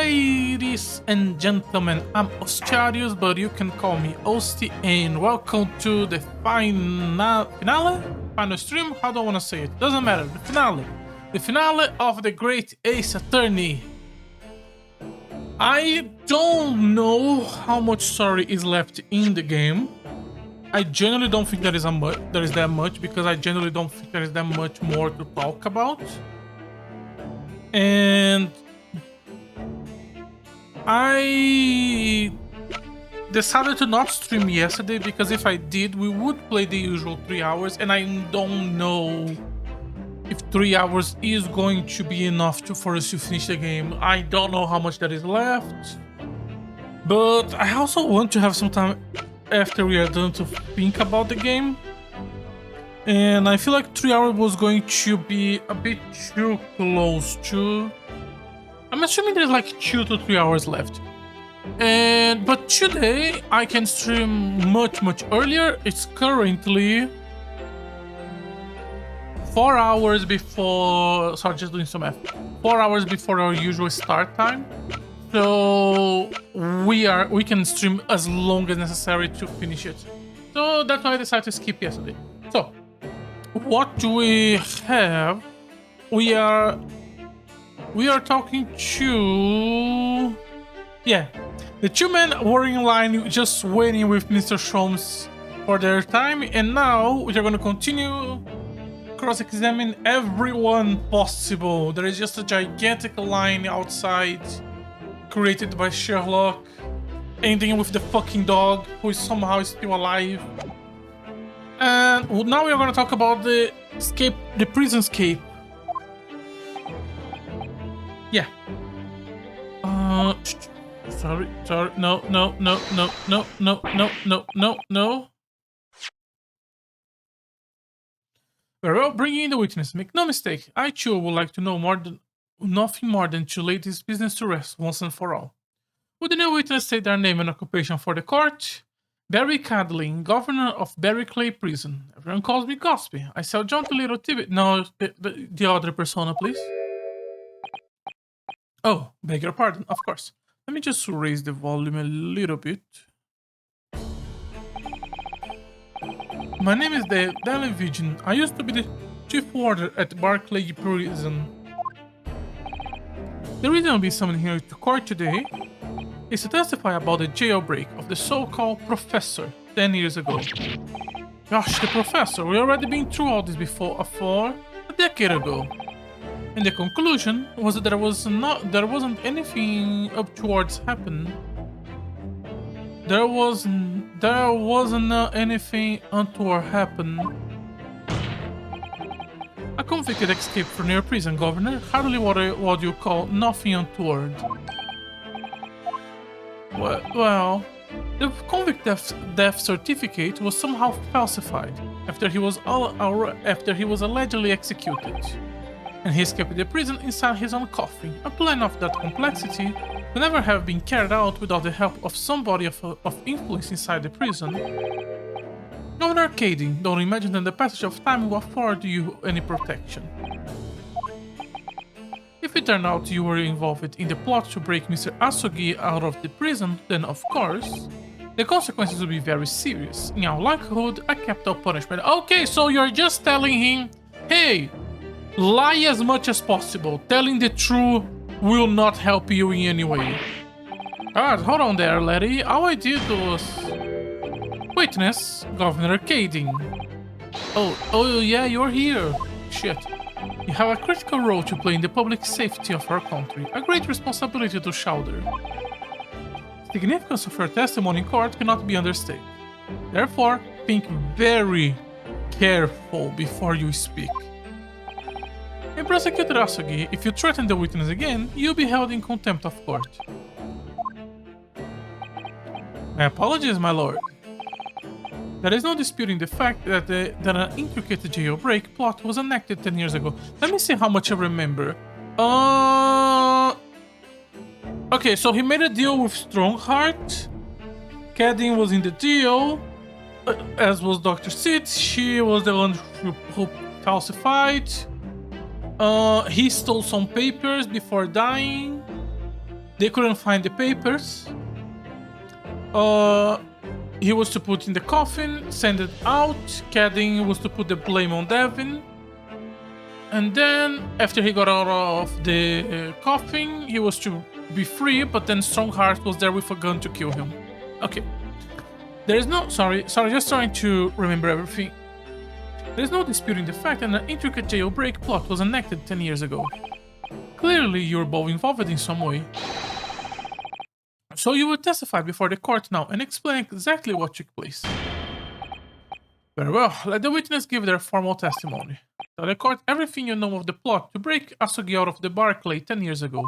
Ladies and gentlemen, I'm Ostiarius, but you can call me Osti, and welcome to the final stream. How do I want to say it? Doesn't matter. The finale of the Great Ace Attorney. I don't know how much story is left in the game. I generally don't think there is that much because I generally don't think there is that much more to talk about. And I decided to not stream yesterday because if I did, we would play the usual 3 hours, and I don't know if 3 hours is going to be enough for us to finish the game. I don't know how much that is left, but I also want to have some time after we are done to think about the game. And I feel like 3 hours was going to be a bit too close to... I'm assuming there's like 2 to 3 hours left. But today I can stream much earlier. It's currently 4 hours before... Sorry, just doing some math. 4 hours before our usual start time. So we can stream as long as necessary to finish it. So that's why I decided to skip yesterday. So what do we have? We are talking to... Yeah, the 2 men were in line just waiting with Mr. Sholmes for their time, and now we are going to continue cross-examine everyone possible. There is just a gigantic line outside created by Sherlock, ending with the fucking dog who is somehow still alive. And now we are going to talk about the prison escape. Yeah. Sorry. No. Very well, bringing in the witness. Make no mistake, I too would like to know nothing more than to lay this business to rest once and for all. Would the new witness state their name and occupation for the court? Barry Cadlin, governor of Barry Clay Prison. Everyone calls me Gospy. I sell John to Little Tibet. No, the other persona, please. Oh, beg your pardon, of course. Let me just raise the volume a little bit. My name is Dale Vigin. I used to be the chief warder at Barclay Prison. The reason I'll be summoned here to court today is to testify about the jailbreak of the so-called professor 10 years ago. Gosh, the professor, we already been through all this before, a decade ago. And the conclusion was that there wasn't anything upwards happen. There wasn't anything untoward happen. A convicted escaped from your prison, Governor. Hardly what you call nothing untoward. Well, the convict death certificate was somehow falsified after he was allegedly executed, and he escaped the prison inside his own coffin. A plan of that complexity could never have been carried out without the help of somebody of influence inside the prison. Governor Cady, don't imagine that the passage of time will afford you any protection. If it turned out you were involved in the plot to break Mr. Asogi out of the prison, then of course, the consequences will be very serious. In all likelihood, a capital punishment. Okay, so you're just telling him, hey, lie as much as possible. Telling the truth will not help you in any way. Alright, hold on there, laddie. All I did was... Witness, Governor Cady. Oh yeah, you're here. Shit. You have a critical role to play in the public safety of our country. A great responsibility to shoulder. The significance of your testimony in court cannot be understated. Therefore, think very careful before you speak. And Prosecutor Asogi, if you threaten the witness again, you'll be held in contempt of court. My apologies, my lord. There is no disputing the fact that an intricate jailbreak plot was enacted 10 years ago. Let me see how much I remember. Okay, so he made a deal with Strongheart. Cadin was in the deal, as was Dr. Sid. She was the one who falsified. He stole some papers before dying. They couldn't find the papers. He was to put in the coffin, send it out. Cadding was to put the blame on Devin. And then, after he got out of the coffin, he was to be free, but then Strongheart was there with a gun to kill him. Okay. There is no... Sorry, just trying to remember everything. There is no disputing the fact that an intricate jailbreak plot was enacted 10 years ago. Clearly, you're both involved in some way. So you will testify before the court now and explain exactly what took place. Very well, let the witness give their formal testimony. Tell the court everything you know of the plot to break Asogi out of the Barclay 10 years ago.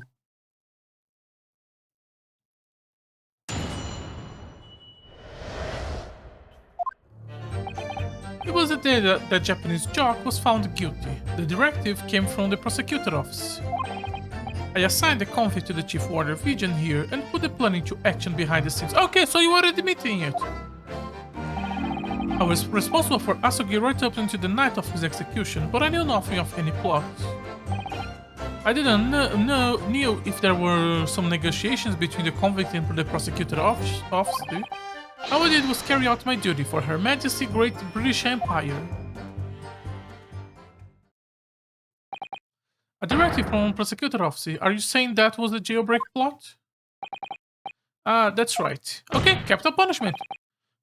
It was the day that the Japanese jock was found guilty. The directive came from the prosecutor office. I assigned the convict to the chief warder Vision here and put the plan into action behind the scenes. Okay, so you are admitting it. I was responsible for Asogi right up until the night of his execution, but I knew nothing of any plot. I didn't know if there were some negotiations between the convict and the prosecutor office. All I did was carry out my duty for Her Majesty Great British Empire. A directive from prosecutor office. Are you saying that was the jailbreak plot? That's right. Okay, capital punishment.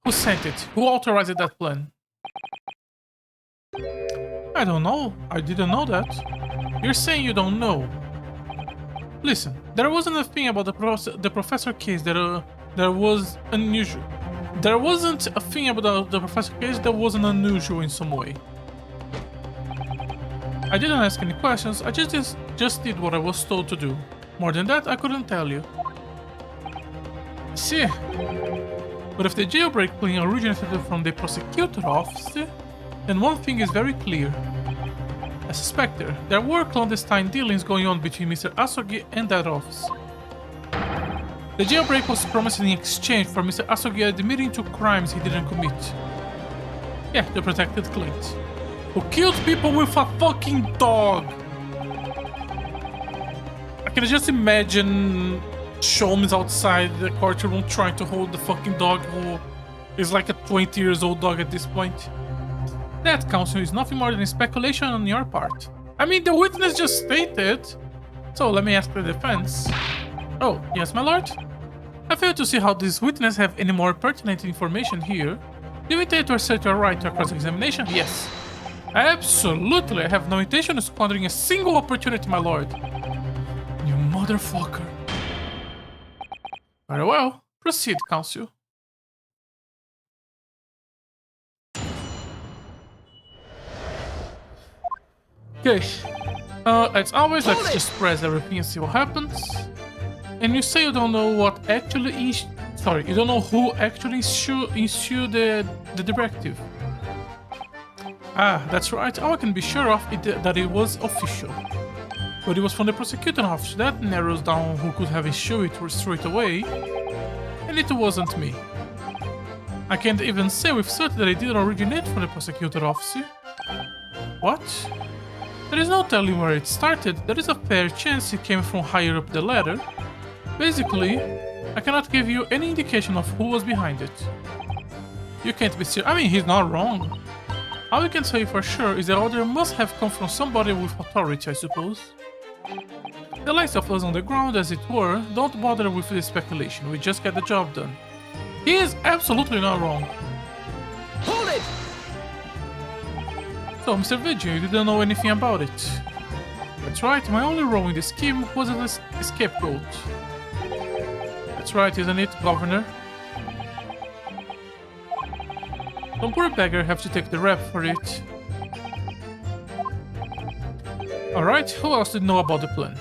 Who sent it? Who authorized that plan? I don't know. I didn't know that. You're saying you don't know. Listen, there wasn't a thing about the professor case that was unusual. There wasn't a thing about the professor case that wasn't unusual in some way. I didn't ask any questions, I just did what I was told to do. More than that, I couldn't tell you. See. But if the jailbreak plan originated from the prosecutor office, then one thing is very clear. I suspect there were clandestine dealings going on between Mr. Asogi and that office. The jailbreak was promised in exchange for Mr. Asogi admitting to crimes he didn't commit. Yeah, the protected Clint. Who killed people with a fucking dog! I can just imagine Sholmes outside the courtroom trying to hold the fucking dog who is like a 20 years old dog at this point. That, counsel, is nothing more than speculation on your part. I mean, the witness just stated. So let me ask the defense. Oh, yes, my lord? I fail to see how this witness have any more pertinent information here. Do you intend to assert your right to a cross-examination? Yes. Absolutely, I have no intention of squandering a single opportunity, my lord. You motherfucker. Very well. Proceed, counsel. Okay. As always, let's just press everything and see what happens. And you say you don't know what actually is... Sorry, you don't know who actually issued the directive. Ah, that's right. All I can be sure of is that it was official. But it was from the prosecutor office. That narrows down who could have issued it straight away. And it wasn't me. I can't even say with certainty that it didn't originate from the prosecutor office. What? There is no telling where it started. There is a fair chance it came from higher up the ladder. Basically, I cannot give you any indication of who was behind it. You can't be serious. I mean, he's not wrong. All we can say for sure is the order must have come from somebody with authority, I suppose. The likes of us on the ground, as it were, don't bother with the speculation. We just get the job done. He is absolutely not wrong. Hold it! So, Mr. Vigil, you didn't know anything about it. That's right, my only role in the scheme was as a scapegoat. That's right, isn't it, Governor? Some poor beggar have to take the rap for it. Alright, who else did know about the plan?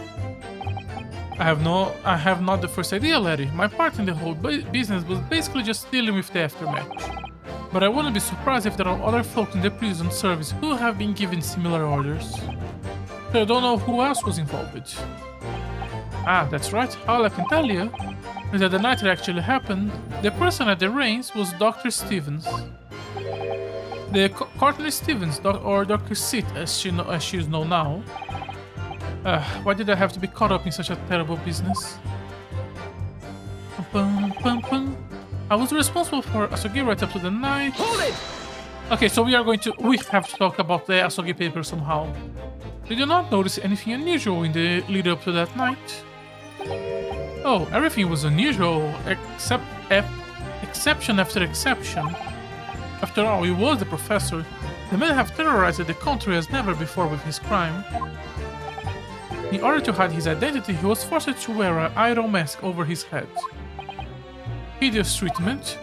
I have not the first idea, Larry. My part in the whole business was basically just dealing with the aftermath. But I wouldn't be surprised if there are other folks in the prison service who have been given similar orders. So I don't know who else was involved. Ah, that's right. All I can tell you is that the night it actually happened, the person at the reins was Dr. Stevens. Courtney Stevens, or Dr. Sit, as she is known now. Why did I have to be caught up in such a terrible business? bum, bum, bum. I was responsible for Asogi right up to the night. Hold it! Okay, so we have to talk about the Asogi paper somehow. Did you not notice anything unusual in the lead up to that night? Oh, everything was unusual, exception after exception. After all, he was the professor. The man have terrorized the country as never before with his crime. In order to hide his identity, he was forced to wear an iron mask over his head. Hideous treatment.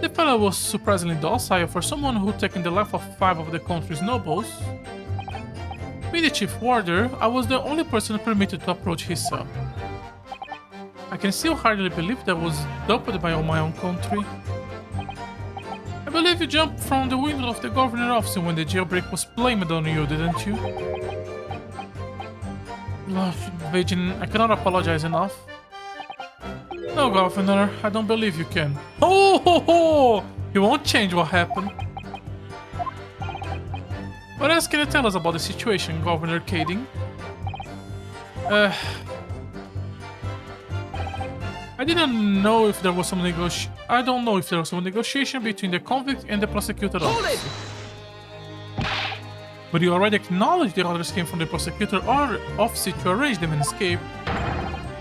The fellow was surprisingly docile for someone who taken the life of 5 of the country's nobles. Being the chief warder, I was the only person permitted to approach his cell. I can still hardly believe that I was duped by my own country. I believe you jumped from the window of the governor's office when the jailbreak was blamed on you, didn't you? Virgin, I cannot apologize enough. No, Governor, I don't believe you can. Oh, ho, ho! You won't change what happened. What else can you tell us about the situation, Governor Kading? I don't know if there was some negotiation between the convict and the prosecutor office. But you already acknowledged the orders came from the prosecutor or office to arrange them and escape.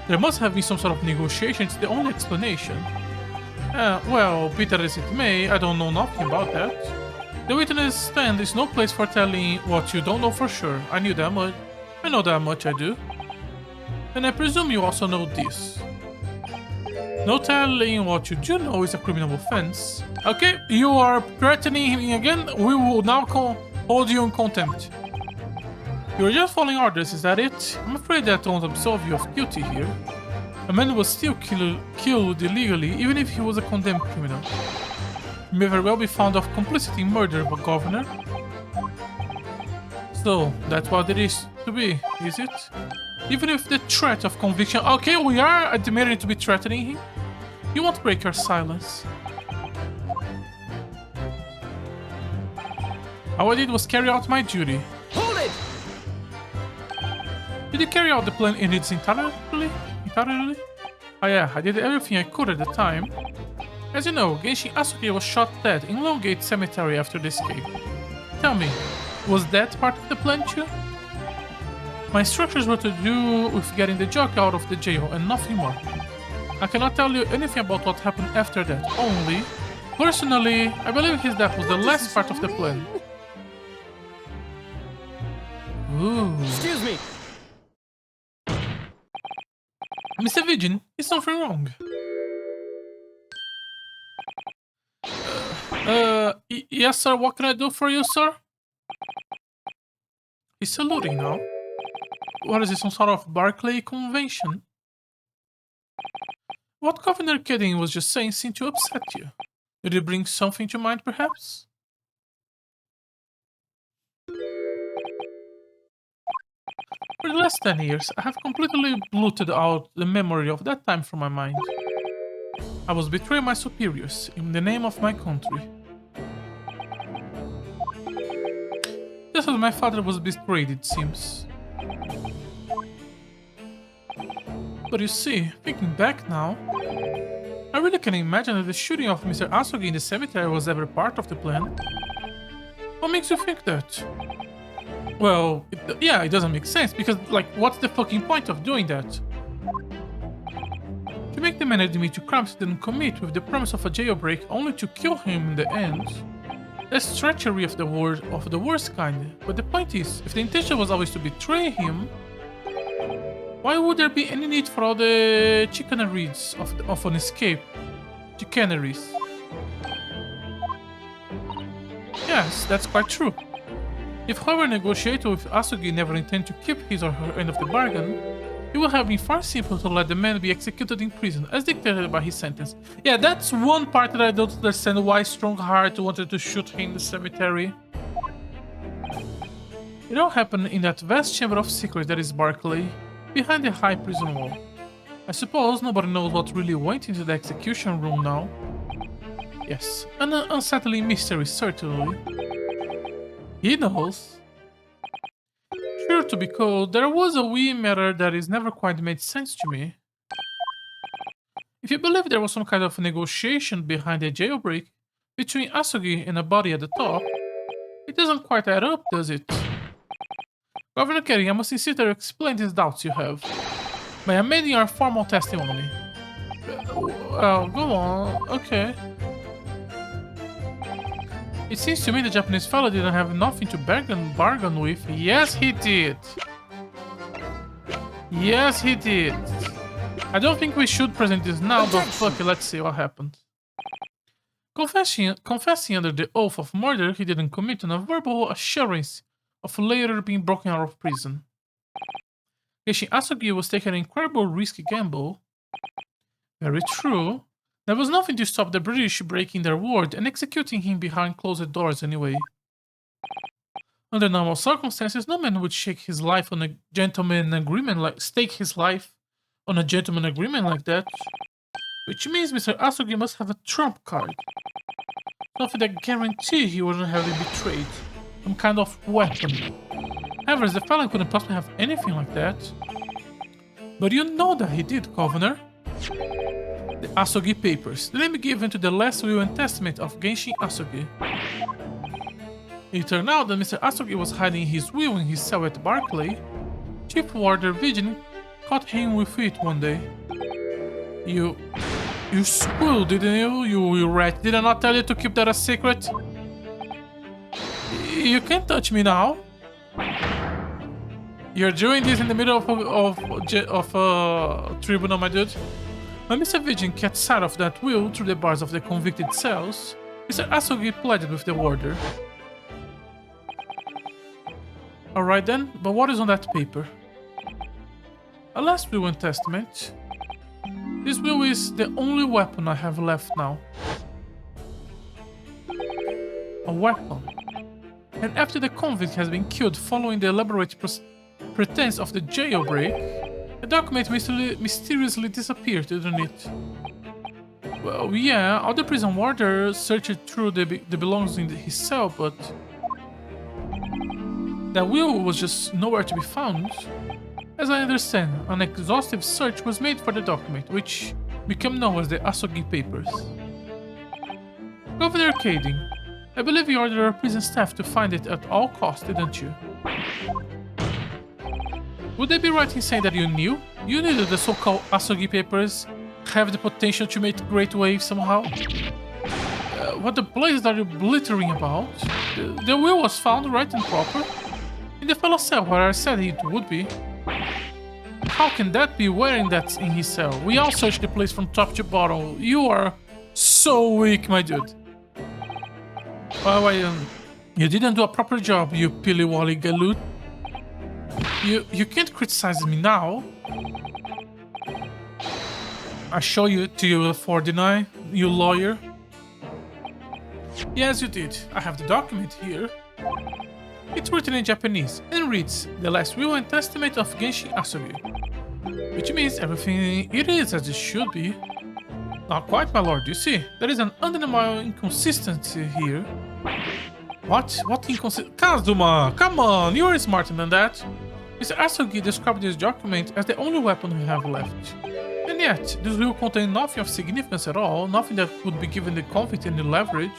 There must have been some sort of negotiation, it's the only explanation. Well, be that as it may, I don't know nothing about that. The witness stand is no place for telling what you don't know for sure. I knew that much. I know that much, I do. And I presume you also know this. No telling what you do know is a criminal offense. Okay, you are threatening him again. We will now hold you in contempt. You're just following orders, is that it? I'm afraid that won't absolve you of guilty here. A man was still killed illegally, even if he was a condemned criminal. He may very well be found of complicity in murder, but Governor. So, that's what it is to be, is it? Even with the threat of conviction. Okay, we are admitting to be threatening him. You won't break your silence. All I did was carry out my duty. Hold it! Did you carry out the plan in its entirely? Oh yeah, I did everything I could at the time. As you know, Genshin Asuke was shot dead in Longate Cemetery after the escape. Tell me, was that part of the plan too? My instructions were to do with getting the jock out of the jail and nothing more. I cannot tell you anything about what happened after that, only, personally, I believe his death was the last part of the plan. Ooh. Excuse me! Mr. Vigin, is something wrong? Yes, sir, what can I do for you, sir? He's saluting now. What is this, some sort of Barclay convention? What Governor Kading was just saying seemed to upset you. Did it bring something to mind, perhaps? For the last 10 years, I have completely blotted out the memory of that time from my mind. I was betraying my superiors in the name of my country. Just as my father was betrayed, it seems. But you see, thinking back now, I really can't imagine that the shooting of Mr. Asogi in the cemetery was ever part of the plan. What makes you think that? Well, it doesn't make sense, because, like, what's the fucking point of doing that? To make the man admit to crimes he didn't commit with the promise of a jailbreak only to kill him in the end? That's treachery of the worst kind. But the point is, if the intention was always to betray him, why would there be any need for all the chicaneries of an escape? Chicaneries. Yes, that's quite true. If whoever negotiated with Asogi never intended to keep his or her end of the bargain, it would have been far simpler to let the man be executed in prison, as dictated by his sentence. Yeah, that's one part that I don't understand why Strongheart wanted to shoot him in the cemetery. It all happened in that vast chamber of secrets that is Barclay, behind the high prison wall. I suppose nobody knows what really went into the execution room now. Yes, an unsettling mystery, certainly. He knows. Sure to be cold, there was a wee matter that is never quite made sense to me. If you believe there was some kind of negotiation behind the jailbreak between Asugi and a body at the top, it doesn't quite add up, does it? Governor Kerry, I must insist that you explain these doubts you have by amending our formal testimony. Go on, okay. It seems to me the Japanese fellow didn't have nothing to bargain with. Yes, he did. Yes, he did. I don't think we should present this now, but fuck it, let's see what happened. Confessing under the oath of murder he didn't commit on a verbal assurance of later being broken out of prison. Kenshin Asugi was taking an incredible risky gamble. Very true. There was nothing to stop the British breaking their word and executing him behind closed doors anyway. Under normal circumstances, no man would stake his life on a gentleman agreement like that. Which means Mr. Asugi must have a trump card. Something that guarantees he wouldn't have been betrayed. Some kind of weapon. However, the fellow couldn't possibly have anything like that. But you know that he did, Governor. The Asugi Papers, the name given to the last will and testament of Genshin Asugi. It turned out that Mr. Asugi was hiding his will in his cell at Barclay. Chief Warder Vigin caught him with it one day. You squealed, didn't you? You rat. Did I not tell you to keep that a secret? You can't touch me now. You're doing this in the middle of a tribunal, my dude. When Mr. Vigin caught sight of that will through the bars of the convicted cells, Mr. Asugi pleaded with the warder. Alright then, but what is on that paper? A last will and testament. This will is the only weapon I have left now. A weapon. And after the convict has been killed following the elaborate pretense of the jailbreak, the document mysteriously disappeared, didn't it? Well, yeah, all the prison warder searched through the belongings in his cell, but that will was just nowhere to be found. As I understand, an exhaustive search was made for the document, which became known as the Asugi Papers. Governor Kading, I believe you ordered our prison staff to find it at all costs, didn't you? Would they be right in saying that you knew that the so-called Asugi Papers have the potential to make great waves somehow? What the blazes are you blittering about? The will was found right and proper in the fellow's cell where I said it would be. How can that be wearing that in his cell? We all searched the place from top to bottom. You are so weak, my dude. You didn't do a proper job, you pilly-wally galoot. You can't criticize me now. I show you to you for deny, you lawyer. Yes, you did. I have the document here. It's written in Japanese and reads, The Last Will and Testament of Genshin Asugi. Which means everything it is as it should be. Not quite, my lord, you see. There is an undeniable inconsistency here. What? What inconsistency? Kazuma, come on, you are smarter than that. Mr. Asugi described this document as the only weapon we have left. And yet, this will contain nothing of significance at all, nothing that would be given the convict any leverage.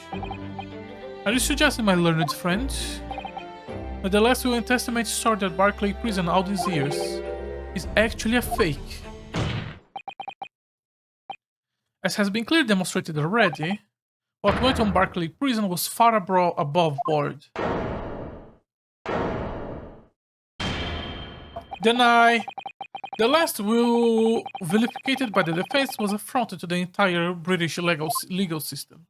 Are you suggesting, my learned friend, that the last will and testament stored at Barclay prison all these years is actually a fake? As has been clearly demonstrated already, what went on Barclay prison was far above board. Deny. The last will vilificated by the defense was affronted to the entire British legal system.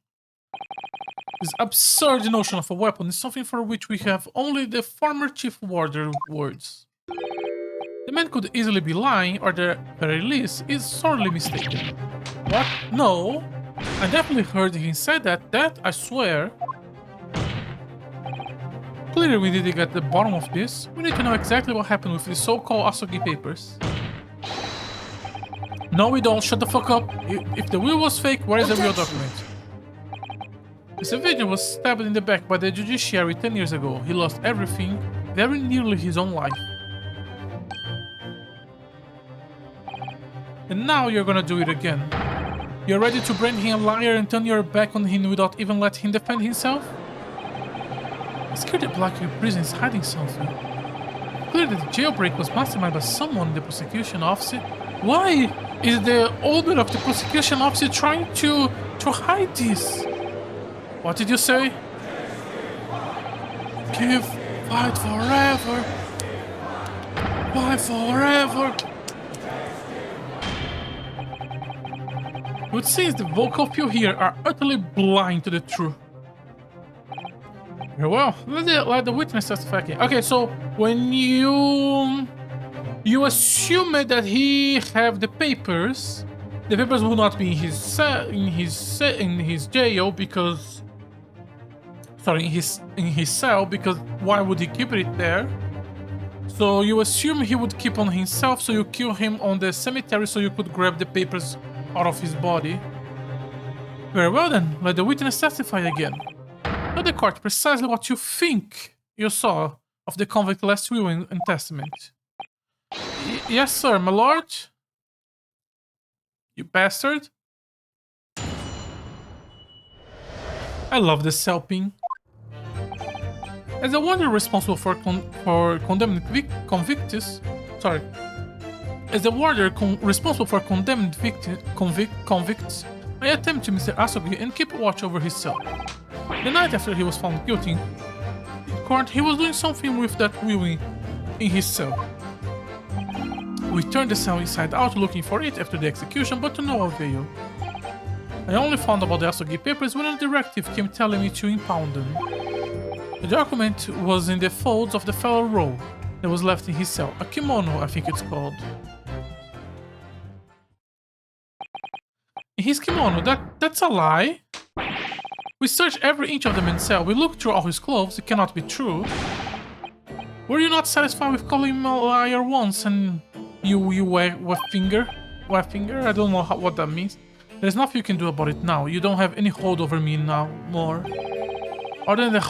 This absurd notion of a weapon is something for which we have only the former chief warder words. The man could easily be lying, or at the very least, is sorely mistaken. What? No. I definitely heard him say that. That, I swear. Clearly we need to get to the bottom of this. We need to know exactly what happened with the so-called Asugi Papers. No, we don't. Shut the fuck up. If the will was fake, where is the real document? Mr. Vigin was stabbed in the back by the judiciary 10 years ago. He lost everything, very nearly his own life. And now you're gonna do it again. You're ready to brand him a liar and turn your back on him without even letting him defend himself? It's clear that Blackwell Prison is hiding something. Clearly the jailbreak was masterminded by someone in the prosecution office. Why is the owner of the prosecution office trying to hide this? What did you say? Fight forever. Fight forever. It seems the vocal few here are utterly blind to the truth. Very well, let the witness testify again. Okay, so when you assume that he have the papers will not be in his jail because, sorry, in his cell, because why would he keep it there? So you assume he would keep on himself, so you kill him on the cemetery so you could grab the papers out of his body. Very well then, let the witness testify again. Tell the court precisely what you think you saw of the convict last will and testament. Yes, sir, my lord. You bastard. I love the cell ping. As the warden responsible for condemned convicts, sorry. As the warder responsible for condemned convicts, I attempted Mr. Asogi and kept watch over his cell. The night after he was found guilty in court, he was doing something with that will in his cell. We turned the cell inside out looking for it after the execution, but to no avail. I only found about the Asogi papers when a directive came telling me to impound them. The document was in the folds of the fellow roll that was left in his cell. A kimono, I think it's called. In his kimono, that's a lie. We searched every inch of the man's cell. We looked through all his clothes. It cannot be true. Were you not satisfied with calling him a liar once and you wet finger? I don't know what that means. There's nothing you can do about it now. You don't have any hold over me now more. Other than the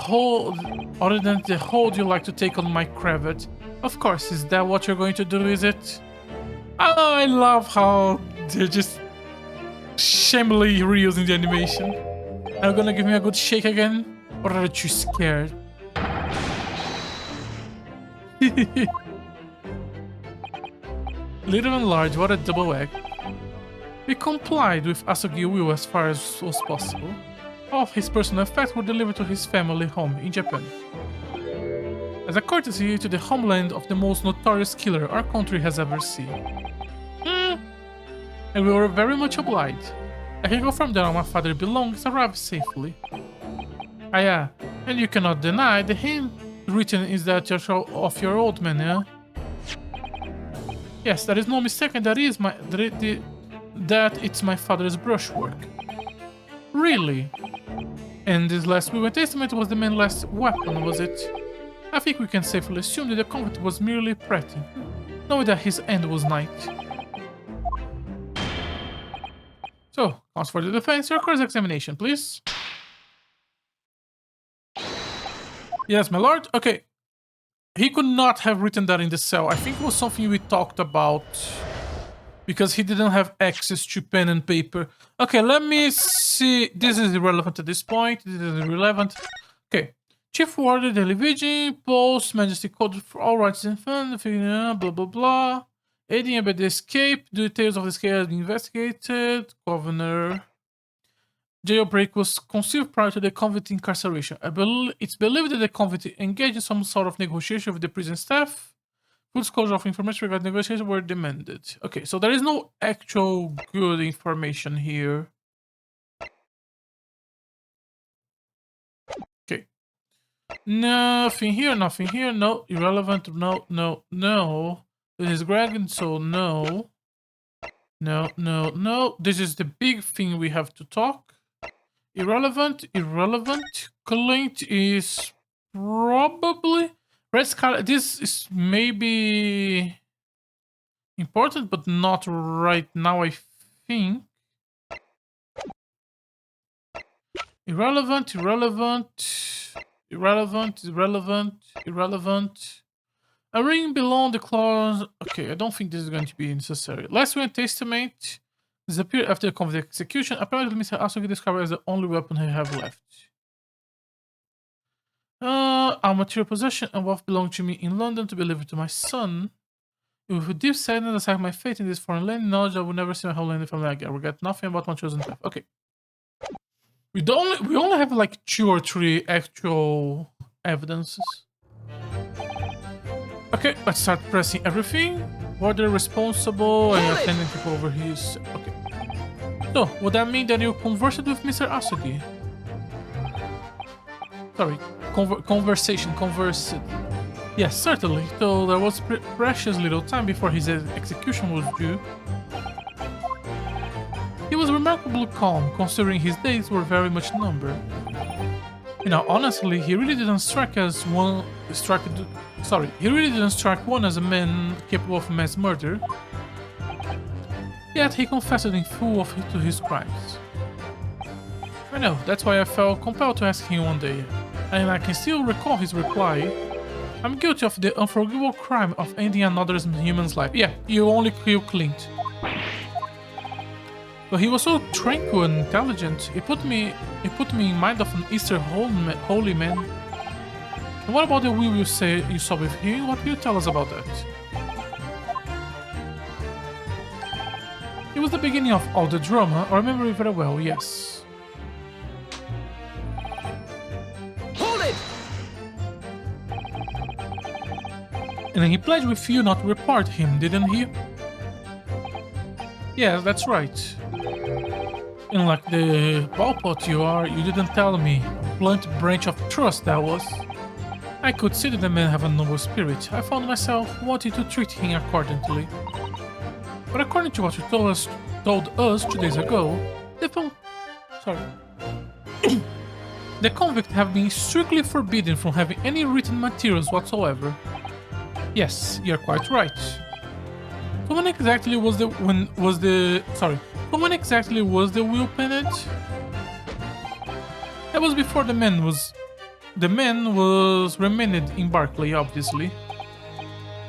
hold you like to take on my cravat. Of course, is that what you're going to do, is it? Oh, I love how they're just shamefully reusing the animation. Are you gonna give me a good shake again? Or are you scared? Little and large, what a double act. We complied with Asogi's will as far as was possible. All of his personal effects were delivered to his family home in Japan. As a courtesy to the homeland of the most notorious killer our country has ever seen. And we were very much obliged. I can confirm that all my father's belongings arrived safely. Yeah, and you cannot deny the hymn written is that of your old man, yeah? Yes, there is no mistaking that it's my father's brushwork. Really? And this last will and testament was the man's last weapon, was it? I think we can safely assume that the convict was merely prating, knowing that his end was night. So, counts for the defense, your cross-examination, please. Yes, my lord. Okay. He could not have written that in the cell. I think it was something we talked about. Because he didn't have access to pen and paper. Okay, let me see. This is irrelevant at this point. This is irrelevant. Okay. Chief Warder, Daily Vigil, Post, Majesty Code for all rights and fun, blah blah blah. Aiding about the escape. Details of the escape have been investigated. Governor. Jailbreak was conceived prior to the convict incarceration. It's believed that the convict engaged in some sort of negotiation with the prison staff. Full disclosure of information regarding negotiations were demanded. Okay, so there is no actual good information here. Okay. Nothing here, nothing here. No, irrelevant. No, no, no. This is Greg, and so no. No, no, no. This is the big thing we have to talk. Irrelevant, irrelevant. Clint is probably... Red Scarlet, this is maybe important, but not right now, I think. Irrelevant, irrelevant, irrelevant, irrelevant, irrelevant. A ring below the clause. Okay, I don't think this is going to be necessary. Last will and testament. disappeared after the convict execution. Apparently, Mr. Asogi discovered as the only weapon he have left. Our material possession and wealth belong to me in London to be delivered to my son. With deep sadness, I have my faith in this foreign land. Knowledge I will never see my homeland if I again. I regret nothing about my chosen path. Okay. We only have like 2 or 3 actual evidences. Okay, let's start pressing everything. Order responsible and attending people over here. Okay. So, would that mean that you conversed with Mr. Asogi? Sorry, conversed. Yes, certainly. Though there was precious little time before his execution was due. He was remarkably calm, considering his days were very much numbered. You know, honestly, he really didn't strike one as a man capable of mass murder. Yet he confessed in full to his crimes. I know, that's why I felt compelled to ask him one day, and I can still recall his reply. I'm guilty of the unforgivable crime of ending another human's life. Yeah, you only killed Clint. But he was so tranquil and intelligent. It put me in mind of an Easter holy man. And what about the will you say you saw with him? What can you tell us about that? It was the beginning of all the drama. I remember it very well. Yes. Hold it! And he pledged with you not to report him, didn't he? Yes, that's right. And like the ballpot you are, you didn't tell me. Blunt branch of trust that was. I could see that the man have a noble spirit. I found myself wanting to treat him accordingly. But according to what you told us 2 days ago, the convict have been strictly forbidden from having any written materials whatsoever. Yes, you're quite right. So when exactly was the will penned? That was before the man was remanded in Barclay, obviously.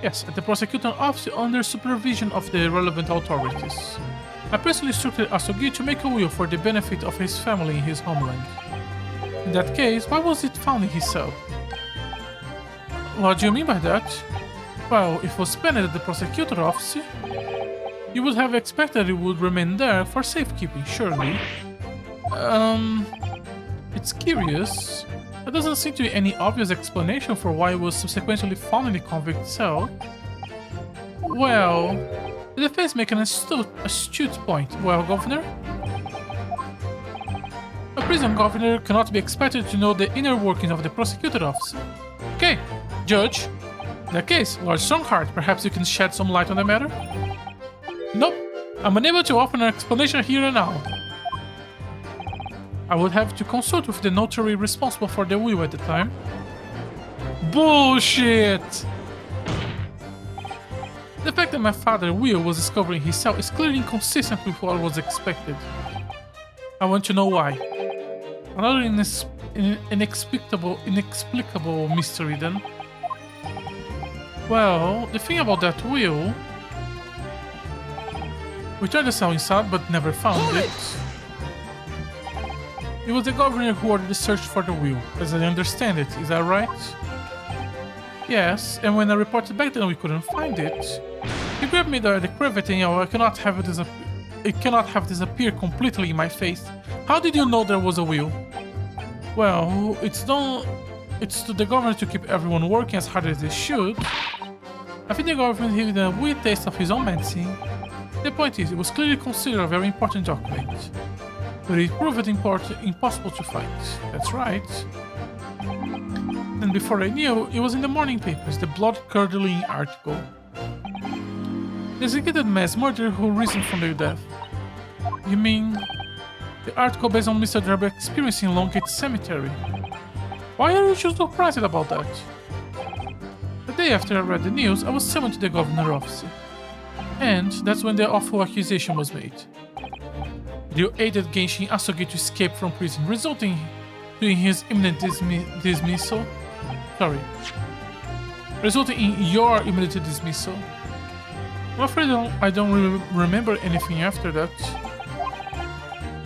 Yes, at the prosecutor's office under supervision of the relevant authorities. I personally instructed Asogi to make a will for the benefit of his family in his homeland. In that case, why was it found in his cell? What do you mean by that? Well, if it was penned at the prosecutor's office, you would have expected it would remain there for safekeeping, surely. It's curious. There doesn't seem to be any obvious explanation for why it was subsequently found in the convict cell. Well, the defense makes an astute point. Well, Governor? A prison governor cannot be expected to know the inner workings of the prosecutor's office. Okay, Judge. In that case, Lord Strongheart, perhaps you can shed some light on the matter? Nope, I'm unable to offer an explanation here and now. I would have to consult with the notary responsible for the will at the time. Bullshit! The fact that my father's will was discovered in his cell is clearly inconsistent with what was expected. I want to know why. Another inexplicable mystery then. Well, the thing about that will... We tried the cell inside but never found it. It was the governor who ordered the search for the will, as I understand it, is that right? Yes, and when I reported back then we couldn't find it, he grabbed me the cravat and I cannot have it disappear completely in my face. How did you know there was a will? Well, it's to the governor to keep everyone working as hard as they should. I think the government had a weird taste of his own medicine. The point is, it was clearly considered a very important document. But it proved impossible to find. That's right. And before I knew, it was in the morning papers, the blood-curdling article. The executed mass murderer who risen from their death. You mean... the article based on Mr. Drebber's experience in Longgate Cemetery? Why are you so surprised about that? The day after I read the news, I was summoned to the governor's office. And that's when the awful accusation was made. You aided Genshin Asogi to escape from prison, resulting in his imminent dismissal. Sorry. Resulting in your immediate dismissal. I'm afraid I don't remember anything after that.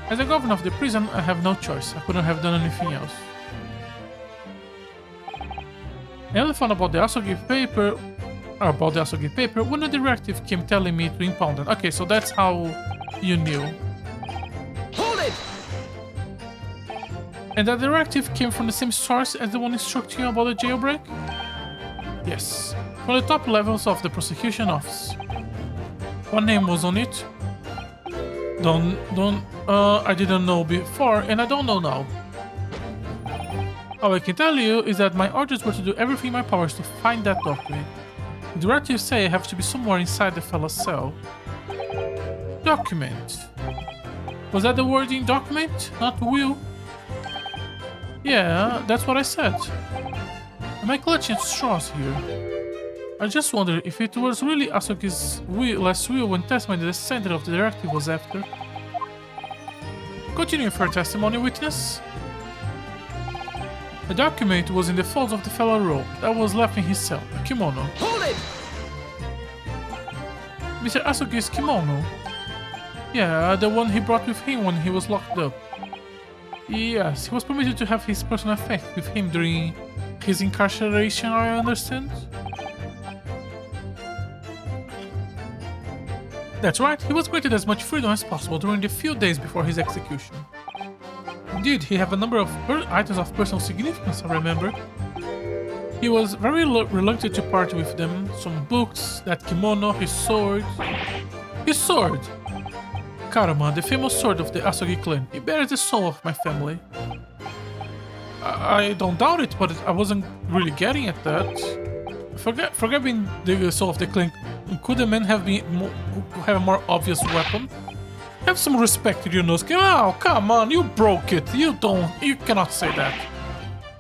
As the governor of the prison, I have no choice. I couldn't have done anything else. I only found about the Asogi paper when the directive came telling me to impound it. Okay, so that's how you knew. Hold it! And that directive came from the same source as the one instructing you about the jailbreak? Yes, from the top levels of the prosecution office. One name was on it. I didn't know before, and I don't know now. All I can tell you is that my orders were to do everything in my powers to find that document. The directives say I have to be somewhere inside the fellow's cell. Document. Was that the wording document, not will? Yeah, that's what I said. Am I clutching at straws here? I just wonder if it was really Asogi's last will when testimony that the sender of the directive was after. Continue for testimony, witness. The document was in the folds of the fellow robe that was left in his cell, a kimono. Hold it! Mr. Asogi's kimono? Yeah, the one he brought with him when he was locked up. Yes, he was permitted to have his personal effect with him during his incarceration, I understand? That's right, he was granted as much freedom as possible during the few days before his execution. Indeed, he had a number of items of personal significance, I remember. He was very reluctant to part with them. Some books, that kimono, his sword. His sword! Karama, the famous sword of the Asogi clan. It bears the soul of my family. I don't doubt it, but I wasn't really getting at that. Forget being the soul of the clan. Could the man have a more obvious weapon? Have some respect, Ryunosuke. Oh, come on, you broke it. You cannot say that.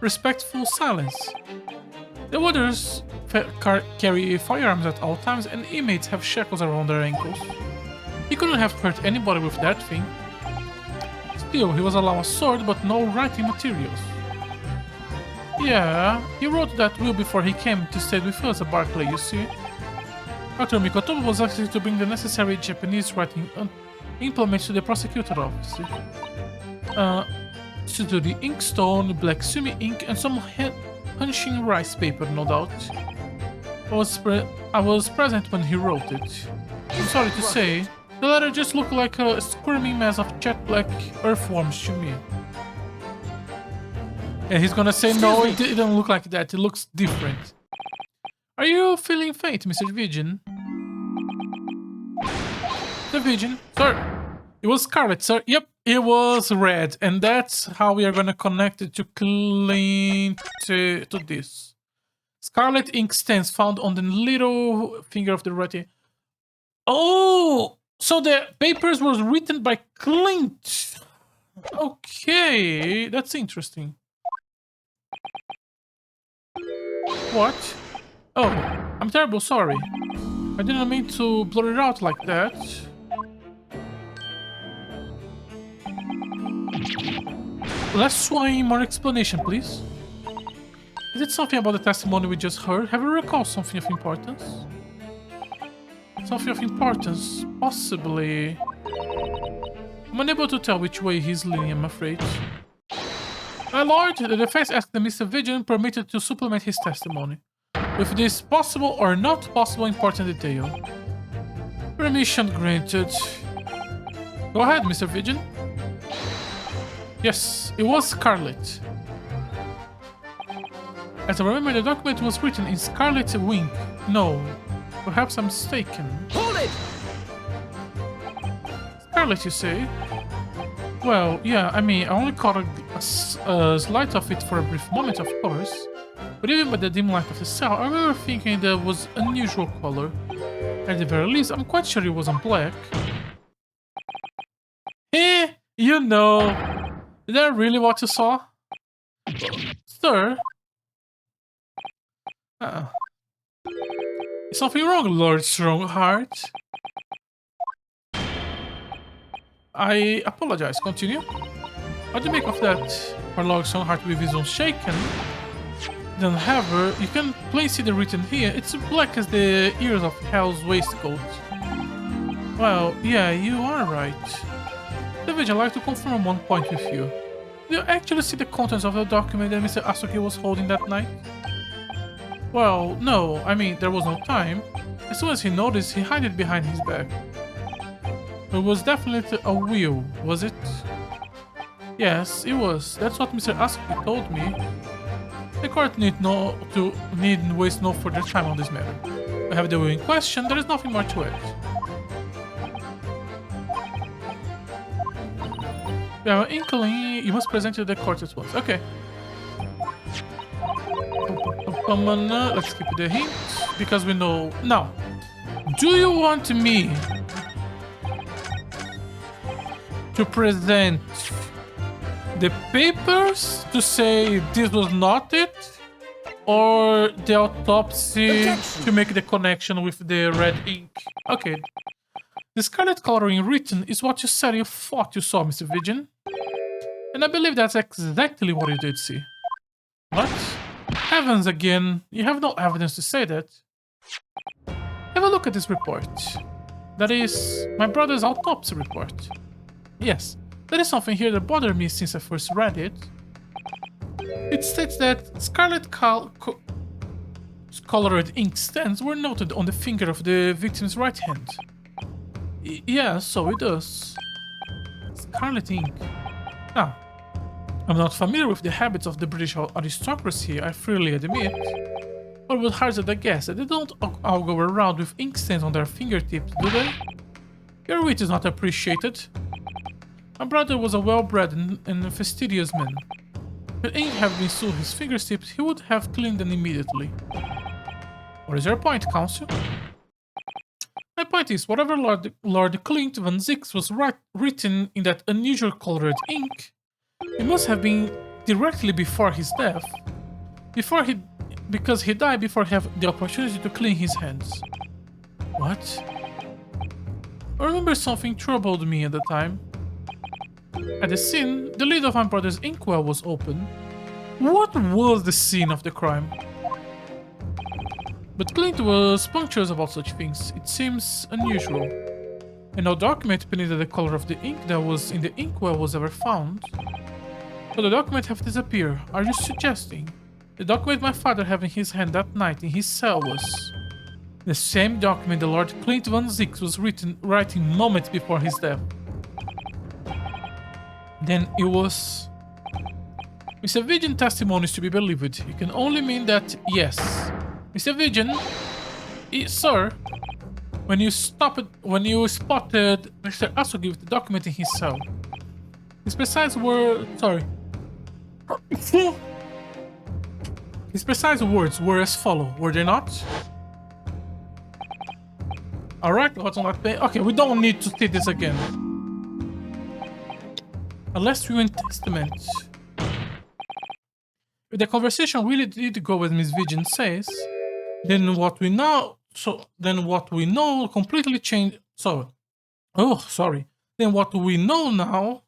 Respectful silence. The warders carry firearms at all times, and inmates have shackles around their ankles. He couldn't have hurt anybody with that thing. Still, he was allowed a sword, but no writing materials. Yeah, he wrote that will before he came to stay with us at Barclay, you see. Dr. Mikotomo was asked to bring the necessary Japanese writing implements to the prosecutor office. To the inkstone, black sumi ink, and some punching rice paper, no doubt. I was present when he wrote it. I'm sorry to say, the letter just looked like a squirming mess of jet black earthworms to me. And he's gonna say, no, it didn't look like that, it looks different. Are you feeling faint, Mr. Vision? The Vision? Sir, it was scarlet, sir. Yep, it was red. And that's how we are gonna connect it to this. Scarlet ink stains found on the little finger of the writing. Oh! So the papers was written by Clint. Okay, that's interesting. What? Oh, I'm terrible sorry. I didn't mean to blur it out like that. Let's try more explanation, please. Is it something about the testimony we just heard? Have you recalled something of importance? Something of importance? Possibly. I'm unable to tell which way he's leaning, I'm afraid. My lord, the defense asked the Mr. Vigilant permitted to supplement his testimony with this possible or not possible important detail. Permission granted. Go ahead, Mr. Vigilant. Yes, it was scarlet. As I remember, the document was written in scarlet ink. No, perhaps I'm mistaken. Hold it! Scarlet, you say? Well, yeah, I mean, I only caught a slight of it for a brief moment, of course. But even by the dim light of the cell, I remember thinking there was unusual color. At the very least, I'm quite sure it wasn't black. You know. Is that really what you saw? Sir? Is something wrong, Lord Strongheart? I apologize. Continue. What do you make of that? Our Lord Strongheart with his own shaken. Then, however, you can plainly see the written here. It's black as the ears of Hell's waistcoat. Well, yeah, you are right. David, I'd like to confirm one point with you. Do you actually see the contents of the document that Mr. Asogi was holding that night? Well, no, I mean, there was no time. As soon as he noticed, he hid it behind his back. It was definitely a will, was it? Yes, it was. That's what Mr. Asogi told me. The court needn't waste no further time on this matter. We have the will in question, there is nothing more to it. We have an inkling, you must present to the court at once. Okay. Let's keep the hint, because we know... Now, do you want me to present the papers to say this was not it? Or the autopsy to make the connection with the red ink? Okay. The scarlet coloring written is what you said you thought you saw, Mr. Vision. And I believe that's exactly what you did see. What? Heavens again, you have no evidence to say that. Have a look at this report. That is, my brother's autopsy report. Yes, there is something here that bothered me since I first read it. It states that scarlet colored ink stains were noted on the finger of the victim's right hand. Yeah, so it does. Scarlet ink. Now, I'm not familiar with the habits of the British aristocracy, I freely admit. But would hazard a guess that they don't all go around with ink stains on their fingertips, do they? Your wit is not appreciated. My brother was a well-bred and fastidious man. If ink had been through his fingertips, he would have cleaned them immediately. What is your point, Counsel? My point is, whatever Lord Clint van Zix was written in that unusual colored ink, it must have been directly before his death. Because he died before he had the opportunity to clean his hands. What? I remember something troubled me at the time. At the scene, the lid of my brother's inkwell was open. What was the scene of the crime? But Clint was punctual about such things. It seems unusual. And no document painted the color of the ink that was in the inkwell was ever found. So the document have disappeared. Are you suggesting the document my father had in his hand that night in his cell was the same document the Lord Clint van Zix was writing moments before his death? Then it was... Mr. Vision testimonies to be believed. It can only mean that, yes. Mr. Vision, sir, when you spotted Mr. Asogi with the document in his cell, his precise words were as follow, were they not? Alright, what's on that page? Okay, we don't need to see this again. Unless we went testament. If the conversation really did go as Miss Vision says, then what we know completely changed. Then what we now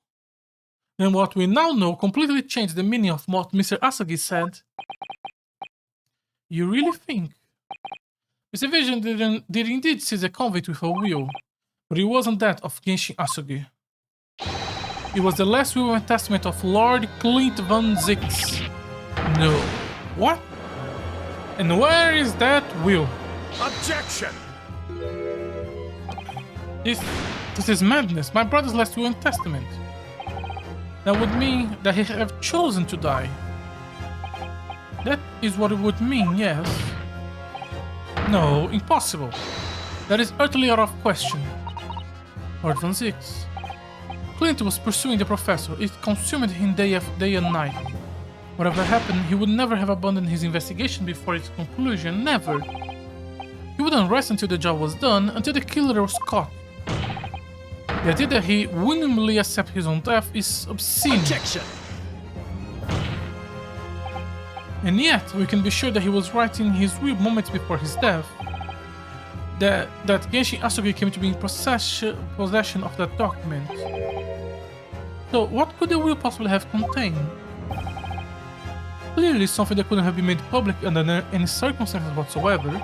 know completely changed the meaning of what Mr. Asogi said. You really think? Mr. Vision did indeed see the convict with a will, but it wasn't that of Genshin Asogi. It was the last will and testament of Lord Clint van Zix. No. What? And where is that will? Objection! This is madness. My brother's last will and testament. That would mean that he have chosen to die. That is what it would mean, yes. No, impossible. That is utterly out of question. Lord van Zix. Clint was pursuing the professor. It consumed him day and night. Whatever happened, he would never have abandoned his investigation before its conclusion. Never. He wouldn't rest until the job was done, until the killer was caught. The idea that he willingly accept his own death is obscene. Objection! And yet, we can be sure that he was writing his will moments before his death. That Genshin Asogi came to be in possession of that document. So, what could the will possibly have contained? Clearly something that couldn't have been made public under any circumstances whatsoever.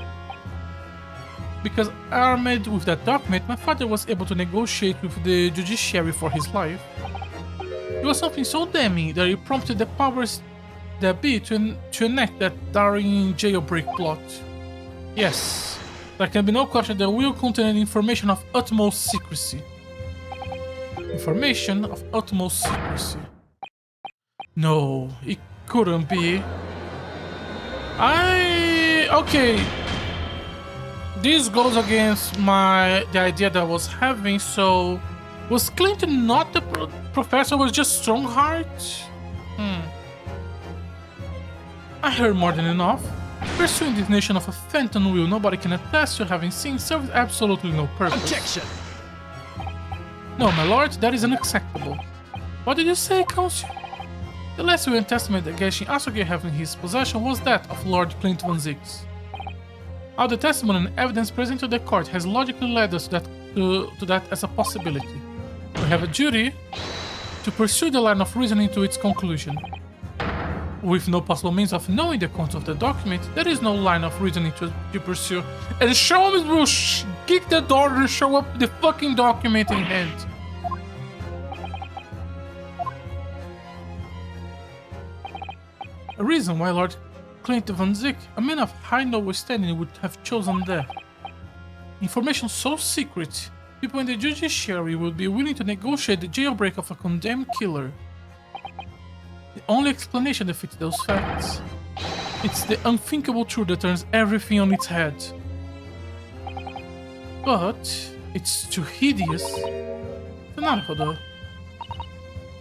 Because armed with that document, my father was able to negotiate with the judiciary for his life. It was something so damning that it prompted the powers that be to enact that daring jailbreak plot. Yes, there can be no question that the will contain information of utmost secrecy. Information of utmost secrecy. No, it couldn't be. Okay. This goes against the idea that I was having, so... Was Clinton not the professor, was just Strongheart? I heard more than enough. Pursuing this nation of a phantom will nobody can attest to having seen serves absolutely no purpose. Objection! No, my lord, that is unacceptable. What did you say, Counsel? The last will and testament that Genshin Asuge have in his possession was that of Lord Clint Von Zix. All the testimony and evidence presented to the court has logically led us to that as a possibility. We have a duty to pursue the line of reasoning to its conclusion. With no possible means of knowing the content of the document, there is no line of reasoning to pursue. And Sholmes will kick the door and show up the fucking document in hand. A reason why Lord Clint Von Zix, a man of high noble standing, would have chosen death. Information so secret, people in the judiciary would be willing to negotiate the jailbreak of a condemned killer. The only explanation that fits those facts. It's the unthinkable truth that turns everything on its head. But it's too hideous.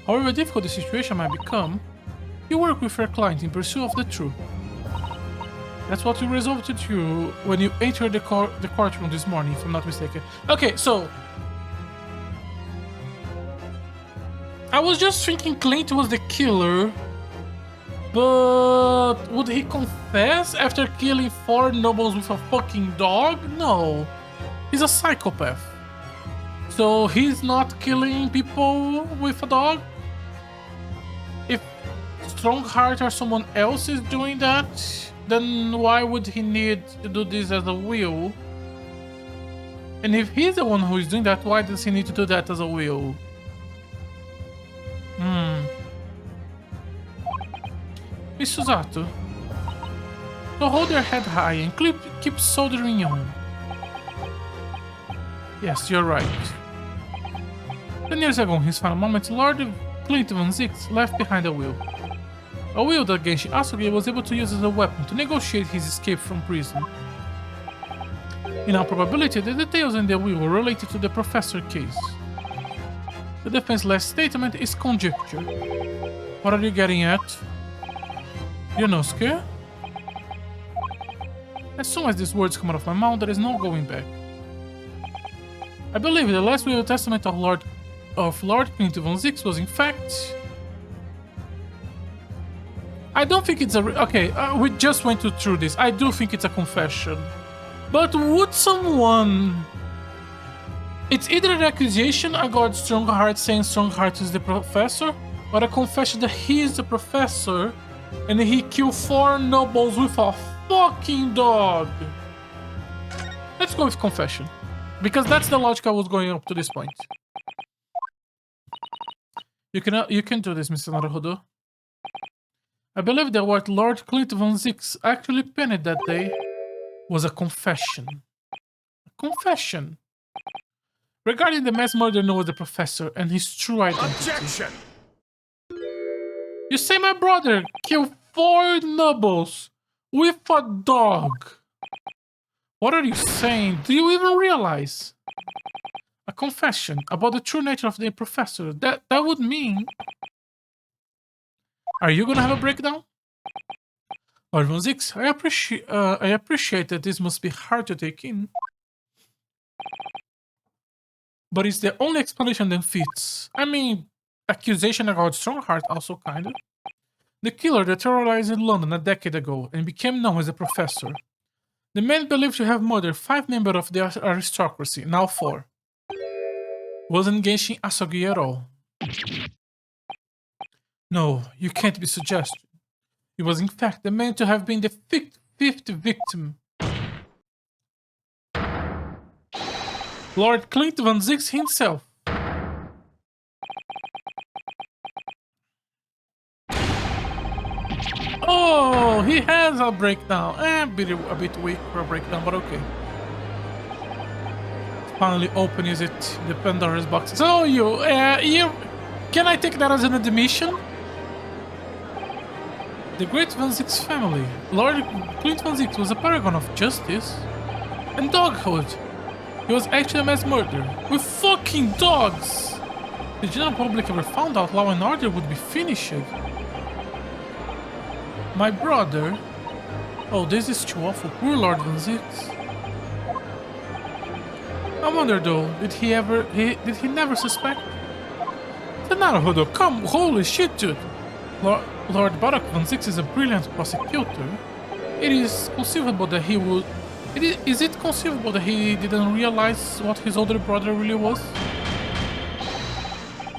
However difficult the situation might become, you work with your client in pursuit of the truth. That's what you resolved to do when you entered the courtroom this morning, if I'm not mistaken. Okay, so... I was just thinking Clint was the killer, but would he confess after killing 4 nobles with a fucking dog? No. He's a psychopath. So he's not killing people with a dog? If Strongheart or someone else is doing that, then why would he need to do this as a will? And if he's the one who is doing that, why does he need to do that as a will? Miss Susato, so hold your head high and keep soldering on. Yes, you're right. 10 years ago, in his final moments, Lord Clint Von Zix left behind a will. A will that Genshin Asuge was able to use as a weapon to negotiate his escape from prison. In all probability, the details in the will were related to the Professor case. The defense's last statement is conjecture. What are you getting at? Yonosuke? As soon as these words come out of my mouth, there is no going back. I believe the last will and testament of Lord Clint Von Zix was in fact... I don't think it's a... we just went through this. I do think it's a confession. But would someone... It's either an accusation against Strongheart saying Strongheart is the professor, or a confession that he is the professor and he killed 4 nobles with a fucking dog. Let's go with confession. Because that's the logic I was going up to this point. You can do this, Mr. Naruhodo. I believe that what Lord Clint Von Zix actually penned that day was a confession. A confession. Regarding the mass murder known as the Professor and his true identity. Objection! You say my brother killed 4 nobles with a dog. What are you saying? Do you even realize? A confession about the true nature of the Professor. That would mean... Are you gonna have a breakdown? Lord Von Zix, I appreciate that this must be hard to take in. But it's the only explanation that fits. I mean, accusation about Strongheart also kinda. The killer that terrorized London a decade ago and became known as the Professor. The man believed to have murdered 5 members of the aristocracy, now 4. Wasn't Genshin Asuge at all. No, you can't be suggesting. He was in fact the man to have been the 5th victim. Lord Clint Van Zix himself. Oh, he has a breakdown. A bit weak for a breakdown, but okay. Finally opens it, the Pandora's box. So you, can I take that as an admission? The Great Van Zix family. Lord Clint Van Zix was a paragon of justice and doghood. He was actually a mass murderer with fucking dogs. The general public ever found out law and order would be finished. My brother. Oh, this is too awful. Poor Lord Van Zix. I wonder though, did he never suspect? Naruhodo, come, holy shit, dude. Lord Barak Van Zix is a brilliant prosecutor. It is conceivable that he would. Is it conceivable that he didn't realize what his older brother really was?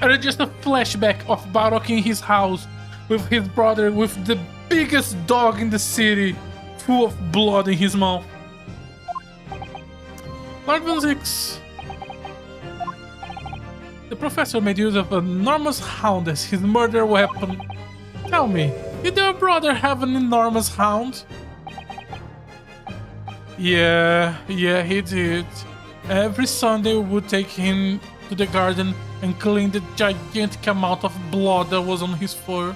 Or just a flashback of Barak in his house with his brother with the biggest dog in the city, full of blood in his mouth. Lord Van Zix. The professor made use of an enormous hound as his murder weapon. Tell me, did your brother have an enormous hound? Yeah, he did. Every Sunday we would take him to the garden and clean the gigantic amount of blood that was on his fur.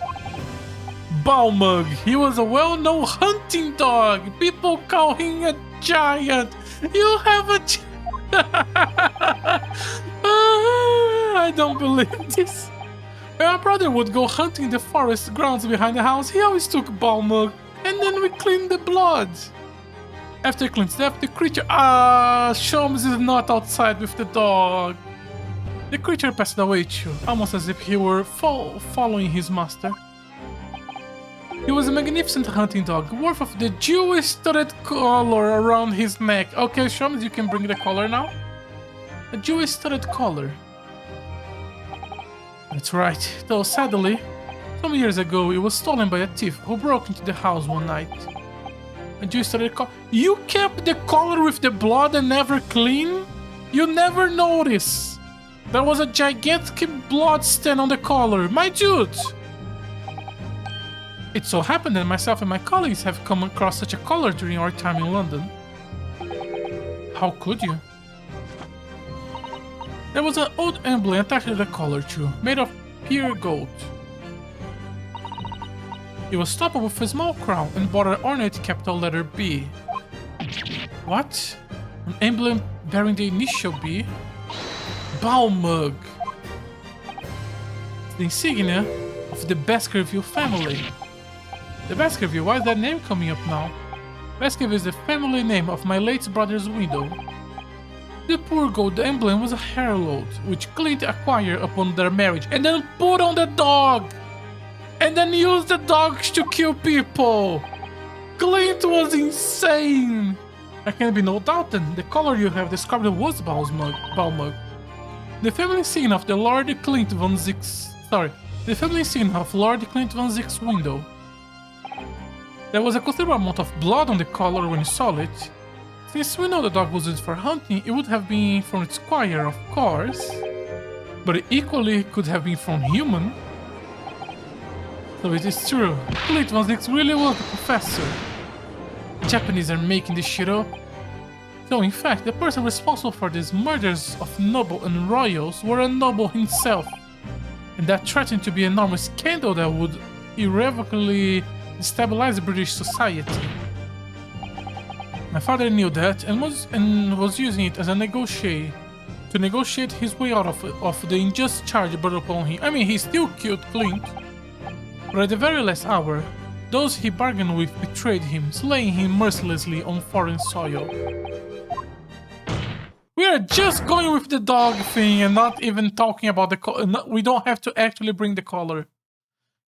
Balmug, he was a well-known hunting dog. People call him a giant. You have a I don't believe this. When my brother would go hunting in the forest grounds behind the house, he always took Balmug, and then we cleaned the blood. After Clint's death, the creature... Sholmes is not outside with the dog. The creature passed away too, almost as if he were following his master. He was a magnificent hunting dog, worth of the jewel-studded collar around his neck. Okay, Sholmes, you can bring the collar now. A jewel-studded collar. That's right, though sadly, some years ago it was stolen by a thief who broke into the house one night. A jewel-studded collar. You kept the collar with the blood and never clean? You never noticed. There was a gigantic blood stain on the collar, my dude! It so happened that myself and my colleagues have come across such a collar during our time in London. How could you? There was an old emblem attached to the collar too, made of pure gold. It was topped with a small crown and bore an ornate capital letter B. What? An emblem bearing the initial B? Balmug. The insignia of the Baskerville family. The Baskerville, why is that name coming up now? Baskerville is the family name of my late brother's widow. The poor gold emblem was a heirloom, which Clint acquired upon their marriage and then put on the dog! And then used the dogs to kill people! Clint was insane! There can be no doubt then, the color you have described was Balmug. The family scene of the Lord Clint Van Zix... the family scene of Lord Clint Van Zix's window. There was a considerable amount of blood on the collar when you saw it. Since we know the dog was used for hunting, it would have been from its squire, of course. But it equally could have been from human. So it is true. Clint Van Zix really was a professor. The Japanese are making this shit up. So in fact, the person responsible for these murders of noble and royals were a noble himself. And that threatened to be an enormous scandal that would irrevocably destabilize British society. My father knew that and was using it as a to negotiate his way out of the unjust charge brought upon him. I mean, he still killed Clint, but at the very last hour, those he bargained with betrayed him, slaying him mercilessly on foreign soil. We are just going with the dog thing and not even talking about the collar. We don't have to actually bring the collar.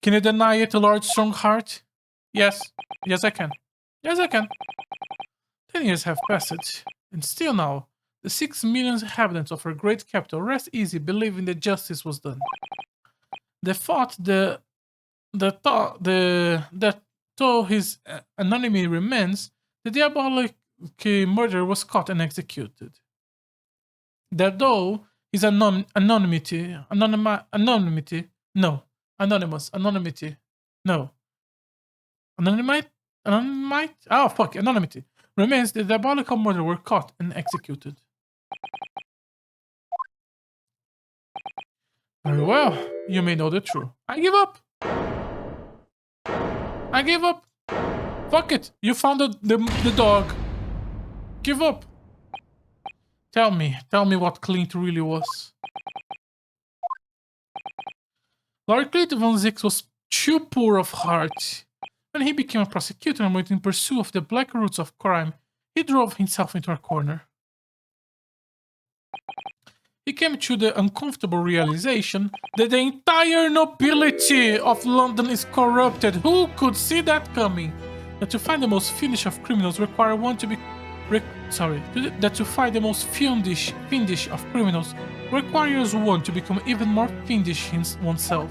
Can you deny it, Lord Strongheart? Yes. Yes, I can. Yes, I can. 10 years have passed, and still now, the 6 million inhabitants of our great capital rest easy believing that justice was done. That though his anonymity remains, the diabolic murderer was caught and executed. That though is anonymity, no, anonymity, no, anonymity remains. The diabolical murder were caught and executed. Very well, you may know the truth. I give up. I give up. Fuck it, you found the dog. Give up. Tell me what Clint really was. Lord Clint Van Zix was too poor of heart. When he became a prosecutor and went in pursuit of the black roots of crime, he drove himself into a corner. He came to the uncomfortable realization that the entire nobility of London is corrupted. Who could see that coming? That to find the most fiendish of criminals require one to be... that to find the most fiendish of criminals requires one to become even more fiendish in oneself.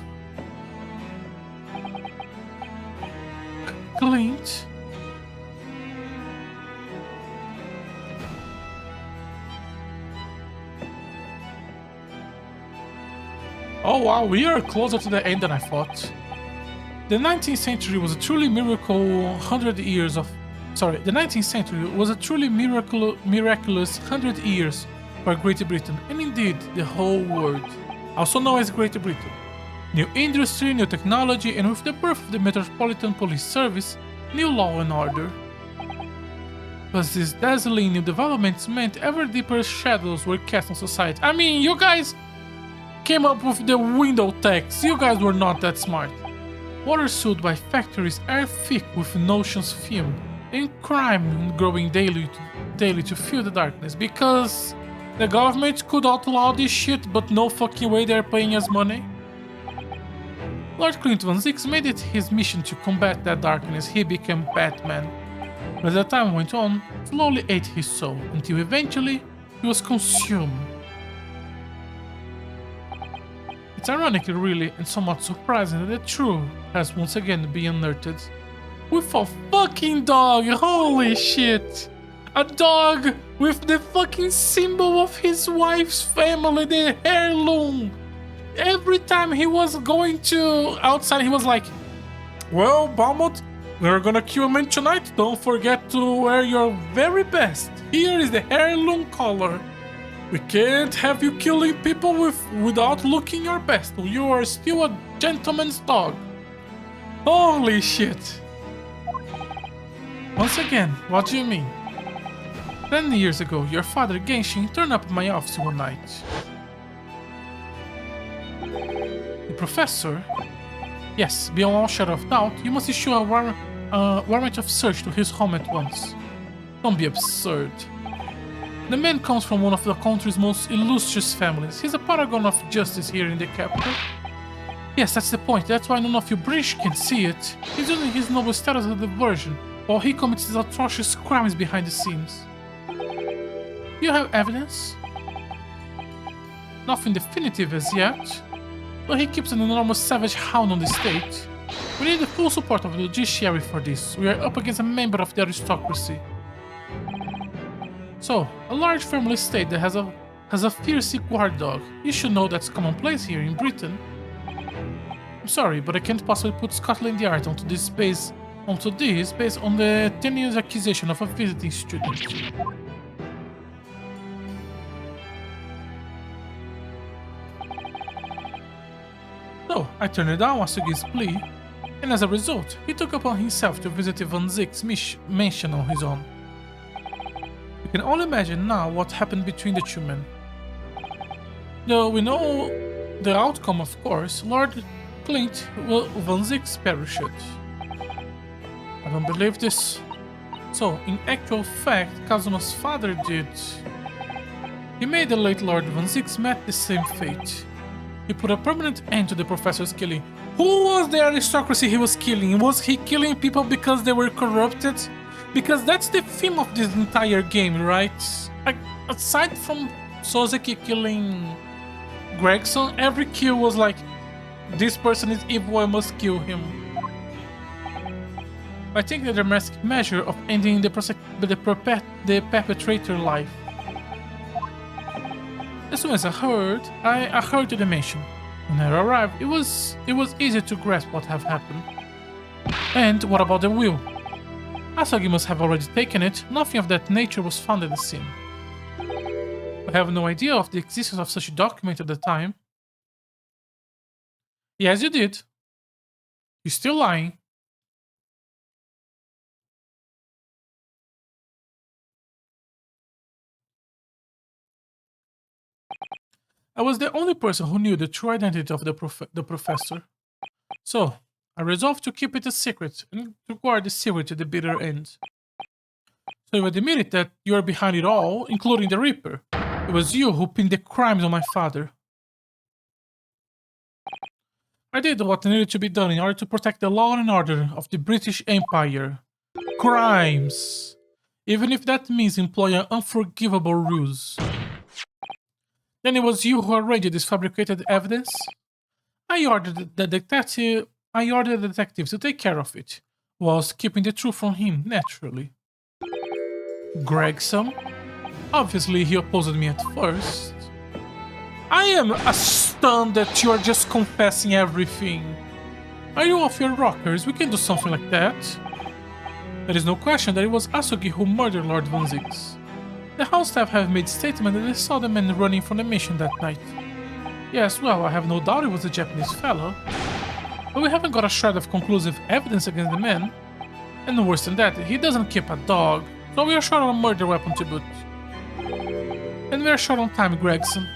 Clint? Oh wow, we are closer to the end than I thought. The 19th century was a truly the 19th century was a truly miraculous 100 years for Great Britain, and indeed the whole world, also known as Great Britain. New industry, new technology, and with the birth of the Metropolitan Police Service, new law and order. But these dazzling new developments meant ever deeper shadows were cast on society. I mean, you guys came up with the window tax. You guys were not that smart. Water sold by factories are thick with notions fumed, and crime growing daily to fill the darkness because the government could outlaw this shit, but no fucking way they're paying us money. Lord Clint Van Zix made it his mission to combat that darkness. He became Batman. But as the time went on, slowly ate his soul, until eventually he was consumed. It's ironic, really, and somewhat surprising that the truth has once again been unearthed. With a fucking dog, holy shit! A dog with the fucking symbol of his wife's family, the heirloom! Every time he was going to outside, he was like, well, Balmont, we're gonna kill a man tonight. Don't forget to wear your very best. Here is the heirloom collar. We can't have you killing people without looking your best. You are still a gentleman's dog. Holy shit. Once again, what do you mean? 10 years ago, your father Genshin turned up at my office one night. The professor? Yes, beyond all shadow of doubt, you must issue a warrant of search to his home at once. Don't be absurd. The man comes from one of the country's most illustrious families. He's a paragon of justice here in the capital. Yes, that's the point. That's why none of you British can see it. He's using his noble status as a diversion, while he commits his atrocious crimes behind the scenes. You have evidence? Nothing definitive as yet, but he keeps an enormous savage hound on the state. We need the full support of the judiciary for this. We are up against a member of the aristocracy. So, a large family estate that has a fierce guard dog. You should know that's commonplace here in Britain. I'm sorry, but I can't possibly put Scotland Yard onto this based on the tenuous accusation of a visiting student. So, I turned down Asugi's plea, and as a result, he took upon himself to visit the Van Zix mansion on his own. You can only imagine now what happened between the two men. Though we know the outcome, of course, Lord Clint Van Zix perished. I don't believe this. So, in actual fact, Kazuma's father did. He made the late Lord Van Zix met the same fate. He put a permanent end to the professor's killing. Who was the aristocracy he was killing? Was he killing people because they were corrupted? Because that's the theme of this entire game, right? Aside from Soseki killing Gregson, every kill was like, this person is evil, I must kill him. I think the dramatic measure of ending the perpetrator life. As soon as I hurried to the mansion. When I arrived, it was easy to grasp what had happened. And what about the will? Asagi must have already taken it. Nothing of that nature was found at the scene. I have no idea of the existence of such a document at the time. Yes, you did. You're still lying. I was the only person who knew the true identity of the professor. So, I resolved to keep it a secret and to guard the secret to the bitter end. So you admitted that you are behind it all, including the Reaper. It was you who pinned the crimes on my father. I did what needed to be done in order to protect the law and order of the British Empire. Crimes! Even if that means employing unforgivable rules. Then it was you who arranged this fabricated evidence? I ordered the detectives to take care of it, whilst keeping the truth from him, naturally. Gregson? Obviously, he opposed me at first. I am astounded that you are just confessing everything. Are you off your rockers? We can do something like that. There is no question that it was Asugi who murdered Lord Van Zix. The house staff have made statement that they saw the man running from the mission that night. Yes, well, I have no doubt it was a Japanese fellow. But we haven't got a shred of conclusive evidence against the man. And worse than that, he doesn't keep a dog, so we are short on a murder weapon to boot. And we are short on time, Gregson.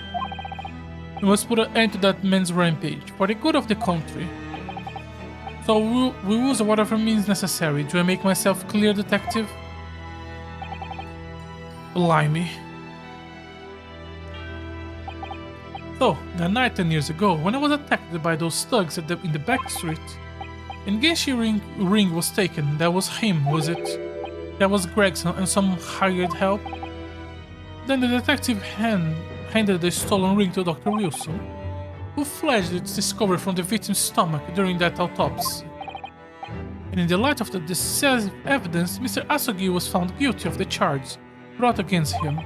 We must put an end to that man's rampage, for the good of the country. So we'll use whatever means necessary. Do I make myself clear, detective? Blimey. So, that night 10 years ago, when I was attacked by those thugs in the back street, and Genshi ring was taken, that was him, was it? That was Gregson and some hired help? Then the detective handed the stolen ring to Dr. Wilson, who flashed its discovery from the victim's stomach during that autopsy. And in the light of the decisive evidence, Mr. Asugi was found guilty of the charge brought against him.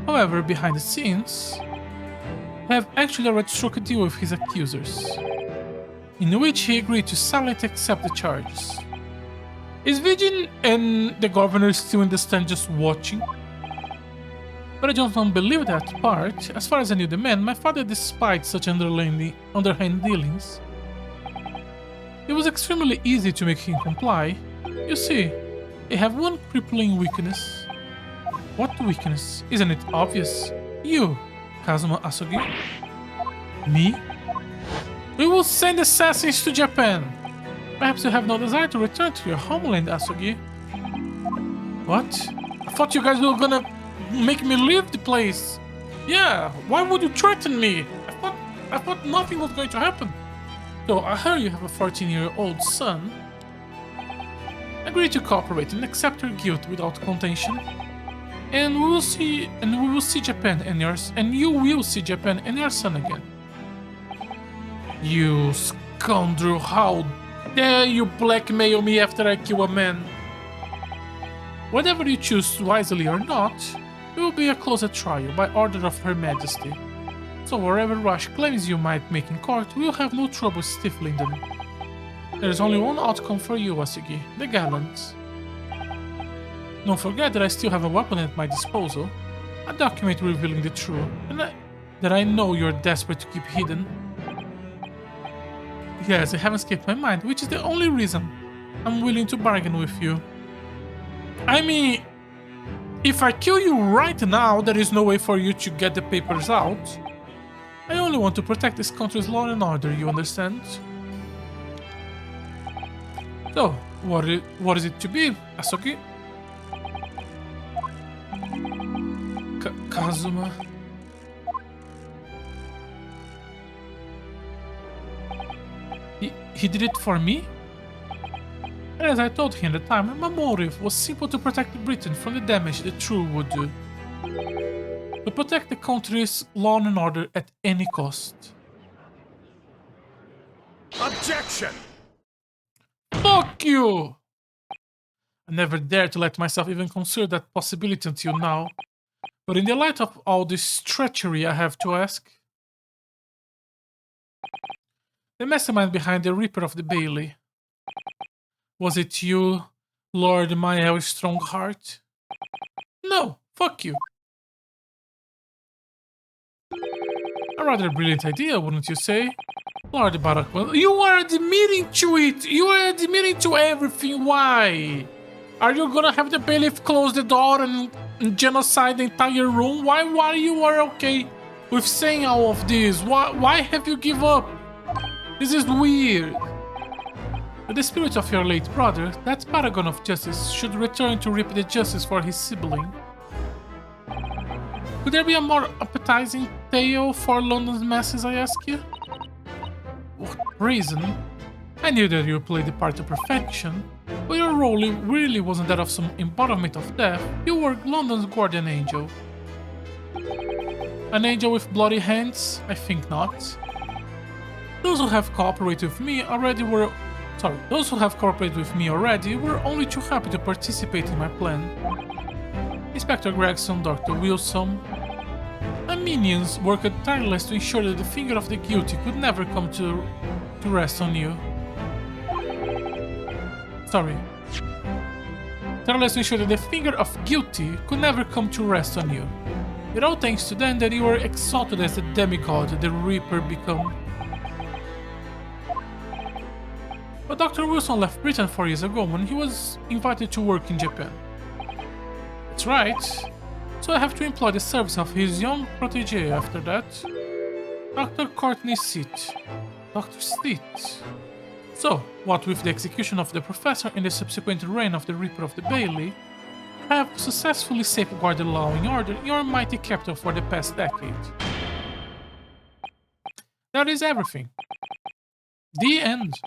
However, behind the scenes, I have actually already struck a deal with his accusers, in which he agreed to silently accept the charges. Is Vigin and the governor still in the stand just watching? But I don't believe that part. As far as I knew the man, my father despised such underhand dealings. It was extremely easy to make him comply. You see, I have one crippling weakness. What weakness? Isn't it obvious? You, Kazuma Asugi. Me? We will send assassins to Japan. Perhaps you have no desire to return to your homeland, Asugi. What? I thought you guys were gonna make me leave the place. Yeah, why would you threaten me? I thought nothing was going to happen. So I heard you have a 14-year-old son. Agree to cooperate and accept your guilt without contention. And we will see Japan and yours, and you will see Japan and your son again. You scoundrel, how dare you blackmail me after I kill a man? Whatever you choose, wisely or not, it will be a closed trial by order of Her Majesty. So whatever rash claims you might make in court, we will have no trouble stifling them. There is only one outcome for you, Asugi, the gallant. Don't forget that I still have a weapon at my disposal, a document revealing the truth, and that I know you're desperate to keep hidden. Yes, I haven't escaped my mind, which is the only reason I'm willing to bargain with you. I mean, if I kill you right now, there is no way for you to get the papers out. I only want to protect this country's law and order, you understand? So, what is it to be, Asugi? Kazuma. He did it for me? And as I told him at the time, my motive was simple to protect Britain from the damage the truth would do. To protect the country's law and order at any cost. Objection! Fuck you! I never dared to let myself even consider that possibility until now. But in the light of all this treachery, I have to ask, the mastermind behind the Reaper of the Bailey, was it you, Lord Mael Strongheart? No, fuck you. A rather brilliant idea, wouldn't you say? Lord Barakwell, you are admitting to it! You are admitting to everything, why? Are you gonna have the bailiff close the door and genocide the entire room? Why you are okay with saying all of this? Why have you give up? This is weird. But the spirit of your late brother, that paragon of justice, should return to reap the justice for his sibling. Could there be a more appetizing tale for London's masses, I ask you? What reason? I knew that you played the part to perfection, but your role really wasn't that of some embodiment of death. You were London's guardian angel. An angel with bloody hands? I think not. Those who have cooperated with me already were only too happy to participate in my plan. Inspector Gregson, Dr. Wilson, and minions worked tirelessly to ensure that the finger of the guilty could never come to rest on you. Tirelessly to ensure that the finger of guilty could never come to rest on you. It all thanks to them that you were exalted as the demigod the Reaper become. But Dr. Wilson left Britain 4 years ago when he was invited to work in Japan. That's right. So I have to employ the service of his young protege after that. Dr. Courtney Seat. Dr. Seat. So, what with the execution of the professor and the subsequent reign of the Reaper of the Bailey, I have successfully safeguarded law and order in your mighty capital for the past decade. That is everything. The end.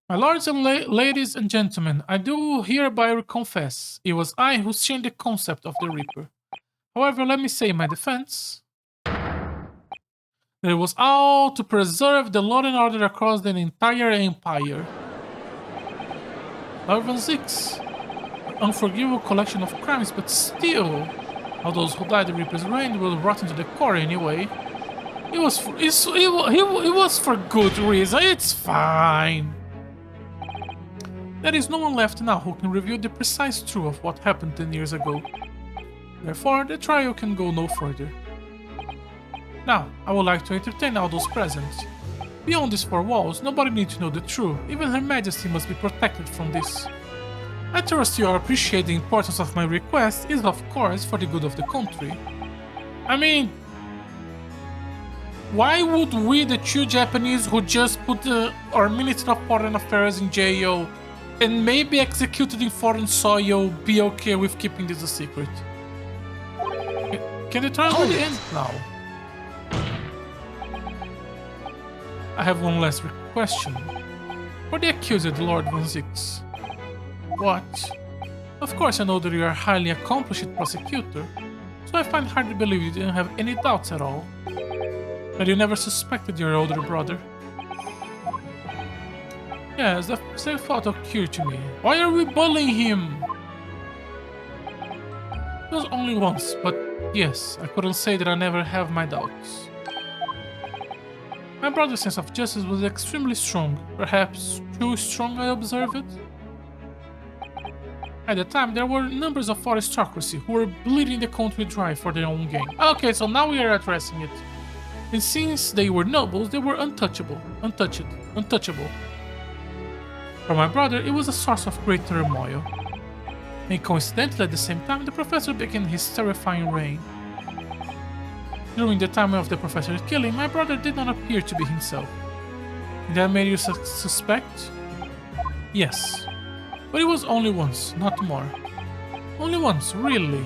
My lords and ladies and gentlemen, I do hereby confess it was I who changed the concept of the Reaper. However, let me say in my defense that it was all to preserve the law and order across the entire empire. Lord Van Zix, an unforgivable collection of crimes, but still, all those who died in the Reaper's reign will rot into the core anyway. It was for good reason, it's fine. There is no one left now who can reveal the precise truth of what happened 10 years ago. Therefore, the trial can go no further. Now, I would like to entertain all those present. Beyond these four walls, nobody needs to know the truth. Even Her Majesty must be protected from this. I trust you appreciate the importance of my request is, of course, for the good of the country. I mean, why would we, the two Japanese who just put our Minister of Foreign Affairs in jail and maybe executed in foreign soil, be okay with keeping this a secret? Can the trial really end now? I have one last question. For the accused, Lord Van Zix. What? Of course I know that you are a highly accomplished prosecutor, so I find hard to believe you didn't have any doubts at all. That you never suspected your older brother. Yes, the same thought occurred to me. Why are we bullying him? It was only once, but yes, I couldn't say that I never have my doubts. My brother's sense of justice was extremely strong, perhaps too strong, I observed it. At the time, there were numbers of aristocracy who were bleeding the country dry for their own gain. Okay, so now we are addressing it. And since they were nobles, they were untouchable. For my brother, it was a source of great turmoil. And coincidentally, at the same time, the professor began his terrifying reign. During the time of the professor's killing, my brother did not appear to be himself. Did that make you suspect? Yes. But it was only once, not more. Only once, really.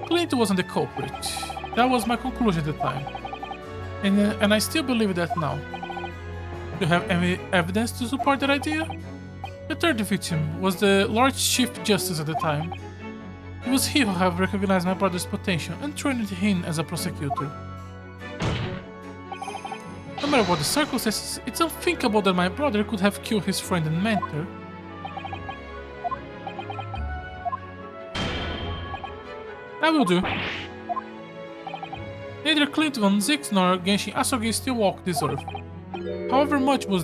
Clint wasn't the culprit. That was my conclusion at the time. And I still believe that now. Do you have any evidence to support that idea? The third victim was the Lord Chief Justice at the time. It was he who have recognized my brother's potential and trained him as a prosecutor. No matter what the circumstances, it's unthinkable that my brother could have killed his friend and mentor. will do. Neither Clint von Zix nor Genshin Asogi still walk this earth. However much we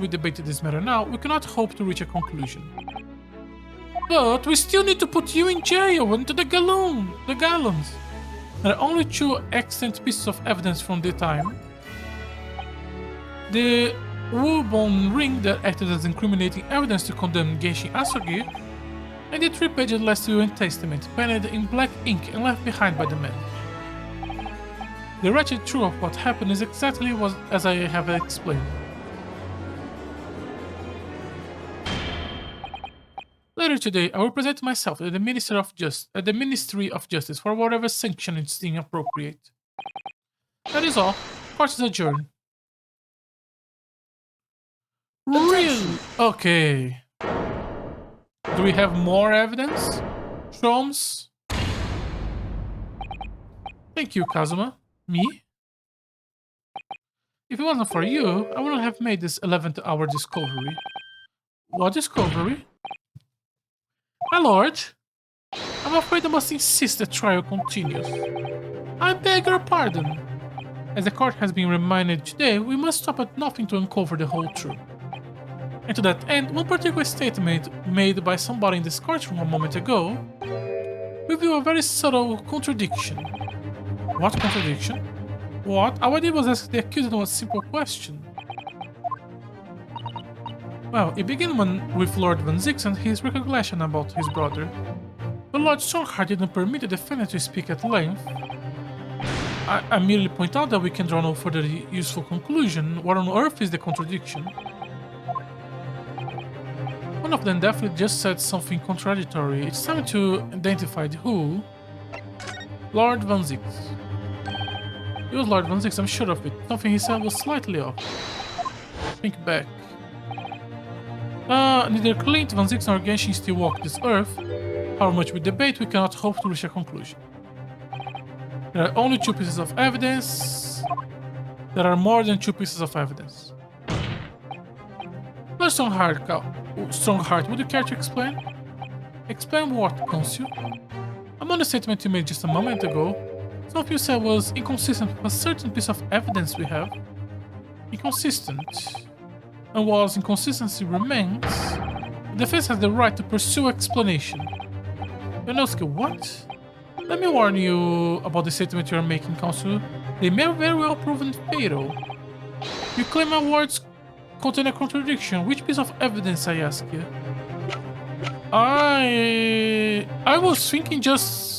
debated this matter now, we cannot hope to reach a conclusion. But we still need to put you in jail and to the gallons. There are only two extant pieces of evidence from the time. The Wubon ring that acted as incriminating evidence to condemn Genshin Asogi, and the 3-page last will and testament penned in black ink and left behind by the man. The wretched truth of what happened is exactly as I have explained. Later today, I will present myself at the Ministry of Justice for whatever sanction is deemed appropriate. That is all. Court is adjourned. Really? Okay. Do we have more evidence? Sholmes? Thank you, Kazuma. Me? If it wasn't for you, I wouldn't have made this 11th hour discovery. What discovery? My lord, I'm afraid I must insist the trial continues. I beg your pardon. As the court has been reminded today, we must stop at nothing to uncover the whole truth. And to that end, one particular statement made by somebody in this courtroom a moment ago revealed a very subtle contradiction. What contradiction? What? All I did was ask the accused a simple question. Well, it began with Lord Van Zix and his recollection about his brother. But Lord Strongheart didn't permit the defendant to speak at length. I merely point out that we can draw no further useful conclusion. What on earth is the contradiction? One of them definitely just said something contradictory. It's time to identify who. Lord Van Zix. It was Lord Van Zix, I'm sure of it. Something he said was slightly off. Think back. Neither Clint Van Zix nor Genshin still walk this earth. However much we debate, we cannot hope to reach a conclusion. There are only two pieces of evidence. There are more than two pieces of evidence. Lord Strongheart, would you care to explain? Explain what, Consul? Among the statement you made just a moment ago, some of you said was inconsistent with a certain piece of evidence we have. Inconsistent. And while inconsistency remains, the defense has the right to pursue explanation. Yonosuke, what? Let me warn you about the statement you are making, Consul. They may very well prove fatal. You claim my words contain a contradiction. Which piece of evidence, I ask you? I was thinking just...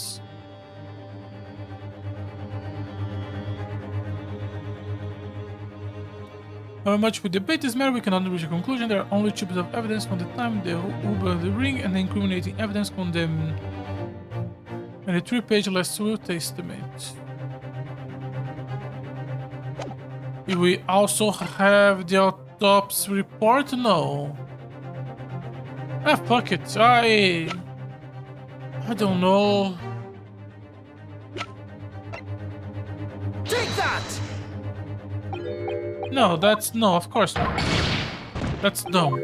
However much we debate this matter, we cannot reach a conclusion. There are only two pieces of evidence from the time the ring and the incriminating evidence condemned and the 3-page last will testament. Do we also have the autopsy report? No. Ah, fuck it. I don't know. Take that! No, of course not. That's dumb.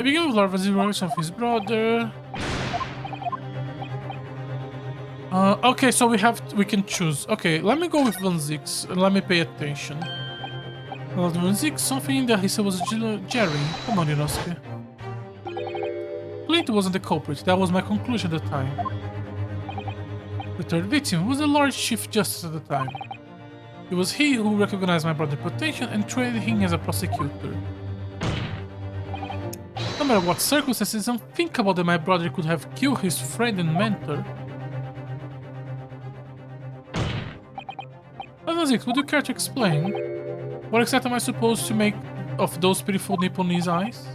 Begin with Lord Van of his brother. Okay, so we can choose. Okay, let me go with Van Zix and let me pay attention. Lord Van Zix, something that he said was Jerry. Come on, Yonosuke. Clint wasn't the culprit, that was my conclusion at the time. The third victim was the Lord Chief Justice at the time. It was he who recognized my brother's potential and trained him as a prosecutor. No matter what circumstances, unthinkable that my brother could have killed his friend and mentor. Anazix, would you care to explain? What exactly am I supposed to make of those beautiful Nipponese eyes?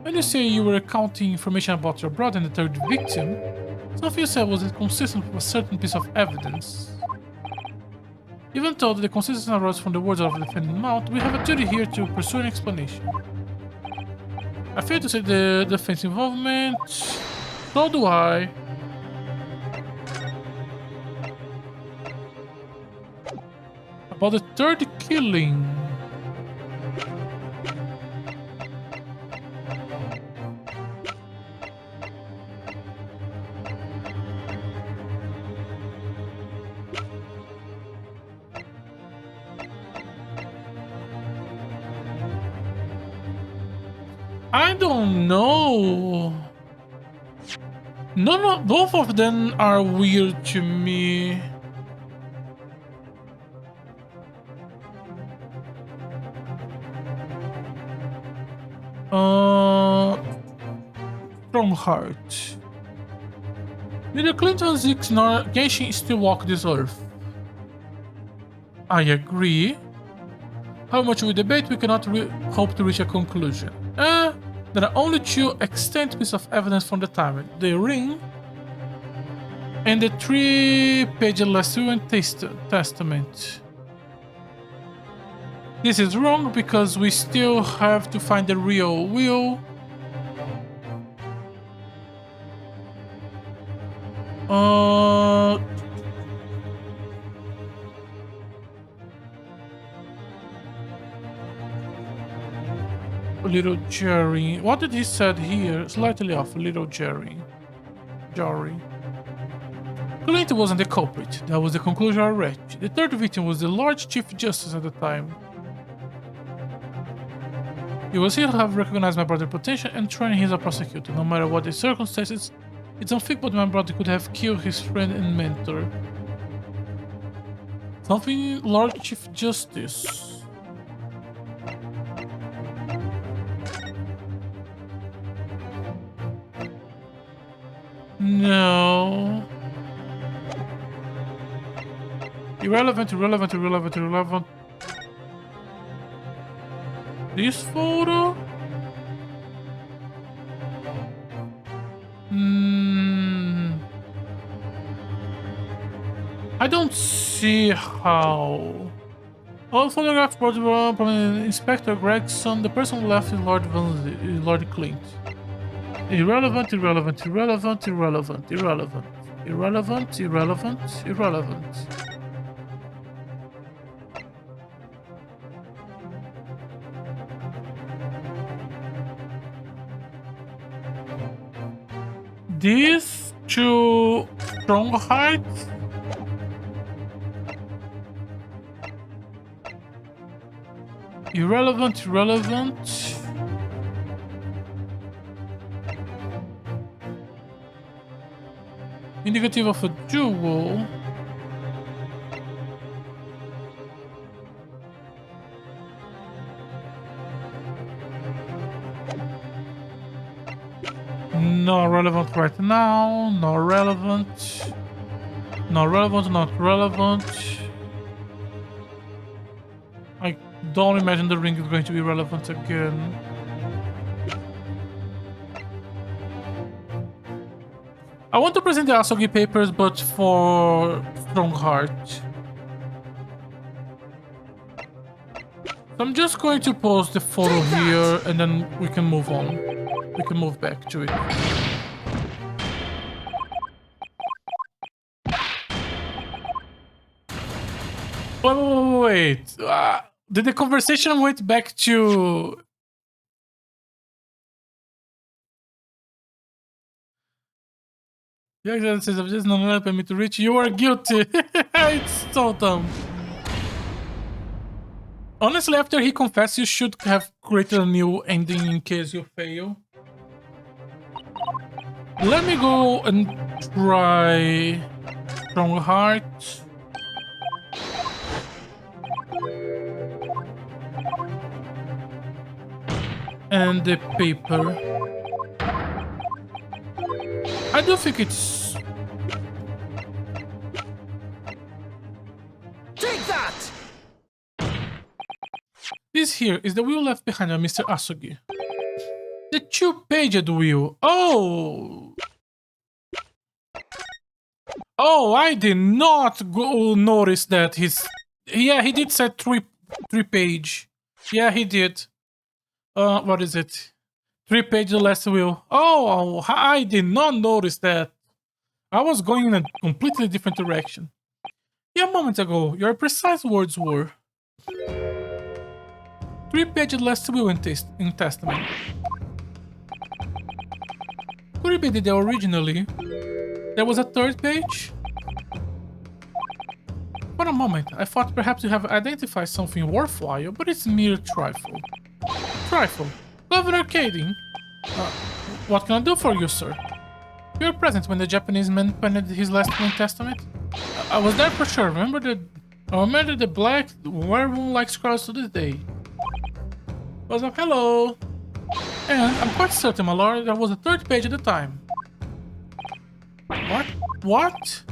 When you say you were recounting information about your brother and the third victim, something you said was inconsistent with a certain piece of evidence. Even though the consistency arose from the words of the defendant's mouth, we have a duty here to pursue an explanation. I fail to say the defense involvement. So do I. About the third killing. I don't know. Both of them are weird to me. Strongheart. Neither Clinton, Zix, nor Genshin still walk this earth. I agree. How much we debate, we cannot hope to reach a conclusion. There are only two extant pieces of evidence from the time. The ring and the 3-page Lassian Testament. This is wrong because we still have to find the real will. Little Jerry. What did he said here? Slightly off. Little Jerry. Clint wasn't the culprit. That was the conclusion I reached. The third victim was the Lord Chief Justice at the time. He was here to have recognized my brother's potential and trained him as a prosecutor. No matter what the circumstances, it's unthinkable that my brother could have killed his friend and mentor. Something Lord Chief Justice. No. Irrelevant. This photo? I don't see how. All photographs brought from Inspector Gregson. The person who left is Lord Clint. Irrelevant. These two Strongheart. Irrelevant. Indicative of a duel. Not relevant right now. Not relevant. Not relevant. I don't imagine the ring is going to be relevant again. I want to present the Asogi papers, but for Strongheart. So I'm just going to post the photo here, and then we can move on. We can move back to it. Wait. Did the conversation went back to... The accident says, "Of this not helping me to reach. You are guilty." It's so dumb. Honestly, after he confessed, you should have created a new ending in case you fail. Let me go and try Strongheart. And the paper. I do think it's... Take that! This here is the wheel left behind by Mr. Asogi. The 2-paged wheel. Oh! Oh, I did not notice that he's... Yeah, he did say 3-page. Yeah, he did. What is it? 3-page last wheel. Oh, I did not notice that. I was going in a completely different direction. Yeah, a moment ago, your precise words were 3-page last will in Testament. Could it be that originally there was a 3rd page? For a moment, I thought perhaps you have identified something worthwhile, but it's mere trifle. Trifle. Governor Kading, what can I do for you, sir? You were present when the Japanese man penned his last will and testament? I was there for sure. I remember the black werewolf-like scrolls to this day. Was up, hello. And I'm quite certain, my lord, there was a third page at the time. What? What?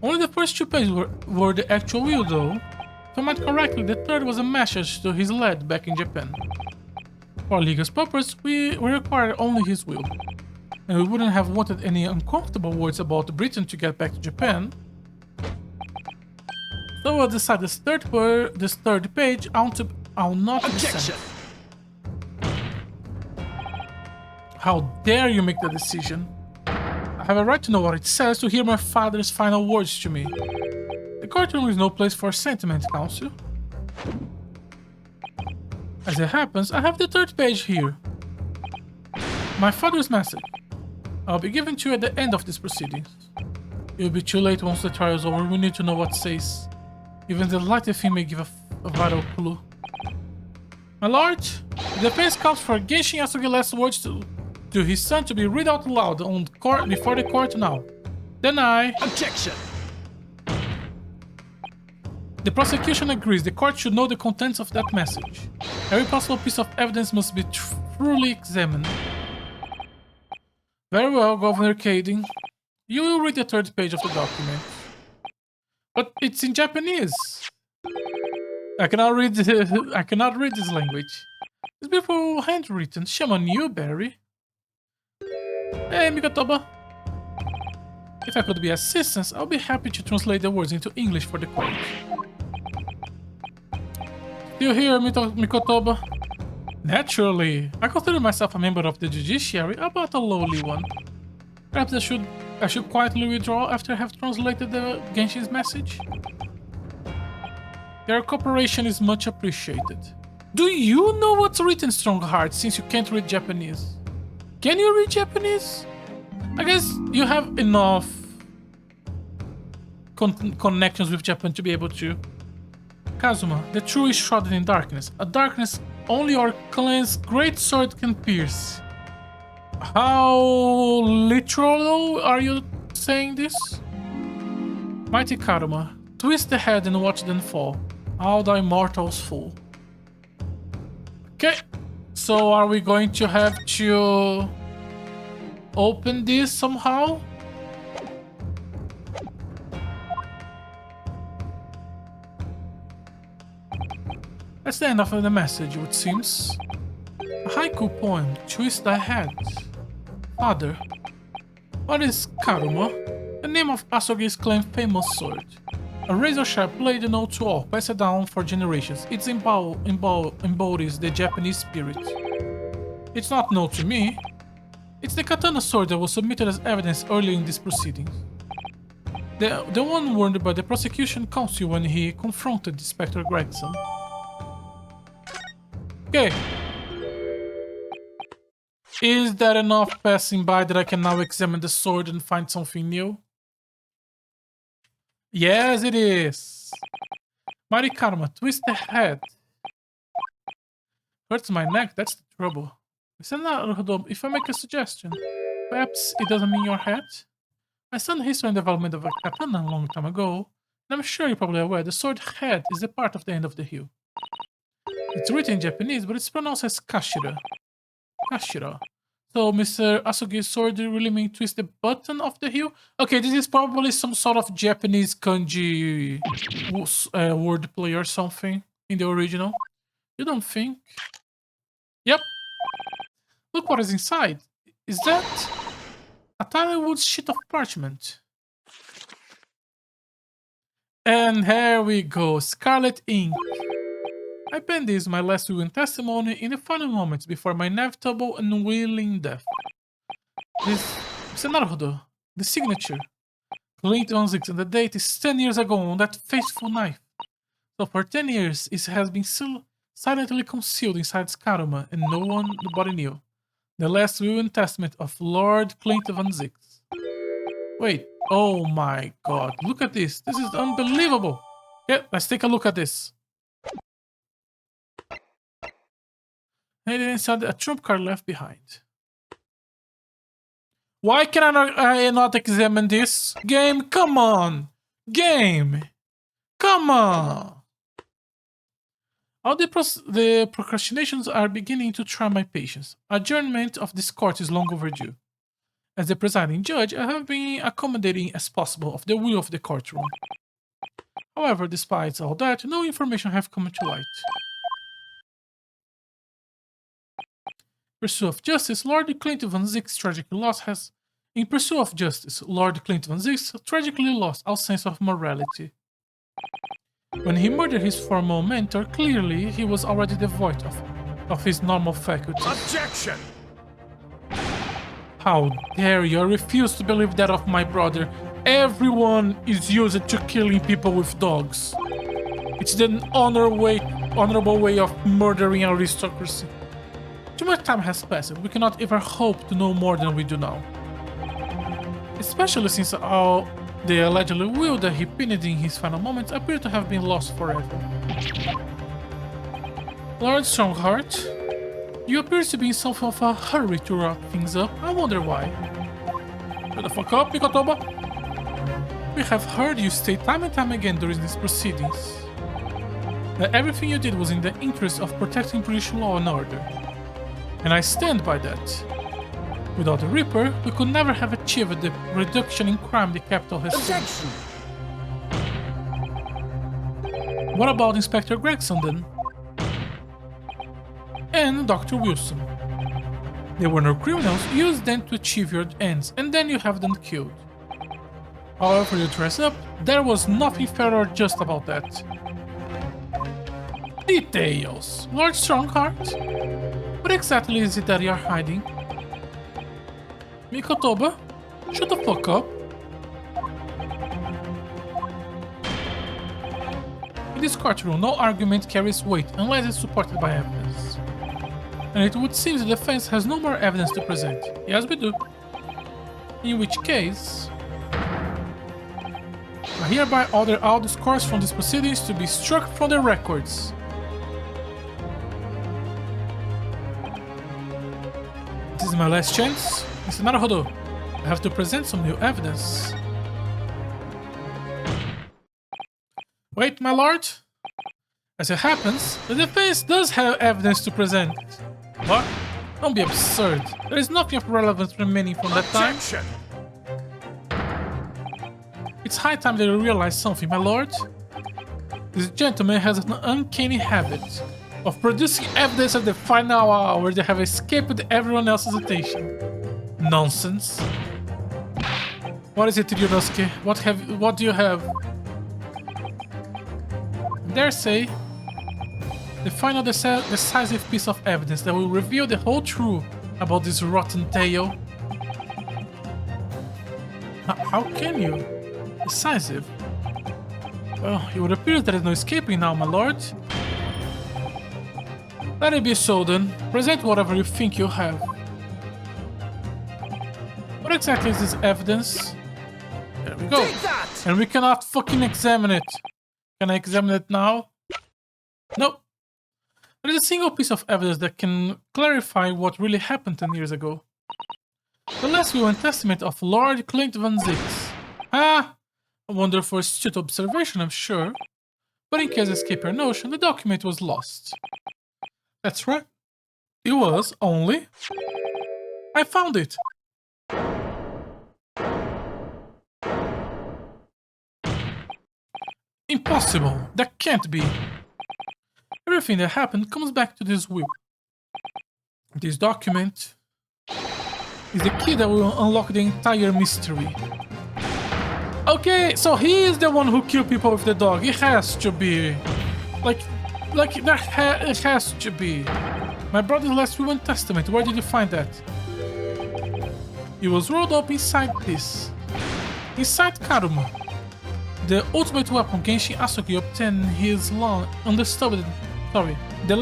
Only the first 2 pages were the actual will, though. If I remember correctly, the third was a message to his lad back in Japan. For legal purposes, we required only his will. And we wouldn't have wanted any uncomfortable words about Britain to get back to Japan. So I decided this third page, I'll not be sent. How dare you make the decision? I have a right to know what it says, to hear my father's final words to me. The courtroom is no place for sentiment, Counsel. As it happens, I have the third page here. My father's message. I'll be given to you at the end of these proceedings. It will be too late once the trial is over. We need to know what it says. Even the lightest thing may give a vital clue. My lord, the defense calls for Genshin Yasuge's last words to his son to be read out loud before the court now. Deny. Objection! The prosecution agrees the court should know the contents of that message. Every possible piece of evidence must be thoroughly examined. Very well, Governor Kading. You will read the third page of the document. But it's in Japanese. I cannot read this language. It's beautiful handwritten. Shame on you, Barry. Hey, Mikotoba. If I could be assistance, I'll be happy to translate the words into English for the court. Still here, Mikotoba? Naturally. I consider myself a member of the judiciary, but a lowly one. Perhaps I should quietly withdraw after I have translated the Genshin's message. Your cooperation is much appreciated. Do you know what's written, Strongheart, since you can't read Japanese? Can you read Japanese? I guess you have enough connections with Japan to be able to. Kazuma, the truth is shrouded in darkness. A darkness only our clan's great sword can pierce. How literal are you saying this? Mighty Karuma, twist the head and watch them fall. How thy mortals fall. Okay, so are we going to have to open this somehow? That's the end of the message, it seems. A haiku poem, twist thy head. Father, what is Karuma? The name of Asogi's claimed famous sword. A razor-sharp blade known to all, passed down for generations. It embodies the Japanese spirit. It's not known to me. It's the katana sword that was submitted as evidence earlier in these proceedings. The one warned by the prosecution counsel when he confronted Inspector Gregson. Okay. Is that enough passing by that I can now examine the sword and find something new? Yes, it is. Mighty Karma, twist the head. Hurts my neck, that's the trouble. If I make a suggestion, perhaps it doesn't mean your head? I studied history and development of a katana a long time ago, and I'm sure you're probably aware the sword head is a part of the end of the hill. It's written in Japanese, but it's pronounced as Kashira. Kashira. So, Mr. Asugi's sword really means twist the button of the heel? Okay, this is probably some sort of Japanese kanji wordplay or something in the original. You don't think? Yep. Look what is inside. Is that a tiny wood sheet of parchment? And here we go, scarlet ink. I penned this, my last will and testimony, in the final moments before my inevitable and unwilling death. This... Naruhodo, the signature. Clint 16, and the date is 10 years ago on that faithful knife. So for 10 years, it has been silently concealed inside Karuma, and nobody knew. The last will and testament of Lord Clint Van Zix. Wait, oh my god, look at this. This is unbelievable. Yeah, let's take a look at this. And inside a trump card left behind. Why can I not examine this? Game, come on! Game! Come on! All the procrastinations are beginning to try my patience. Adjournment of this court is long overdue. As the presiding judge, I have been accommodating as possible of the will of the courtroom. However, despite all that, no information have come to light. Pursuit of Justice, Lord Clint Van Zyck's tragically lost has... In Pursuit of Justice, Lord Clint Van Zyck tragically lost all sense of morality. When he murdered his former mentor, clearly he was already devoid of his normal faculties. Objection! How dare you? I refuse to believe that of my brother. Everyone is used to killing people with dogs. It's the honorable way of murdering aristocracy. Too much time has passed. We cannot ever hope to know more than we do now. Especially since all the allegedly will that he pinned in his final moments appear to have been lost forever. Lord Strongheart, you appear to be in something of a hurry to wrap things up. I wonder why. Shut the fuck up, Mikotoba! We have heard you state time and time again during these proceedings that everything you did was in the interest of protecting British law and order. And I stand by that. Without the Reaper, we could never have achieved the reduction in crime the capital has seen. What about Inspector Gregson then? And Dr. Wilson. They were no criminals, use them to achieve your ends, and then you have them killed. However you dress up, there was nothing fair or just about that. Details. Lord Strongheart? What exactly is it that you're hiding? Mikotoba, shut the fuck up. In this courtroom, no argument carries weight unless it's supported by evidence. And it would seem the defense has no more evidence to present. Yes, we do. In which case, I hereby order all the scores from these proceedings to be struck from the records. This is my last chance. Mr. Naruhodo, I have to present some new evidence. Wait, my lord. As it happens, the defense does have evidence to present. What? Don't be absurd. There is nothing of relevance remaining from that time. It's high time that you realize something, my lord. This gentleman has an uncanny habit of producing evidence at the final hour that have escaped everyone else's attention. Nonsense. What is it, Ryunosuke? What do you have? I dare say, the final decisive piece of evidence that will reveal the whole truth about this rotten tale. How can you? Decisive? Well, it would appear there is no escaping now, my lord. Let it be so then. Present whatever you think you have. What exactly is this evidence? There we go. And we cannot fucking examine it. Can I examine it now? Nope. There is a single piece of evidence that can clarify what really happened 10 years ago. The last will and testament of Lord Clint Van Zyck. Ah, a wonderful astute observation, I'm sure. But in case you escape your notion, the document was lost. That's right. It was only... I found it! Impossible! That can't be! Everything that happened comes back to this will. This document is the key that will unlock the entire mystery. Okay, so he is the one who killed people with the dog. It has to be. It has to be. My brother's last will and testament. Where did you find that? It was rolled up inside this. Inside Karuma. The ultimate weapon Genshin Asugi obtained his long undisturbed. Sorry. The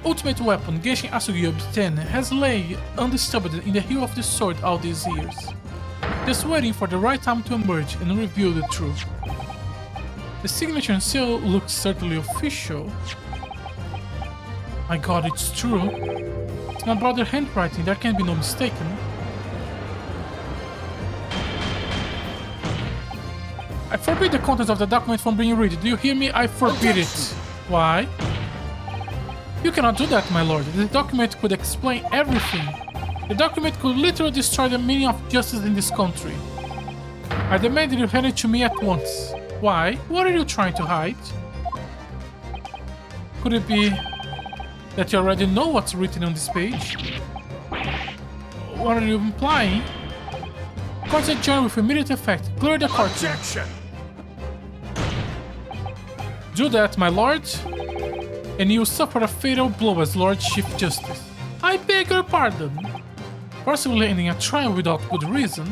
ultimate weapon Genshin Asugi obtained has laid undisturbed in the hill of the sword all these years. Just waiting for the right time to emerge and reveal the truth. The signature and seal looks certainly official. My god, it's true. It's my brother's handwriting, there can be no mistaken. I forbid the contents of the document from being read. Do you hear me? I forbid it. Why? You cannot do that, my lord. The document could explain everything. The document could literally destroy the meaning of justice in this country. I demand that you hand it to me at once. Why? What are you trying to hide? Could it be that you already know what's written on this page? What are you implying? Courts adjourn with immediate effect. Clear the court. Objection! Do that, my lord, and you suffer a fatal blow as Lord Chief Justice. I beg your pardon. Forcibly ending a trial without good reason,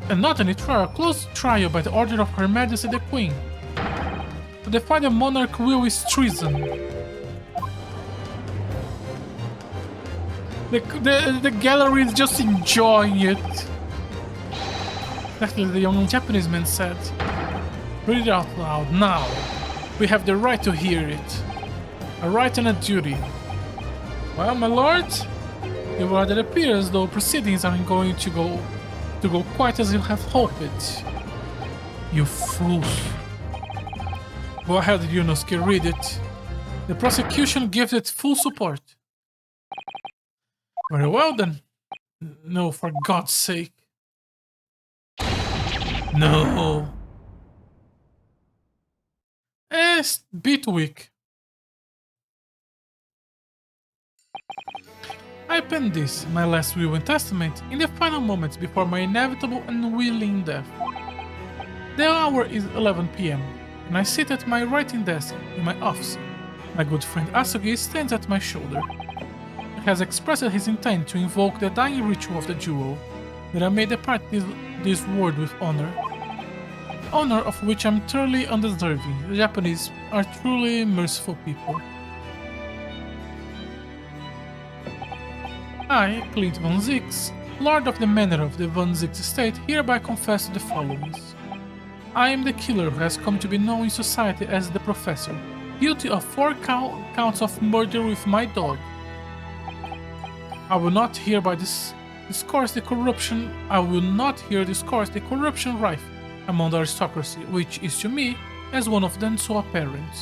and not any trial, closed trial by the order of Her Majesty the Queen. To defy the monarch will is treason. The gallery is just enjoying it. Exactly the young Japanese man said. Read it out loud now. We have the right to hear it. A right and a duty. Well, my lord, it appears as though proceedings aren't going to go quite as you have hoped. You fools. Go ahead, Yunosuke, read it. The prosecution gives it full support. Very well then. No, for God's sake. No. It's a bit weak. I penned this, my last will and testament, in the final moments before my inevitable and willing death. The hour is 11 p.m., and I sit at my writing desk in my office. My good friend Asugi stands at my shoulder. He has expressed his intent to invoke the dying ritual of the duel, that I may depart this world with honor. Honor of which I'm thoroughly undeserving. The Japanese are truly merciful people. I, Clint von Zix, Lord of the Manor of the Von Zix estate, hereby confess the following. I am the killer who has come to be known in society as the Professor, guilty of 4 counts of murder with my dog. I will not hereby discourse the corruption rife among the aristocracy, which is to me, as one of them, so apparent.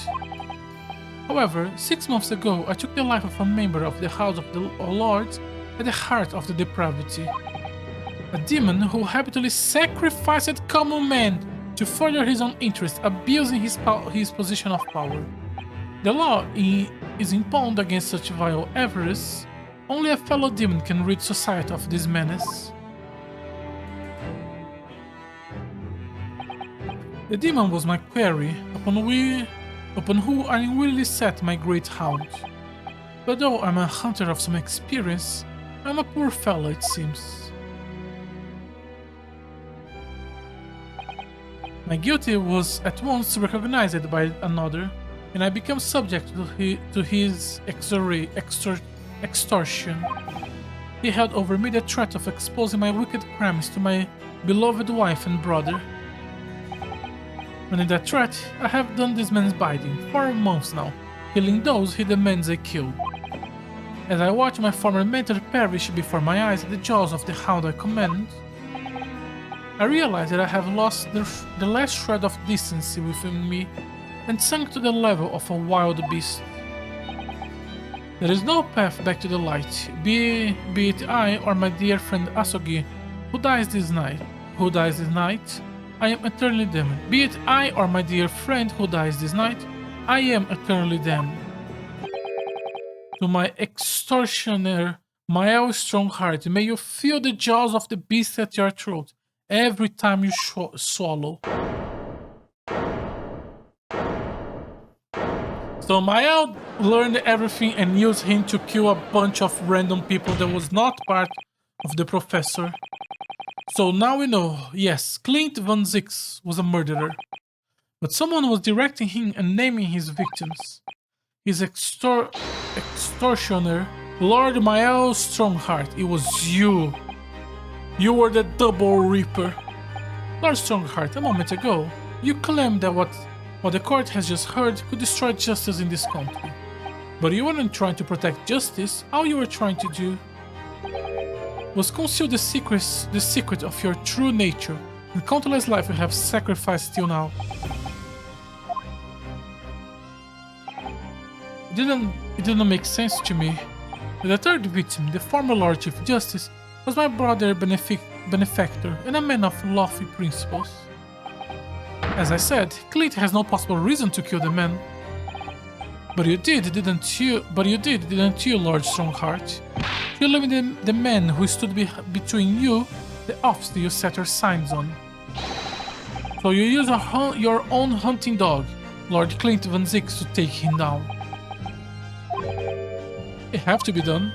However, 6 months ago, I took the life of a member of the House of the Lords at the heart of the depravity. A demon who habitually sacrificed common men to further his own interests, abusing his position of power. The law is impounded against such vile avarice. Only a fellow demon can rid society of this menace. The demon was my quarry, upon who I unwillingly set my great hound. But though I'm a hunter of some experience, I'm a poor fellow, it seems. My guilty was at once recognized by another, and I became subject to his extortion. He held over me the threat of exposing my wicked crimes to my beloved wife and brother. Under that threat, I have done this man's bidding for months now, killing those he demands I kill. As I watch my former mentor perish before my eyes at the jaws of the hound I command, I realize that I have lost the last shred of decency within me and sunk to the level of a wild beast. There is no path back to the light, be it I or my dear friend Asugi, who dies this night. I am eternally damned. Be it I or my dear friend who dies this night, I am eternally damned. To my extortioner, my strong heart, may you feel the jaws of the beast at your throat every time you swallow. So Mael learned everything and used him to kill a bunch of random people that was not part of the Professor. So now we know, yes, Clint von Zix was a murderer. But someone was directing him and naming his victims. His extortioner, Lord Mael Strongheart, it was you. You were the Double Reaper. Lord Strongheart, a moment ago, you claimed that what the court has just heard could destroy justice in this country. But you weren't trying to protect justice. All you were trying to do was conceal the secret of your true nature, and countless lives you have sacrificed till now. It didn't make sense to me. The third victim, the former Lord Chief Justice, was my brother benefactor and a man of lofty principles. As I said, Clint has no possible reason to kill the man. But you did, didn't you, Lord Strongheart? You eliminated the man who stood between you, the officer you set your signs on. So you use your own hunting dog, Lord Clint Van Zix, to take him down. It have to be done.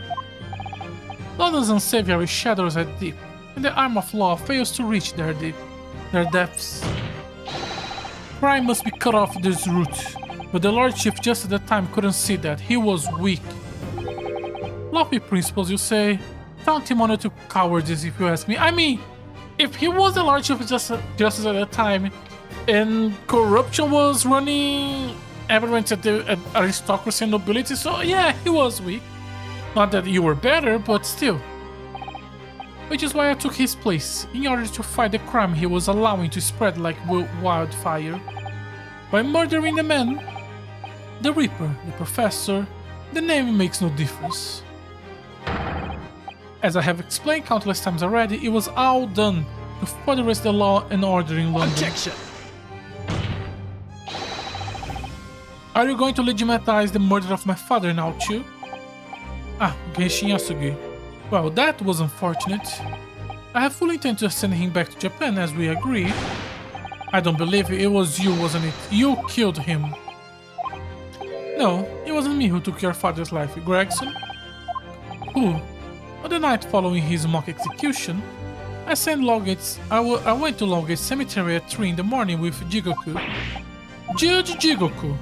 London's unsavory shadows are deep, and the arm of law fails to reach their depths. Crime must be cut off at its root, but the Lord Chief just at the time couldn't see that. He was weak. Lofty principles, you say? Tantamount to cowardice, if you ask me. I mean, if he was the Lord Chief Justice at the time, and corruption was running everyone at the aristocracy and nobility, so yeah, he was weak. Not that you were better, but still. Which is why I took his place, in order to fight the crime he was allowing to spread like wildfire. By murdering the man, the Reaper, the Professor, the name makes no difference. As I have explained countless times already, it was all done to further the law and order in London. Objection! Are you going to legitimize the murder of my father now too? Ah, Genshin Yasugi. Well, that was unfortunate. I have full intent to send him back to Japan as we agreed. I don't believe it was you, wasn't it? You killed him. No, it wasn't me who took your father's life, Gregson. Who? On the night following his mock execution, I went to Longate Cemetery at 3 in the morning with Jigoku. Judge Jigoku.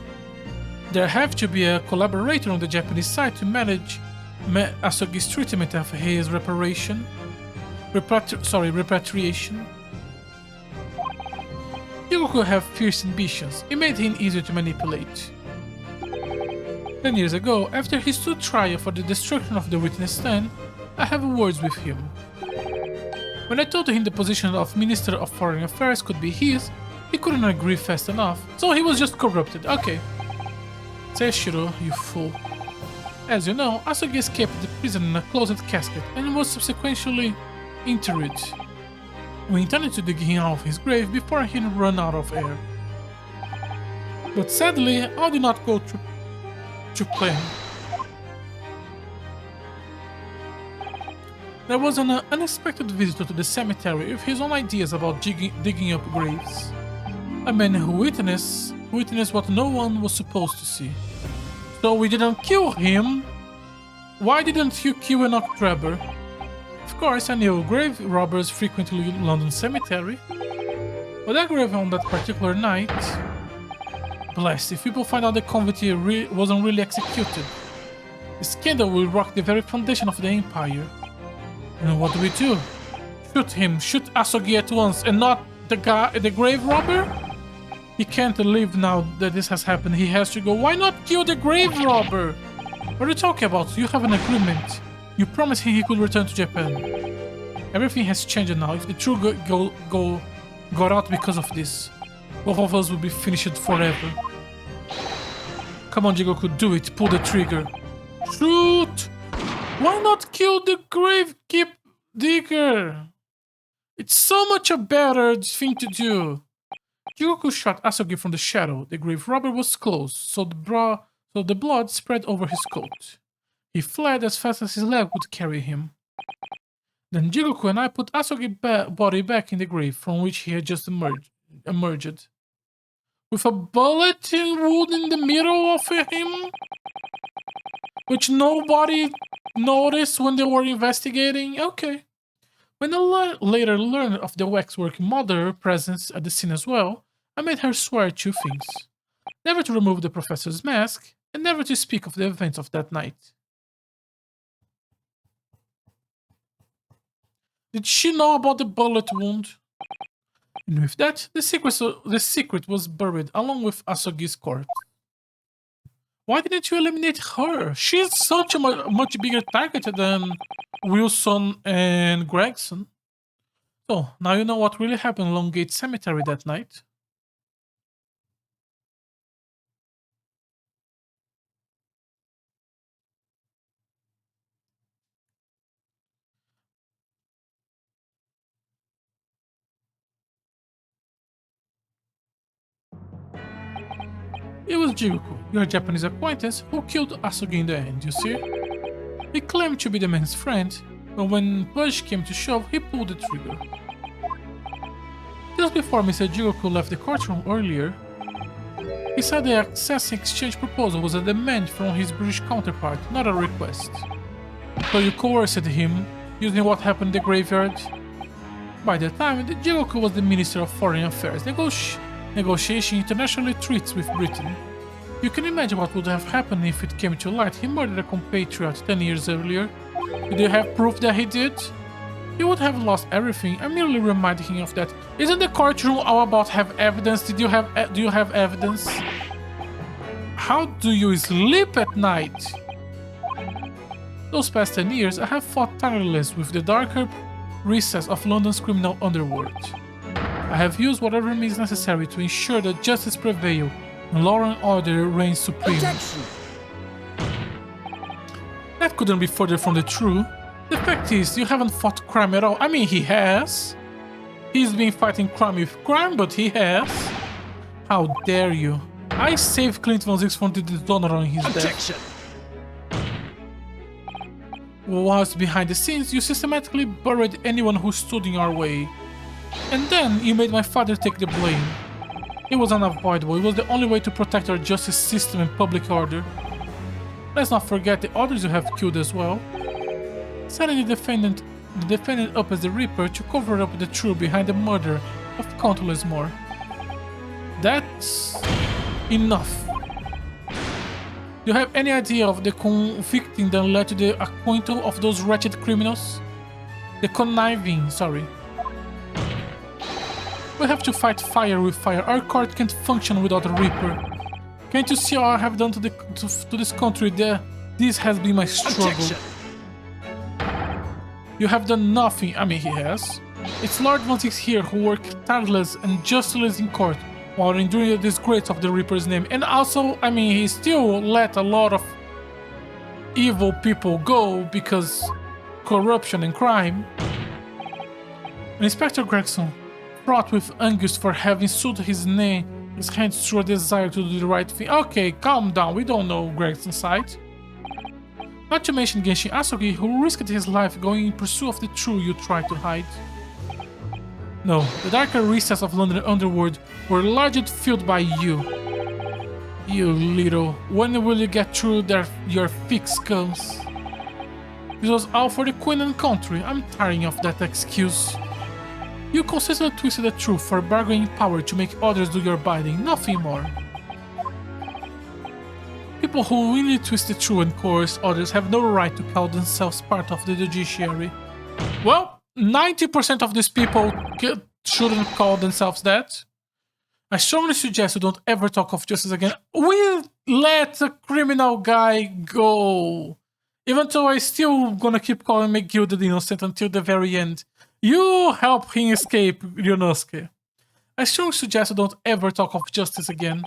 There have to be a collaborator on the Japanese side to manage Asogi's treatment of his repatriation. Jigoku have fierce ambitions. It made him easier to manipulate. 10 years ago, after he stood trial for the destruction of the witness stand, I have words with him. When I told him the position of Minister of Foreign Affairs could be his, he couldn't agree fast enough, so he was just corrupted. Okay. Seishiro, you fool. As you know, Asogi escaped the prison in a closed casket and was subsequently interred. We intended to dig him out of his grave before he ran out of air. But sadly, all did not go to plan. There was an unexpected visitor to the cemetery with his own ideas about digging up graves. A man who witnessed what no one was supposed to see. So we didn't kill him. Why didn't you kill Enoch Drebber? Of course, I knew grave robbers frequently in London Cemetery. But that grave on that particular night... Blast, if people find out the convict wasn't really executed, the scandal will rock the very foundation of the Empire. And what do we do? Shoot him, shoot Asogi at once, and not the grave robber? He can't live now that this has happened. He has to go. Why not kill the grave robber? What are you talking about? You have an agreement. You promised him he could return to Japan. Everything has changed now. If the truth got out because of this, both of us will be finished forever. Come on, Jigoku, do it. Pull the trigger. Shoot! Why not kill the grave digger? It's so much a better thing to do. Jigoku shot Asogi from the shadow. The grave robber was close, so the blood spread over his coat. He fled as fast as his leg would carry him. Then Jigoku and I put Asogi's body back in the grave from which he had just emerged. With a bullet wound in the middle of him, which nobody noticed when they were investigating. Okay. When I later learned of the waxwork mother presence at the scene as well, I made her swear 2 things. Never to remove the professor's mask, and never to speak of the events of that night. Did she know about the bullet wound? And with that, the secret was buried along with Asogi's corpse. Why didn't you eliminate her? She's such a much bigger target than Wilson and Gregson. So, now you know what really happened along Gate Cemetery that night. It was Jigoku, your Japanese acquaintance, who killed Asugi in the end, you see? He claimed to be the man's friend, but when push came to shove, he pulled the trigger. Just before Mr. Jigoku left the courtroom earlier, he said the access exchange proposal was a demand from his British counterpart, not a request. So you coerced him, using what happened in the graveyard? By that time, the Jigoku was the Minister of Foreign Affairs, negotiating international treaties with Britain. You can imagine what would have happened if it came to light he murdered a compatriot 10 years earlier. Did you have proof that he did? He would have lost everything. I'm merely reminding him of that. Isn't the courtroom all about have evidence? Do you have evidence? How do you sleep at night? Those past 10 years, I have fought tirelessly with the darker recess of London's criminal underworld. I have used whatever means necessary to ensure that justice prevails and law and order reigns supreme. Objection! That couldn't be further from the truth. The fact is, you haven't fought crime at all. I mean, he has. He's been fighting crime with crime, but he has. How dare you? I saved Clint Van Zyx from the dishonor on his Objection! death. Whilst behind the scenes, you systematically buried anyone who stood in our way. And then you made my father take the blame. It was unavoidable. It was the only way to protect our justice system and public order. Let's not forget the others you have killed as well. Setting the defendant up as the Reaper to cover up the truth behind the murder of countless more. That's enough. Do you have any idea of the convicting that led to the acquittal of those wretched criminals? The conniving, sorry. We have to fight fire with fire. Our court can't function without a Reaper. Can't you see what I have done to this country? This has been my struggle. Objection! You have done nothing. I mean, he has. It's Lord Van Zyx here who worked tireless and justless in court while enduring the disgrace of the Reaper's name. And also, I mean, he still let a lot of evil people go because corruption and crime. And Inspector Gregson, fraught with angst for having sold his hands through a desire to do the right thing. Okay, calm down. We don't know Gregson's side. Not to mention Genshin Asugi, who risked his life going in pursuit of the truth you tried to hide. No, the darker recesses of London underworld were largely filled by you. You little, when will you get through your fix comes? This was all for the Queen and country. I'm tiring of that excuse. You consistently twisted the truth for bargaining power to make others do your bidding, nothing more. People who really twist the truth and coerce others have no right to call themselves part of the judiciary. Well, 90% of these people shouldn't call themselves that. I strongly suggest you don't ever talk of justice again. We'll let the criminal guy go. Even though I still gonna keep calling McGill the innocent until the very end. You help him escape, Ryunosuke. I strongly suggest you don't ever talk of justice again.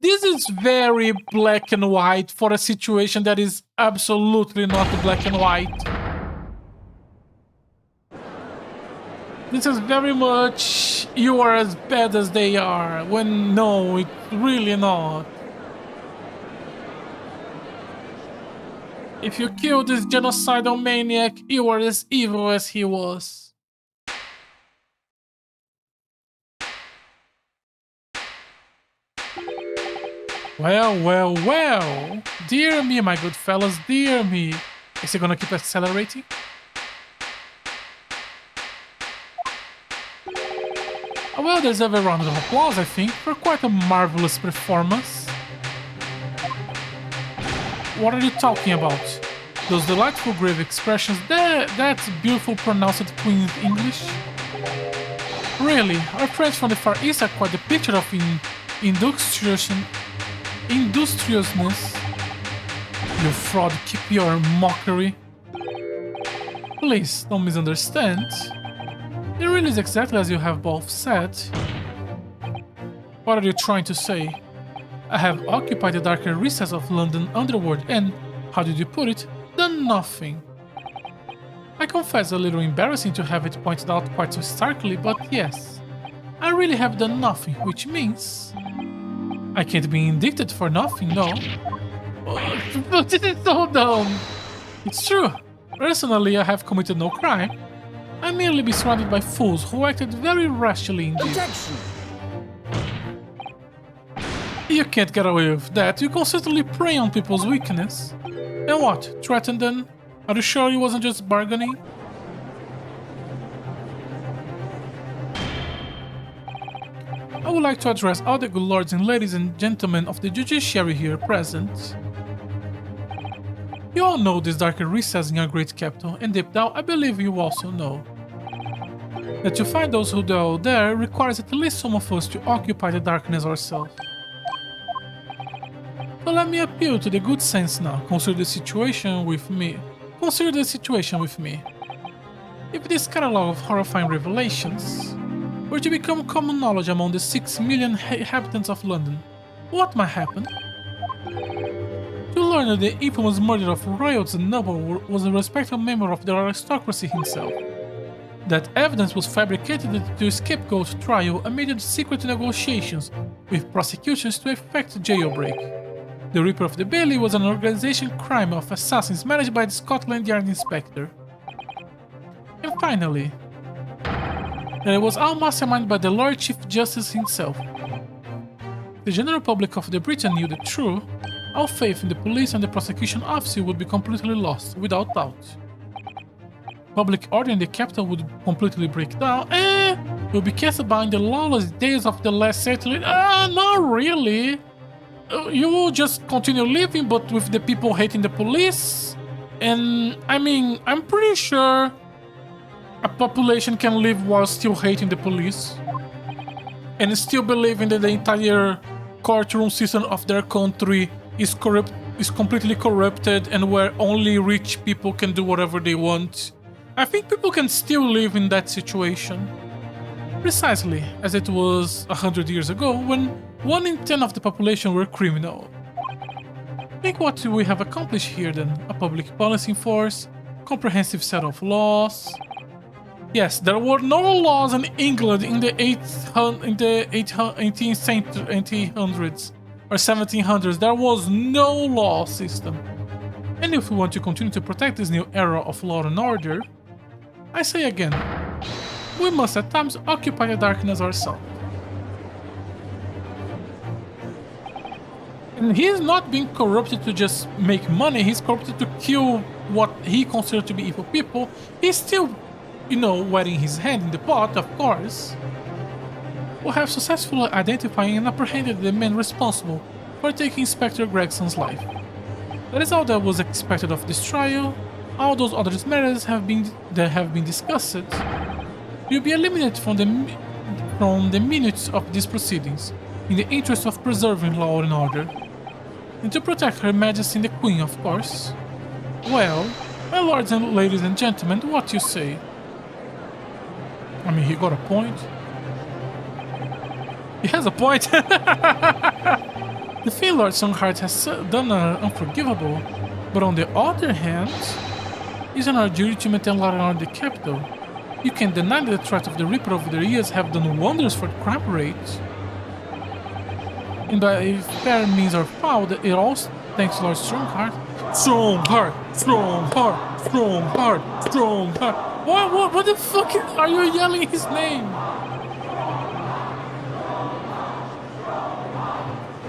This is very black and white for a situation that is absolutely not black and white. This is very much you are as bad as they are, when no, it's really not. If you kill this genocidal maniac, you are as evil as he was. Well, well, well. Dear me, my good fellas, dear me. Is he gonna keep accelerating? A well-deserved round of applause, I think, for quite a marvelous performance. What are you talking about? Those delightful grave expressions, that's beautiful pronounced Queen's English? Really, our friends from the Far East are quite the picture of industriousness. You fraud, keep your mockery. Please, don't misunderstand. It really is exactly as you have both said. What are you trying to say? I have occupied the darker recess of London underworld and, how did you put it, done nothing. I confess a little embarrassing to have it pointed out quite so starkly, but yes, I really have done nothing, which means I can't be indicted for nothing, no. But this is so dumb. It's true. Personally, I have committed no crime. I merely be surrounded by fools who acted very rashly indeed. Objection! You can't get away with that. You constantly prey on people's weakness. And what? Threaten them? Are you sure you wasn't just bargaining? I would like to address all the good lords and ladies and gentlemen of the judiciary here present. You all know this darker recess in our great capital, and deep down I believe you also know that to find those who dwell there requires at least some of us to occupy the darkness ourselves. So let me appeal to the good sense now. Consider the situation with me. Consider the situation with me. If this catalog of horrifying revelations were to become common knowledge among the 6 million inhabitants of London, what might happen? To learn that the infamous murder of royals and nobles was a respectable member of the aristocracy himself. That evidence was fabricated to scapegoat trial amid secret negotiations with prosecutions to effect jailbreak. The Reaper of the Bailey was an organization crime of assassins managed by the Scotland Yard Inspector. And finally, it was all masterminded by the Lord Chief Justice himself. The general public of the Britain knew the truth. All faith in the police and the prosecution officer would be completely lost, without doubt. Public order in the capital would completely break down, and will be cast about in the lawless days of the last century. Not really. You will just continue living, but with the people hating the police. And I mean, I'm pretty sure a population can live while still hating the police and still believing that the entire courtroom system of their country is corrupt, is completely corrupted, and where only rich people can do whatever they want. I think people can still live in that situation. Precisely as it was 100 years ago, when 1 in 10 of the population were criminal. Think what we have accomplished here then: a public policy in force, comprehensive set of laws. Yes, there were no laws in England in the 1800s or 1700s. There was no law system. And if we want to continue to protect this new era of law and order, I say again, we must at times occupy the darkness ourselves. And he is not being corrupted to just make money, he's corrupted to kill what he considers to be evil people. He's still, wetting his hand in the pot, of course. We have successfully identified and apprehended the men responsible for taking Inspector Gregson's life. That is all that was expected of this trial. All those other matters that have been discussed will be eliminated from the minutes of these proceedings, in the interest of preserving law and order, and to protect Her Majesty and the Queen, of course. Well, my lords and ladies and gentlemen, what you say? I mean, he got a point. He has a point. The Fey Lord Songhart has done unforgivable, but on the other hand, isn't our duty to maintain law and order in the capital? You can't deny that the threat of the Reaper over the years have done wonders for the crime rate. And by fair means or foul, it all thanks to Lord Strongheart. Strongheart! Strongheart! Strongheart! Strongheart! What the fuck are you yelling his name?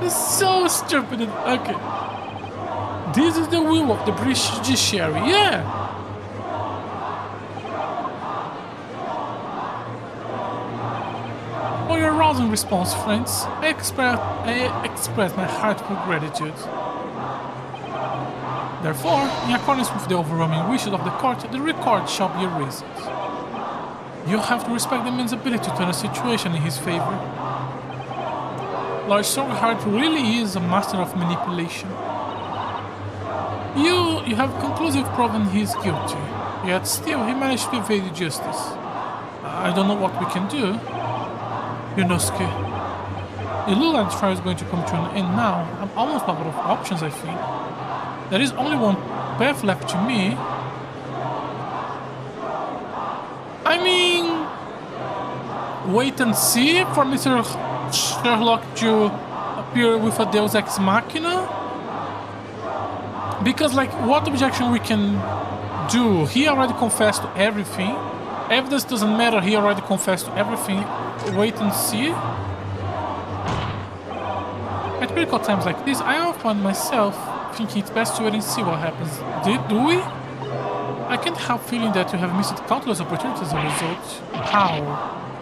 It's so stupid. Okay. This is the will of the British judiciary, yeah! For your rousing response, friends, I express my heartfelt gratitude. Therefore, in accordance with the overwhelming wishes of the court, the record shall be erased. You have to respect the man's ability to turn a situation in his favor. Lord Strongheart really is a master of manipulation. You have conclusive proven he's guilty, yet still he managed to evade justice. I don't know what we can do. Yunosuke, the Luland trial is going to come to an end now. I'm almost out of options, I think. There is only one path left to me. I mean, wait and see for Mr. Sherlock to appear with a Deus Ex Machina? Because, like, what objection we can do? He already confessed to everything. Evidence doesn't matter, he already confessed to everything. Wait and see. At critical times like this, I often find myself thinking it's best to wait and see what happens. Do we? I can't help feeling that you have missed countless opportunities as a result. How?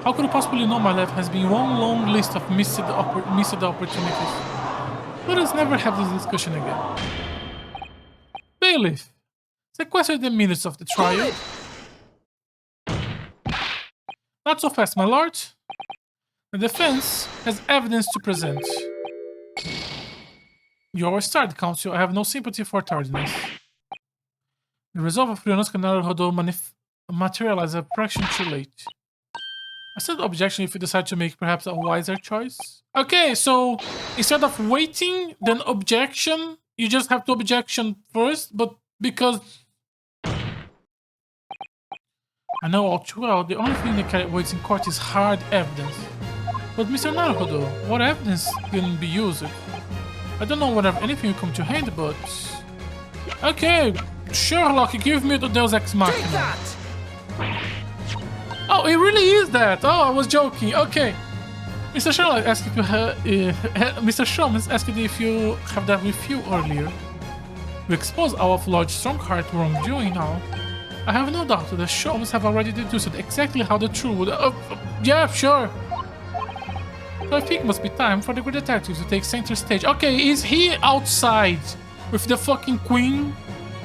How could you possibly know my life has been one long list of missed opportunities? Let us never have this discussion again. Bailiff, sequester the minutes of the trial. Not so fast, my lord. The defense has evidence to present. You always start, counsel. I have no sympathy for tardiness. The resolve of Ryunosuke Naruhodo materialized a fraction too late. I said objection if you decide to make perhaps a wiser choice. Okay, so instead of waiting, then objection, you just have to objection first, but because I know all too well, the only thing that carry weights in court is hard evidence. But Mr. Naruhodo, what evidence can be used? I don't know whether anything will come to hand, but... Okay, Sherlock, give me the Deus Ex Machina. Oh, it really is that! Oh, I was joking, okay. Mr. Sherlock asked if you Mr. Sholmes asked if you have that with you earlier. We expose our Lord Strongheart wrongdoing now. I have no doubt that the Sholmes have already deduced exactly how the truth would... yeah, sure. So I think it must be time for the good detective to take center stage. Okay, is he outside with the fucking queen?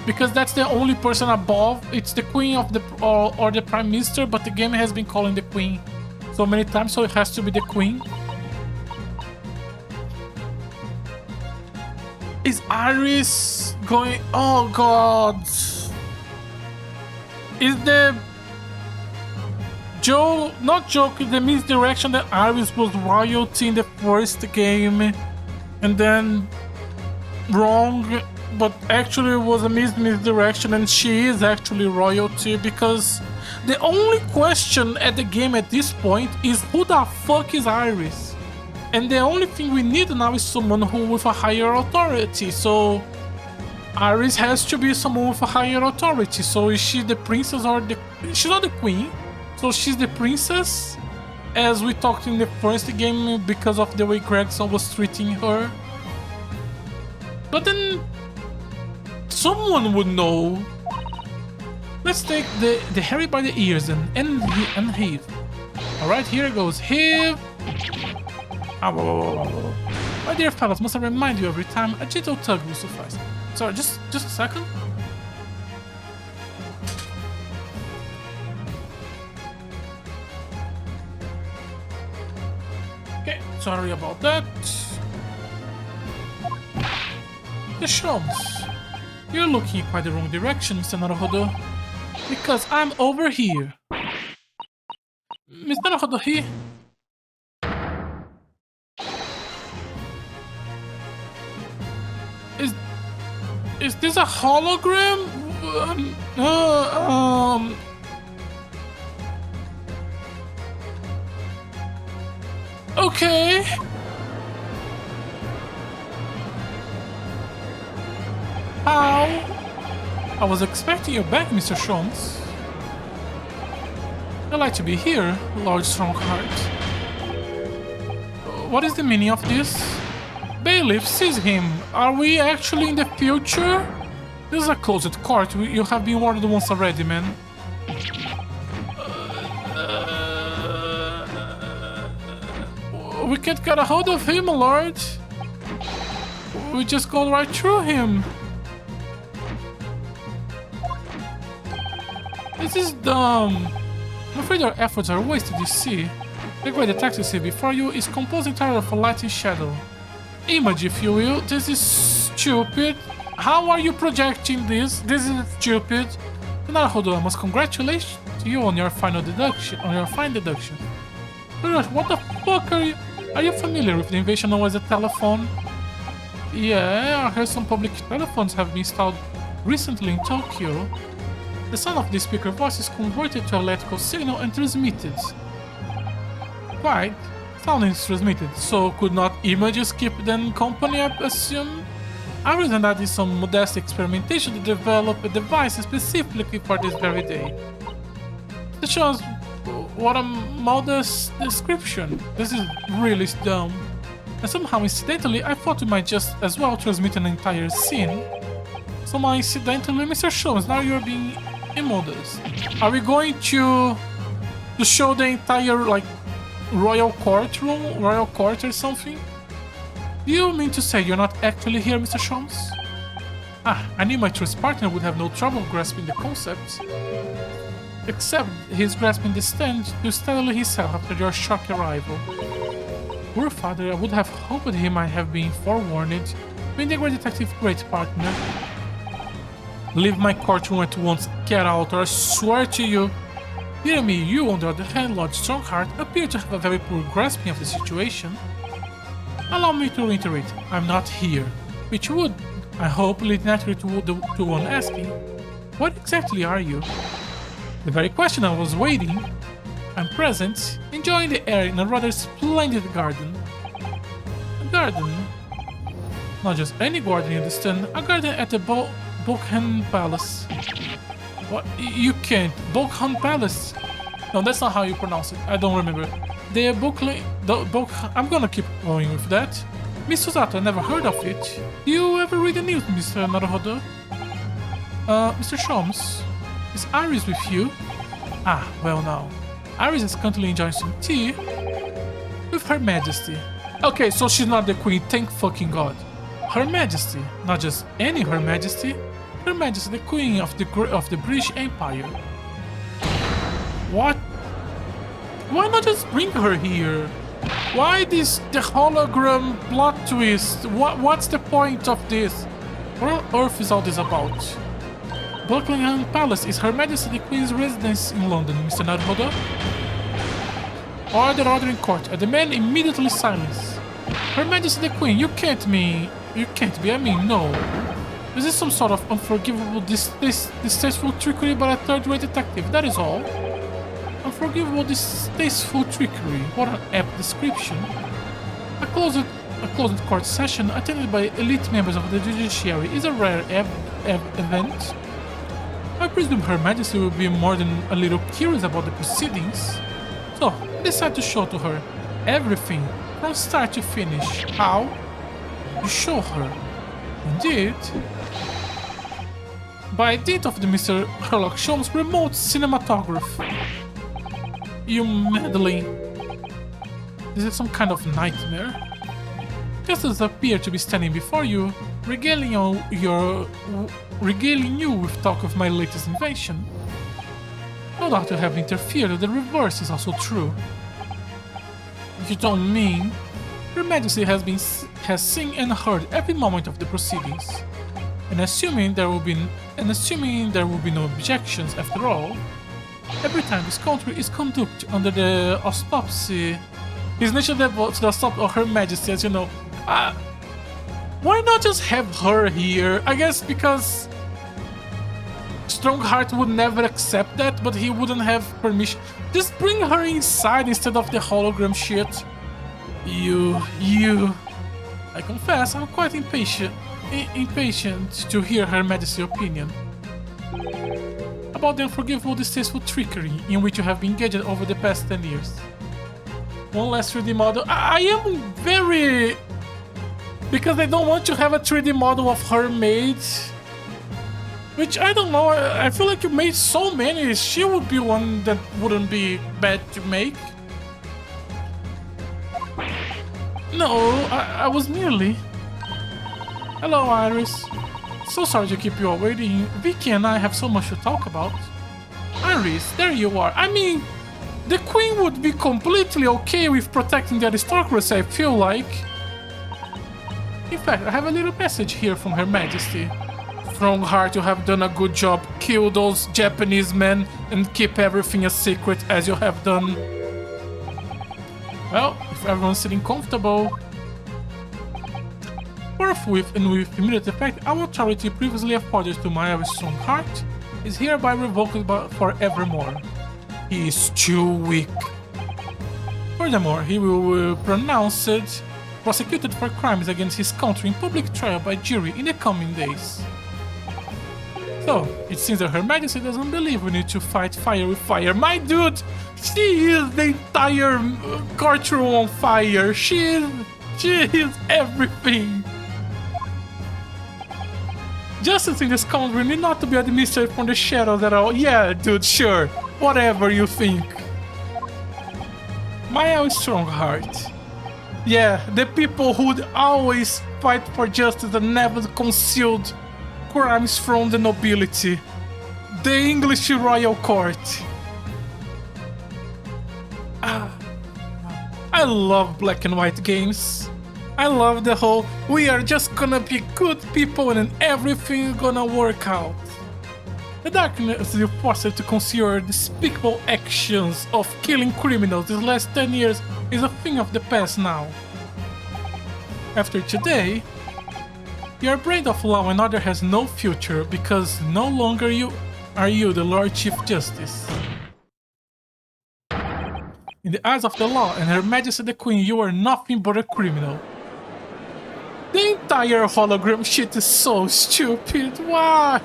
Because that's the only person above. It's the queen of the... or the prime minister, but the game has been calling the queen so many times, so it has to be the queen. Is Iris going... Oh god. Is the... not joke, the misdirection that Iris was royalty in the first game and then wrong, but actually it was a misdirection and she is actually royalty, because the only question at the game at this point is who the fuck is Iris? And the only thing we need now is someone who with a higher authority, so Iris has to be someone with a higher authority. So is she the princess or the... She's not the queen, so she's the princess, as we talked in the first game because of the way Gregson was treating her. But then someone would know. Let's take the Harry by the ears and heave. Alright, here goes. Heave. My dear fellows, must I remind you every time? A gentle tug will suffice. Sorry, just a second. Okay, sorry about that. The Sholmes. You're looking in quite the wrong direction, Mr. Naruhodo. Because I'm over here. Mr. Naruhodo, he... Is this a hologram? Okay. How? I was expecting you back, Mr. Sholmes. I'd like to be here, Lord Strongheart. What is the meaning of this? Bailiff, seize him. Are we actually in the future? This is a closed court. You have been warned once already, man. We can't get a hold of him, Lord. We just go right through him. This is dumb. I'm afraid our efforts are wasted, you see. The great detective see before you is composed entirely of a light and shadow. Image, if you will. This is stupid. How are you projecting this? This is stupid. Naruhodo, I must congratulate you on your final deduction. What the fuck are you? Are you familiar with the invention known as a telephone? Yeah, I heard some public telephones have been installed recently in Tokyo. The sound of the speaker voice is converted to electrical signal and transmitted. Right, sound is transmitted, so could not images keep them company, I assume? Other than that is some modest experimentation to develop a device specifically for this very day. This shows what a modest description. This is really dumb. And somehow, incidentally, I thought we might just as well transmit an entire scene. Somehow, incidentally, Mr. Sholmes, now you're being immodest. Are we going to show the entire, like, royal court or something? Do you mean to say you're not actually here, Mr. Sholmes? Ah, I knew my trust partner would have no trouble grasping the concept. Except he's grasping the stand to steadily himself after your shock arrival. Poor father, I would have hoped he might have been forewarned. Being the great detective, great partner. Leave my courtroom at once, get out, or I swear to you. Dear me, you, on the other hand, Lord Strongheart, appear to have a very poor grasping of the situation. Allow me to reiterate, I'm not here. Which would, I hope, lead naturally to one asking, what exactly are you? The very question I was waiting. I'm present, enjoying the air in a rather splendid garden. A garden? Not just any garden, you understand, a garden at the Buckingham Palace. What? You can't. Buckingham Palace? No, that's not how you pronounce it. I don't remember. I'm gonna keep going with that. Miss Susato, I never heard of it. Do you ever read the news, Mr. Naruhodo? Mr. Sholmes, is Iris with you? Ah, well now. Iris is currently enjoying some tea with Her Majesty. Okay, so she's not the queen, thank fucking god. Her Majesty, not just any Her Majesty. Her Majesty, the Queen of the British Empire. What? Why not just bring her here? Why the hologram plot twist? What's the point of this? What on earth is all this about? Buckingham Palace is Her Majesty the Queen's residence in London, Mr. Naruhodo. Order in court. I demand immediately silence. Her Majesty the Queen, you can't be, I mean, no. Is this some sort of unforgivable, distasteful trickery by a third-rate detective? That is all. Unforgivable, distasteful trickery. What an apt description. A closed court session attended by elite members of the judiciary is a rare event. I presume Her Majesty will be more than a little curious about the proceedings. So, I decide to show to her everything from start to finish. How? You show her. Indeed. By dint of the Mr. Sherlock Holmes remote cinematography. You meddling. This is some kind of nightmare. Just as I appear to be standing before you, regaling you with talk of my latest invention. No doubt you have interfered, the reverse is also true. You don't mean? Your Majesty has seen and heard every moment of the proceedings. And assuming there will be no objections after all, every time this country is conducted under the auspices, his nature devotes to the stop of Her Majesty, as you know. Why not just have her here? I guess because Strongheart would never accept that, but he wouldn't have permission. Just bring her inside instead of the hologram shit. You. I confess, I'm quite impatient to hear Her Majesty's opinion about the unforgivable, distasteful trickery in which you have been engaged over the past 10 years. One last 3D model. I am very... Because I don't want to have a 3D model of her made. Which, I don't know, I feel like you made so many, she would be one that wouldn't be bad to make. No, I was merely... Hello, Iris. So sorry to keep you all waiting. Vicky and I have so much to talk about. Iris, there you are. I mean, the Queen would be completely okay with protecting the aristocracy, I feel like. In fact, I have a little message here from Her Majesty. strong heart, you have done a good job. Kill those Japanese men and keep everything a secret as you have done. Well, if everyone's sitting comfortable. Forthwith and with immediate effect, our authority previously afforded to my strong heart is hereby revoked forevermore. He is too weak. Furthermore, he will be prosecuted for crimes against his country in public trial by jury in the coming days. So, it seems that Her Majesty doesn't believe we need to fight fire with fire. My dude, she is the entire courtroom on fire. She is everything. Justice in this country need not to be administered from the shadows at all. Yeah, dude, sure. Whatever you think. My strong heart. Yeah, the people who'd always fight for justice and never concealed crimes from the nobility. The English royal court. I love black and white games. I love the whole, we are just gonna be good people and then everything gonna work out. The darkness will force you to consider despicable actions of killing criminals these last 10 years is a thing of the past now. After today, your brain of law and order has no future because no longer are you the Lord Chief Justice. In the eyes of the law and Her Majesty the Queen, you are nothing but a criminal. The entire hologram shit is so stupid. Why?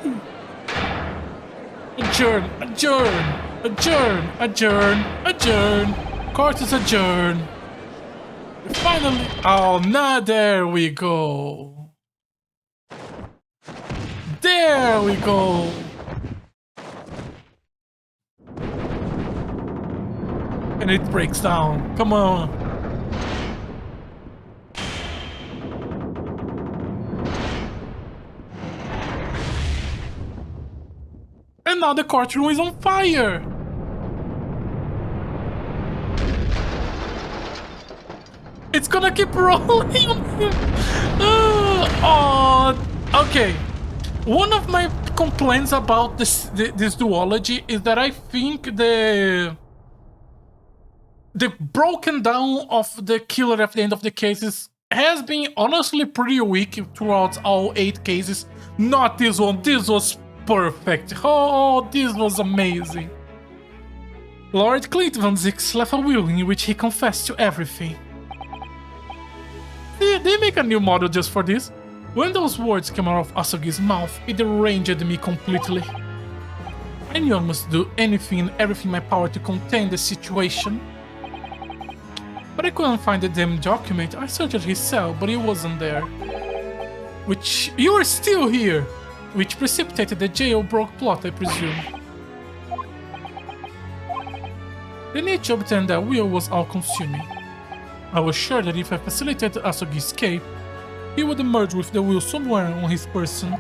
Adjourn, adjourn, adjourn, adjourn, adjourn. Court is adjourned. Finally. Oh, now there we go. There we go. And it breaks down. Come on. And now the courtroom is on fire. It's gonna keep rolling. Okay. One of my complaints about this duology is that I think the broken down of the killer at the end of the cases has been honestly pretty weak throughout all 8 cases. Not this one. This was perfect. Oh, this was amazing. Lord Clint Van Zix left a will in which he confessed to everything. They make a new model just for this. When those words came out of Asogi's mouth, it deranged me completely. I knew I must do anything and everything in my power to contain the situation. But I couldn't find the damn document. I searched his cell, but he wasn't there. Which... you are still here! Which precipitated the jailbroke plot, I presume. The need to obtain that will was all-consuming. I was sure that if I facilitated Asogi's escape, he would emerge with the will somewhere on his person.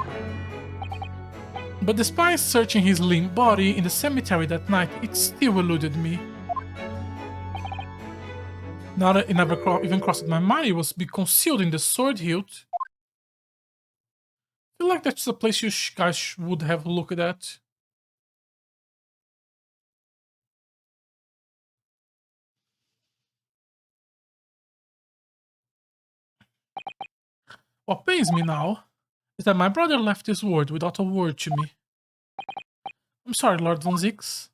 But despite searching his limp body in the cemetery that night, it still eluded me. Now that it never even crossed my mind, it was be concealed in the sword hilt. I feel like that's a place you guys would have looked at. What pains me now is that my brother left his word without a word to me. I'm sorry, Lord Von Zix.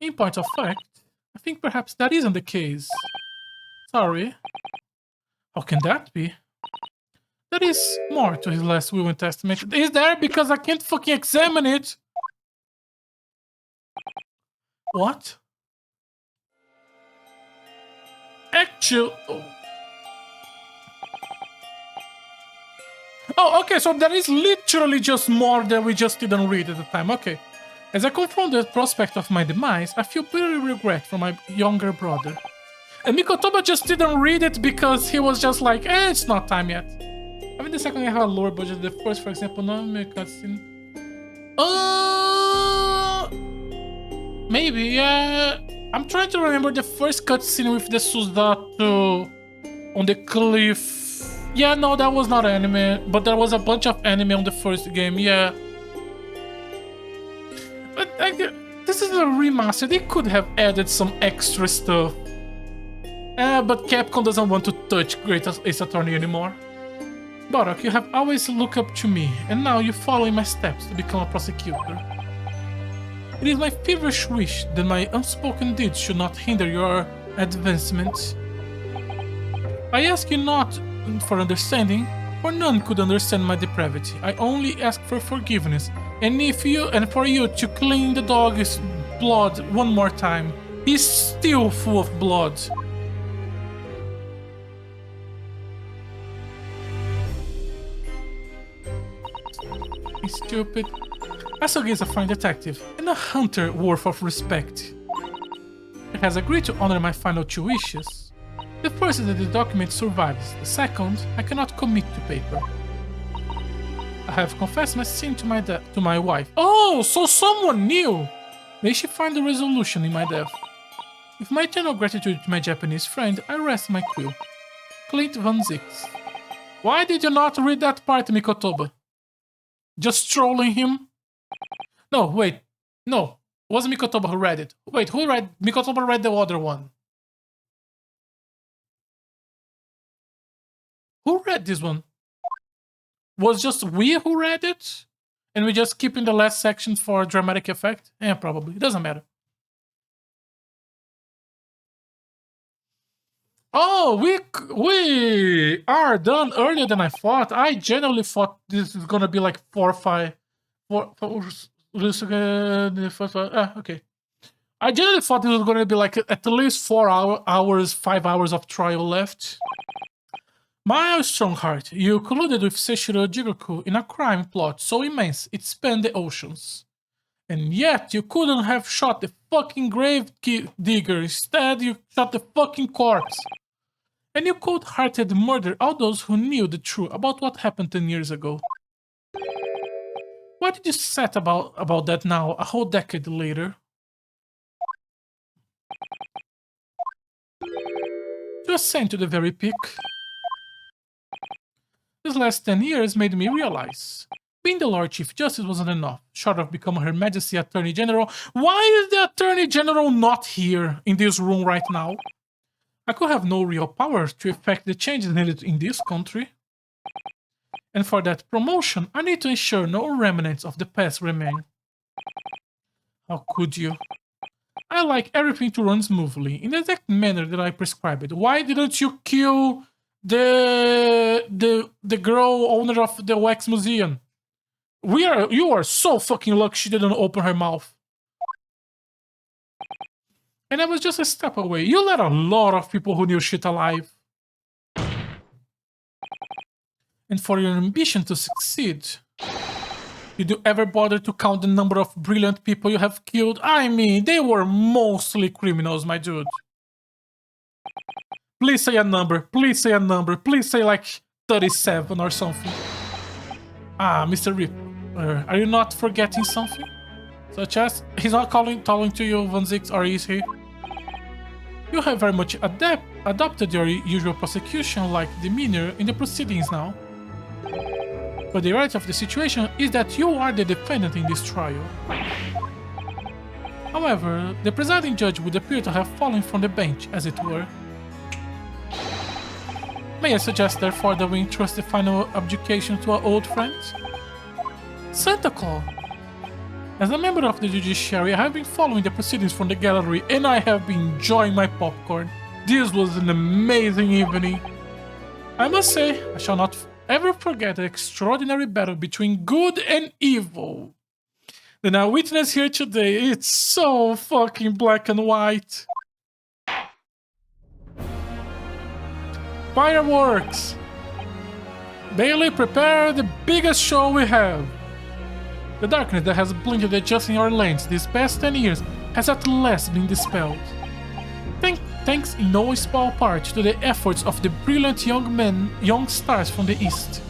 In point of fact, I think perhaps that isn't the case. Sorry. How can that be? There is more to his last will and testament. Is there? Because I can't fucking examine it. What? Actual... Oh, okay, so there is literally just more that we just didn't read at the time. Okay. As I confront the prospect of my demise, I feel bitter regret for my younger brother. And Mikotoba just didn't read it because he was just like, it's not time yet. I mean, the second I have a lower budget, the first, for example, no cutscene. Maybe, yeah. I'm trying to remember the first cutscene with the Suzato on the cliff. Yeah, no, that was not anime, but there was a bunch of anime on the first game, yeah. But this is a remaster. They could have added some extra stuff. But Capcom doesn't want to touch Great Ace Attorney anymore. Bardock, you have always looked up to me, and now you follow in my steps to become a prosecutor. It is my feverish wish that my unspoken deeds should not hinder your advancement. I ask you not for understanding, for none could understand my depravity. I only ask for forgiveness, and for you to clean the dog's blood one more time. He's still full of blood. He's stupid. Asogi is a fine detective and a hunter worth of respect. He has agreed to honor my final 2 wishes. The first is that the document survives. The second, I cannot commit to paper. I have confessed my sin to my wife. Oh, so someone knew! May she find a resolution in my death. With my eternal gratitude to my Japanese friend, I rest my quill. Clint Van Zix. Why did you not read that part, Mikotoba? Just trolling him? No, wait. No, it wasn't Mikotoba who read it. Wait, who read? Mikotoba read the other one. Who read this one? Was just we who read it? And we just keep in the last section for dramatic effect? Yeah, probably. It doesn't matter. Oh, we are done earlier than I thought. I genuinely thought this is gonna be like 4 or 5. Okay. I genuinely thought this was gonna be like at least 4 hours, 5 hours of trial left. My strong heart, you colluded with Seshiro Jigoku in a crime plot so immense it spanned the oceans. And yet you couldn't have shot the fucking grave digger. Instead, you shot the fucking corpse. And you cold-hearted murdered all those who knew the truth about what happened 10 years ago. Why did you set about that now, a whole decade later? To ascend to the very peak. These last 10 years made me realize being the Lord Chief Justice wasn't enough, short of becoming Her Majesty Attorney General. Why is the Attorney General not here in this room right now? I could have no real power to effect the changes needed in this country. And for that promotion, I need to ensure no remnants of the past remain. How could you? I like everything to run smoothly, in the exact manner that I prescribed. Why didn't you kill the girl owner of the Wax Museum? You are so fucking lucky she didn't open her mouth. And I was just a step away. You let a lot of people who knew shit alive. And for your ambition to succeed, did you ever bother to count the number of brilliant people you have killed? I mean, they were mostly criminals, my dude. Please say a number. Please say a number. Please say like 37 or something. Ah, Mr. Rip. Are you not forgetting something? Such as, he's not talking to you, Van Zix, or is he? You have very much adopted your usual prosecution-like demeanor in the proceedings now. But the reality of the situation is that you are the defendant in this trial. However, the presiding judge would appear to have fallen from the bench, as it were. May I suggest, therefore, that we entrust the final abdication to our old friend? Santa Claus! As a member of the judiciary, I have been following the proceedings from the gallery and I have been enjoying my popcorn. This was an amazing evening. I must say, I shall not ever forget the extraordinary battle between good and evil that I witnessed here today. It's so fucking black and white. Fireworks! Bailey, prepare the biggest show we have. The darkness that has blinded adjusting our lands these past 10 years has at last been dispelled. Thanks in no small part to the efforts of the brilliant young stars from the East.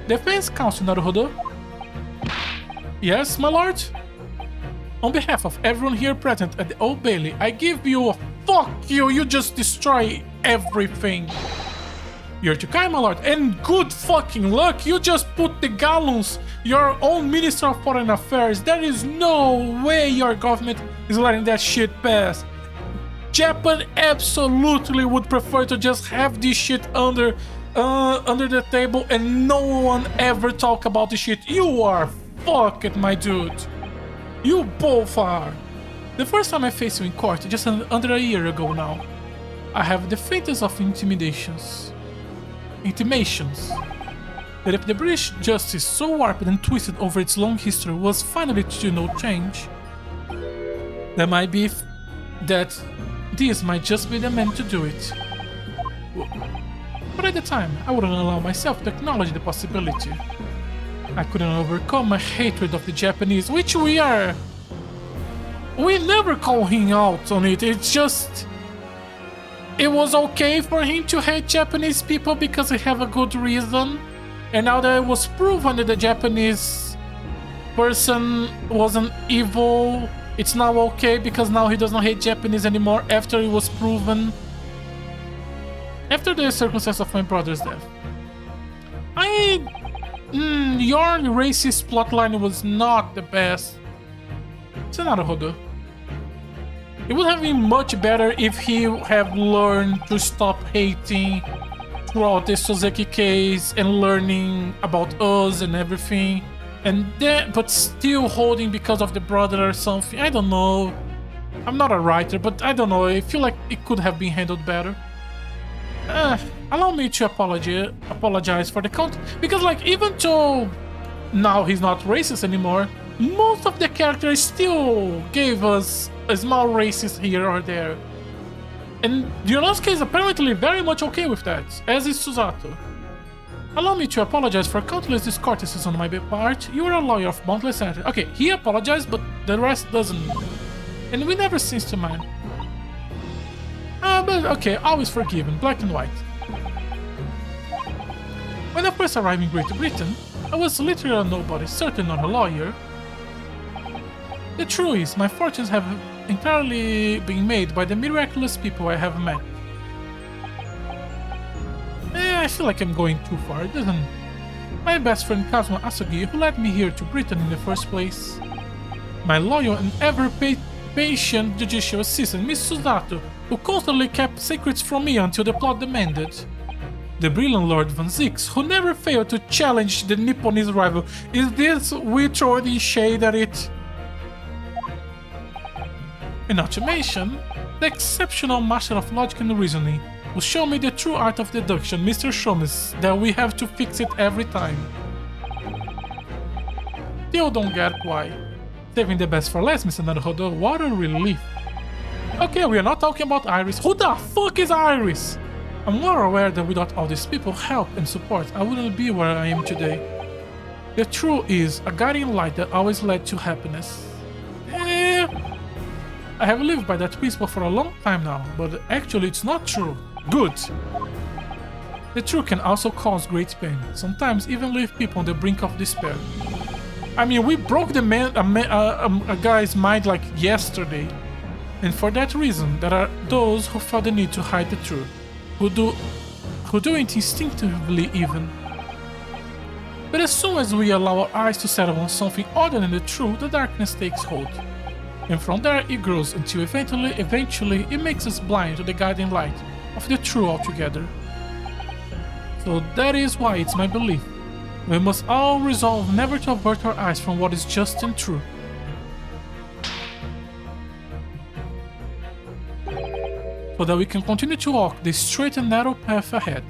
Defense Counsel Naruhodo? Yes, my lord? On behalf of everyone here present at the Old Bailey, I give you a fuck you, you just destroy everything. You're Chukai, my lord, and good fucking luck, you just put the Gallons, your own Minister of Foreign Affairs. There is no way your government is letting that shit pass. Japan absolutely would prefer to just have this shit under the table and no one ever talk about this shit. You are fucked, my dude. You both are. The first time I faced you in court, just under a year ago now, I have the faintest of intimations that if the British justice, so warped and twisted over its long history, was finally to know change, there might be that this might just be the man to do it. But at the time, I wouldn't allow myself to acknowledge the possibility. I couldn't overcome my hatred of the Japanese, which we never call him out on it. It's just, it was okay for him to hate Japanese people because he have a good reason. And now that it was proven that the Japanese person wasn't evil, it's now okay because now he doesn't hate Japanese anymore after it was proven. After the circumstance of my brother's death. Your racist plotline was not the best. Senator, it would have been much better if he have learned to stop hating throughout the Soseki case and learning about us and everything, and then but still holding because of the brother or something. I don't know. I'm not a writer, but I don't know. I feel like it could have been handled better. Allow me to apologize for the count, because like even though now he's not racist anymore, most of the characters still gave us a small racist here or there. And Ryunosuke is apparently very much okay with that, as is Susato. Allow me to apologize for countless discourtesies on my part. You are a lawyer of boundless energy. Okay, he apologized, but the rest doesn't. And we never seems to mind. But okay, always forgiven, black and white. When I first arrived in Great Britain, I was literally a nobody, certainly not a lawyer. The truth is, my fortunes have entirely been made by the miraculous people I have met. I feel like I'm going too far, doesn't my best friend Kazuma Asugi, who led me here to Britain in the first place. My loyal and ever-patient judicial assistant, Miss Susato, who constantly kept secrets from me until the plot demanded. The brilliant Lord Van Zix, who never failed to challenge the Nipponese rival. Is this we throwing shade at it? In automation, the exceptional master of logic and reasoning will show me the true art of deduction, Mr. Shomes, that we have to fix it every time. Still don't get why. Saving the best for last, Mr. Naruhodo, what a relief. Okay, we are not talking about Iris. Who the fuck is Iris? I'm well aware that without all these people, help and support, I wouldn't be where I am today. The truth is a guiding light that always led to happiness. I have lived by that principle for a long time now, but actually it's not true. Good! The truth can also cause great pain, sometimes even leave people on the brink of despair. I mean, we broke a guy's mind like yesterday, and for that reason, there are those who feel the need to hide the truth, who do it instinctively even. But as soon as we allow our eyes to settle on something other than the truth, the darkness takes hold. And from there it grows until eventually it makes us blind to the guiding light of the truth altogether. So that is why it's my belief. We must all resolve never to avert our eyes from what is just and true. So that we can continue to walk the straight and narrow path ahead.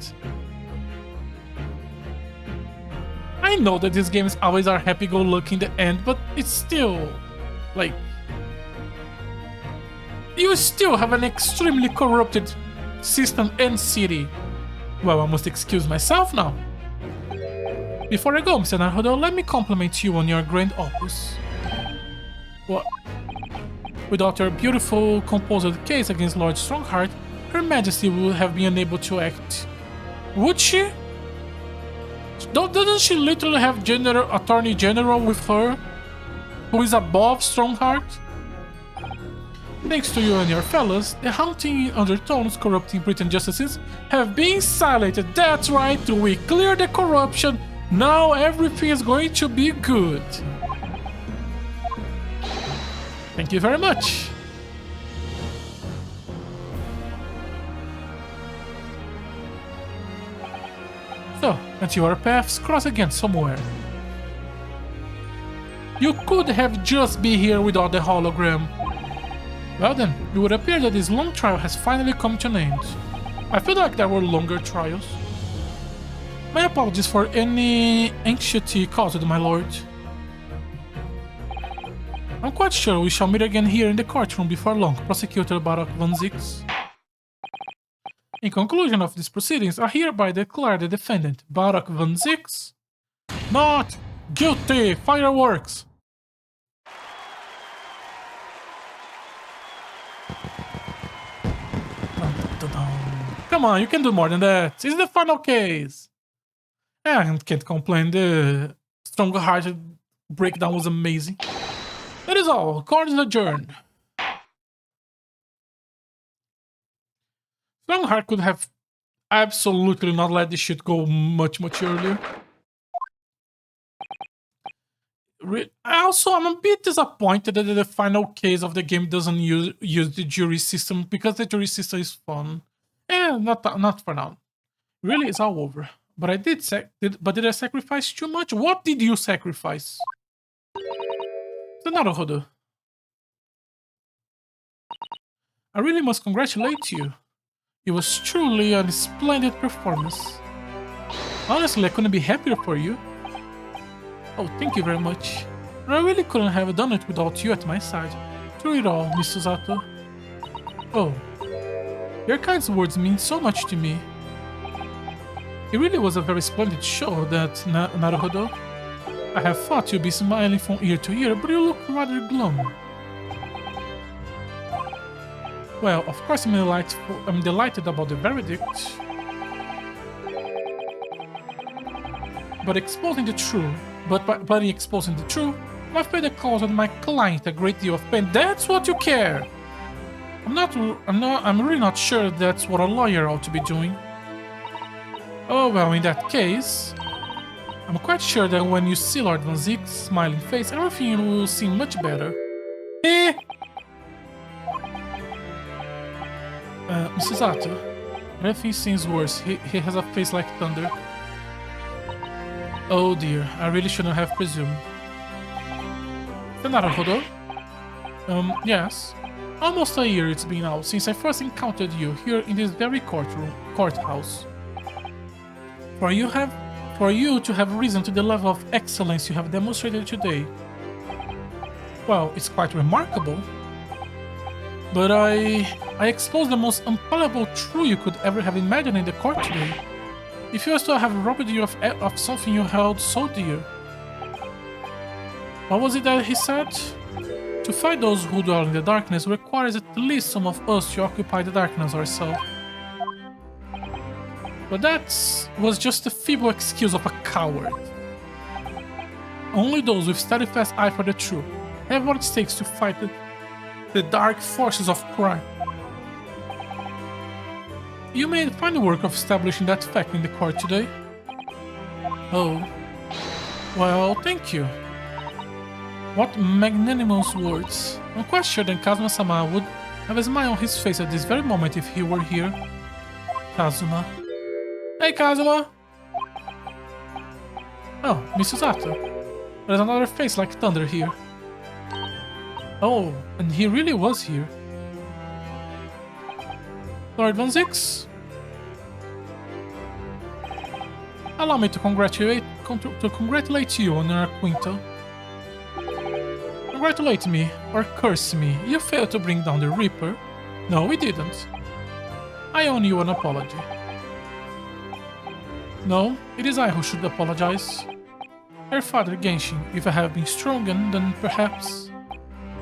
I know that these games always are happy-go-lucky in the end, but it's still, like, you still have an extremely corrupted system and city. Well, I must excuse myself now. Before I go, Mr. Naruhodo, let me compliment you on your grand opus. What? Without your beautiful composed case against Lord Strongheart, Her Majesty would have been unable to act. Would she? Doesn't she literally have Attorney General with her, who is above Strongheart? Thanks to you and your fellas, the haunting undertones corrupting Britain justices have been silenced. That's right, we cleared the corruption. Now everything is going to be good. Thank you very much. So, until our paths cross again somewhere. You could have just been here without the hologram. Well then, it would appear that this long trial has finally come to an end. I feel like there were longer trials. My apologies for any anxiety caused, my lord. I'm quite sure we shall meet again here in the courtroom before long, Prosecutor Barak van Zix. In conclusion of these proceedings, I hereby declare the defendant, Barak van Zix, not guilty. Fireworks! Come on, you can do more than that. It's the final case. Yeah, I can't complain. The strong-hearted breakdown was amazing. That is all. Court is adjourned. Strongheart could have absolutely not let this shit go much earlier. Also, I'm a bit disappointed that the final case of the game doesn't use the jury system, because the jury system is fun. Eh, not for now. Really, it's all over. But did I sacrifice too much? What did you sacrifice? It's another Naruhodo. I really must congratulate you. It was truly a splendid performance. Honestly, I couldn't be happier for you. Oh, thank you very much. I really couldn't have done it without you at my side. Through it all, Miss Susato. Oh, your kind words mean so much to me. It really was a very splendid show, that Naruhodo. I have thought you'd be smiling from ear to ear, but you look rather glum. Well, of course I'm delighted about the verdict. But exposing the truth, by exposing the truth, I'm afraid it caused my client a great deal of pain. That's what you care. I'm really not sure that's what a lawyer ought to be doing. Oh well, in that case, I'm quite sure that when you see Lord Van Zig's smiling face, everything will seem much better. Eh? Mrs. Ato, everything seems worse. He has a face like thunder. Oh dear, I really shouldn't have presumed. Naruhodo? Yes. Almost a year it's been now since I first encountered you here in this very courthouse. For you to have risen to the level of excellence you have demonstrated today, well, it's quite remarkable. But I exposed the most unpalatable truth you could ever have imagined in the court today. If you was to have robbed you of something you held so dear. What was it that he said? To fight those who dwell in the darkness requires at least some of us to occupy the darkness ourselves. But that was just a feeble excuse of a coward. Only those with steadfast eye for the truth have what it takes to fight the dark forces of crime. You made fine work of establishing that fact in the court today. Oh. Well, thank you. What magnanimous words. I'm quite sure that Kazuma-sama would have a smile on his face at this very moment if he were here. Kazuma. Hey, Kazuma! Oh, Miss Susato. There's another face like thunder here. Oh, and he really was here. Lord Van Zix? Allow me to congratulate you on your acquittal. Congratulate me, or curse me. You failed to bring down the Reaper. No, we didn't. I owe you an apology. No, it is I who should apologize. Her father Genshin, if I have been stronger, then perhaps...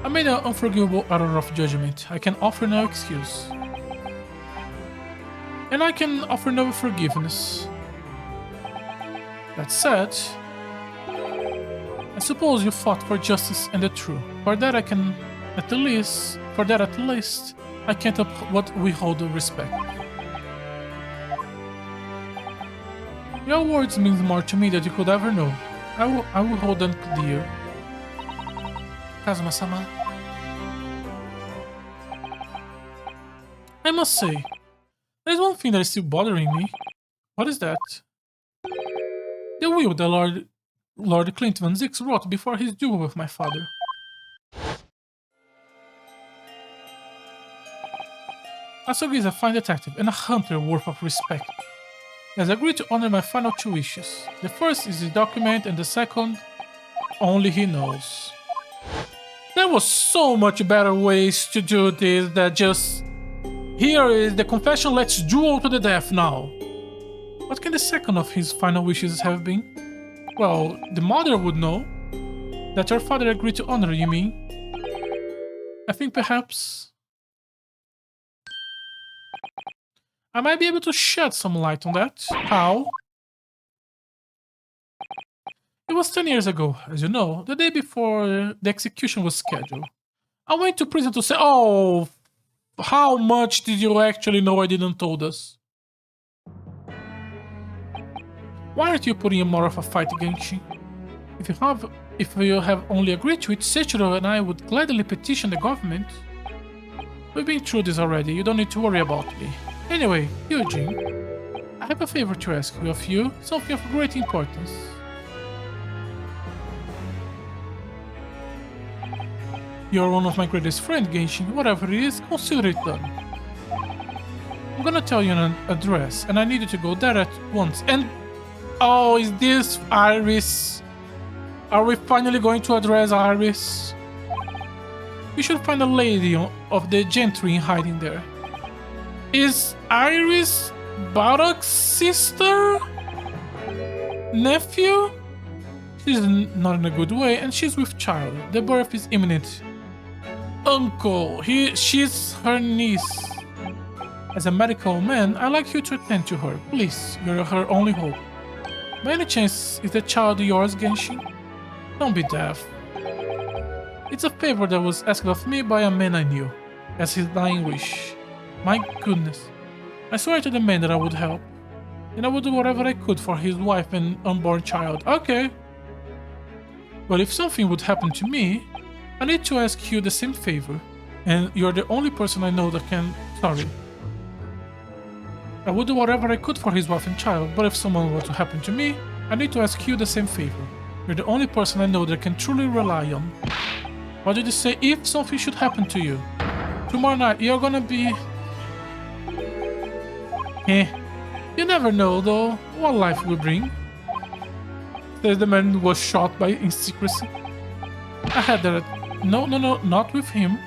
I made an unforgivable error of judgment. I can offer no excuse. And I can offer no forgiveness. That said, I suppose you fought for justice and the truth. For that I can At least, for that at least, I can't help what we hold in respect. Your words mean more to me than you could ever know. I will hold them dear. Kazuma-sama. I must say, there's one thing that is still bothering me. What is that? The will that Lord Clint Van Zix wrote before his duel with my father. Asogi is a fine detective and a hunter worth of respect. He has agreed to honor my final two wishes. The first is the document, and the second, only he knows. There was so much better ways to do this than just... Here is the confession, let's duel to the death now. What can the second of his final wishes have been? Well, the mother would know. That your father agreed to honor, you mean? I think perhaps... I might be able to shed some light on that. How? It was 10 years ago, as you know, the day before the execution was scheduled. I went to prison to say, oh, how much did you actually know I didn't told us? Why aren't you putting in more of a fight, Genshin? If you have only agreed to it, Seichiro and I would gladly petition the government. We've been through this already, you don't need to worry about me. Anyway, Eugene, I have a favor to ask you of you, something of great importance. You're one of my greatest friends, Genshin. Whatever it is, consider it done. I'm gonna tell you an address, and I need you to go there at once. And... oh, is this Iris? Are we finally going to address Iris? We should find a lady of the gentry in hiding there. Is Iris Bardock's sister? Nephew? She's not in a good way, and she's with child. The birth is imminent. Uncle, she's her niece. As a medical man, I'd like you to attend to her. Please, you're her only hope. By any chance, is the child yours, Genshin? Don't be deaf. It's a favor that was asked of me by a man I knew, as his dying wish. My goodness. I swear to the man that I would help. And I would do whatever I could for his wife and unborn child. Okay. But if something would happen to me, I need to ask you the same favor. And you're the only person I know that can... sorry. I would do whatever I could for his wife and child, but if someone were to happen to me, I need to ask you the same favor. You're the only person I know that I can truly rely on. What did you say if something should happen to you? Tomorrow night, you're gonna be... You never know, though, what life will bring. Says the man who was shot in secrecy. I had that... No, not with him.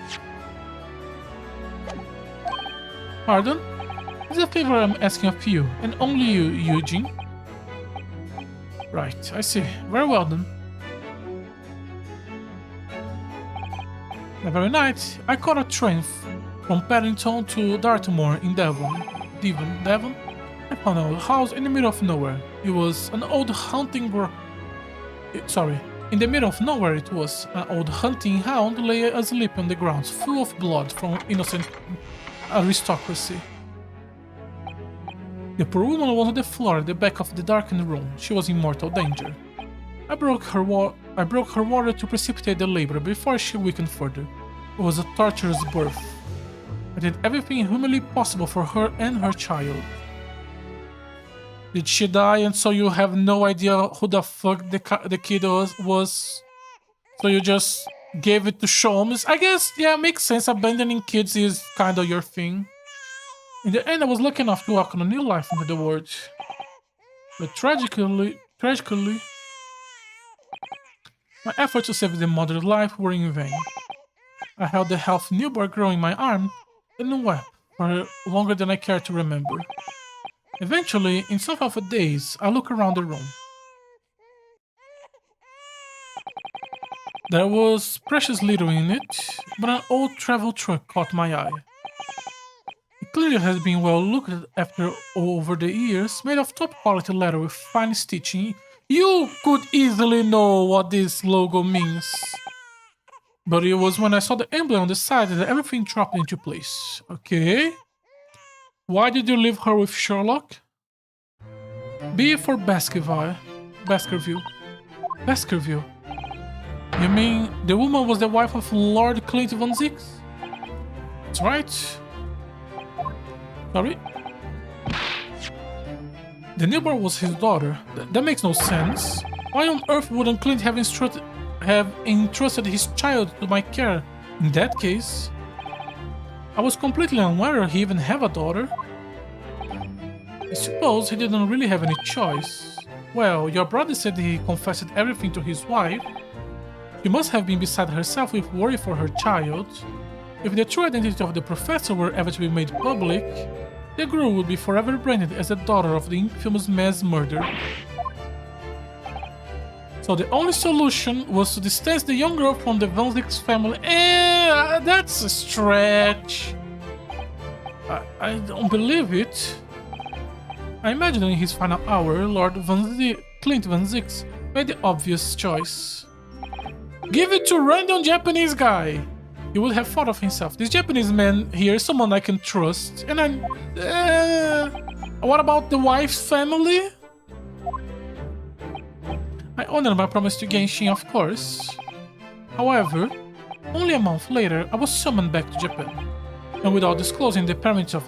Pardon? It's a favor I'm asking of you, and only you, Eugene. Right, I see. Very well then. That very night, I caught a train from Paddington to Dartmoor in Devon. I found an old house in the middle of nowhere. It was an old hunting in the middle of nowhere it was. An old hunting hound lay asleep on the ground, full of blood from innocent aristocracy. The poor woman was on the floor at the back of the darkened room. She was in mortal danger. I broke her water to precipitate the labor before she weakened further. It was a torturous birth. I did everything humanly possible for her and her child. Did she die and so you have no idea who the fuck the kid was? So you just gave it to Sholmes? I guess, yeah, makes sense. Abandoning kids is kinda your thing. In the end, I was lucky enough to welcome a new life into the world. But tragically, my efforts to save the mother's life were in vain. I held the healthy newborn growing in my arm and wept for longer than I cared to remember. Eventually, in some of the days, I looked around the room. There was precious little in it, but an old travel truck caught my eye. It clearly has been well looked after over the years, made of top quality leather with fine stitching. You could easily know what this logo means. But it was when I saw the emblem on the side that everything dropped into place. Okay. Why did you leave her with Sherlock? B for Baskerville. Baskerville. Baskerville. You mean the woman was the wife of Lord Clint Van Zix? That's right. Sorry? The newborn was his daughter. That makes no sense. Why on earth wouldn't Clint have entrusted his child to my care? In that case, I was completely unaware he even had a daughter. I suppose he didn't really have any choice. Well, your brother said he confessed everything to his wife. She must have been beside herself with worry for her child. If the true identity of the professor were ever to be made public, the girl would be forever branded as the daughter of the infamous mass murder. So the only solution was to distance the young girl from the Van Zix family. That's a stretch. I don't believe it. I imagine in his final hour, Clint Van Zix made the obvious choice. Give it to random Japanese guy. He would have thought of himself. This Japanese man here is someone I can trust. And I'm... what about the wife's family? I honored my promise to Genshin, of course. However, only a month later, I was summoned back to Japan. And without disclosing the parentage of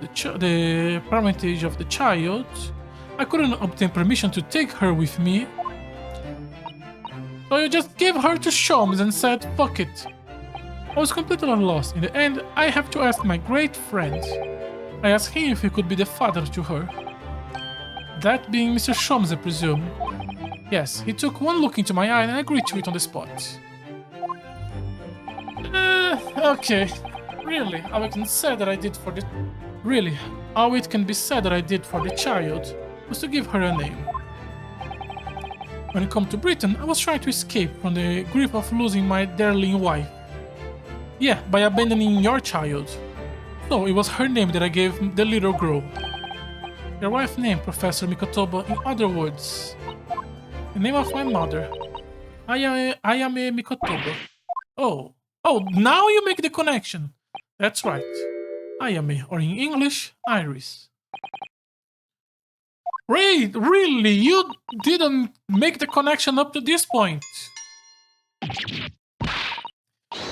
the child, I couldn't obtain permission to take her with me. So you just gave her to Sholmes and said, fuck it. I was completely lost. In the end, I have to ask my great friend. I asked him if he could be the father to her. That being Mr. Sholmes, I presume. Yes, he took one look into my eye and agreed to it on the spot. Okay. Really, all it can be said that I did for the child was to give her a name. When it came to Britain, I was trying to escape from the grief of losing my darling wife. Yeah, by abandoning your child. So it was her name that I gave the little girl. Your wife's name, Professor Mikotoba, in other words. The name of my mother. Ayame Mikotoba. Oh, now you make the connection. That's right. Ayame, or in English, Iris. Wait, really? You didn't make the connection up to this point?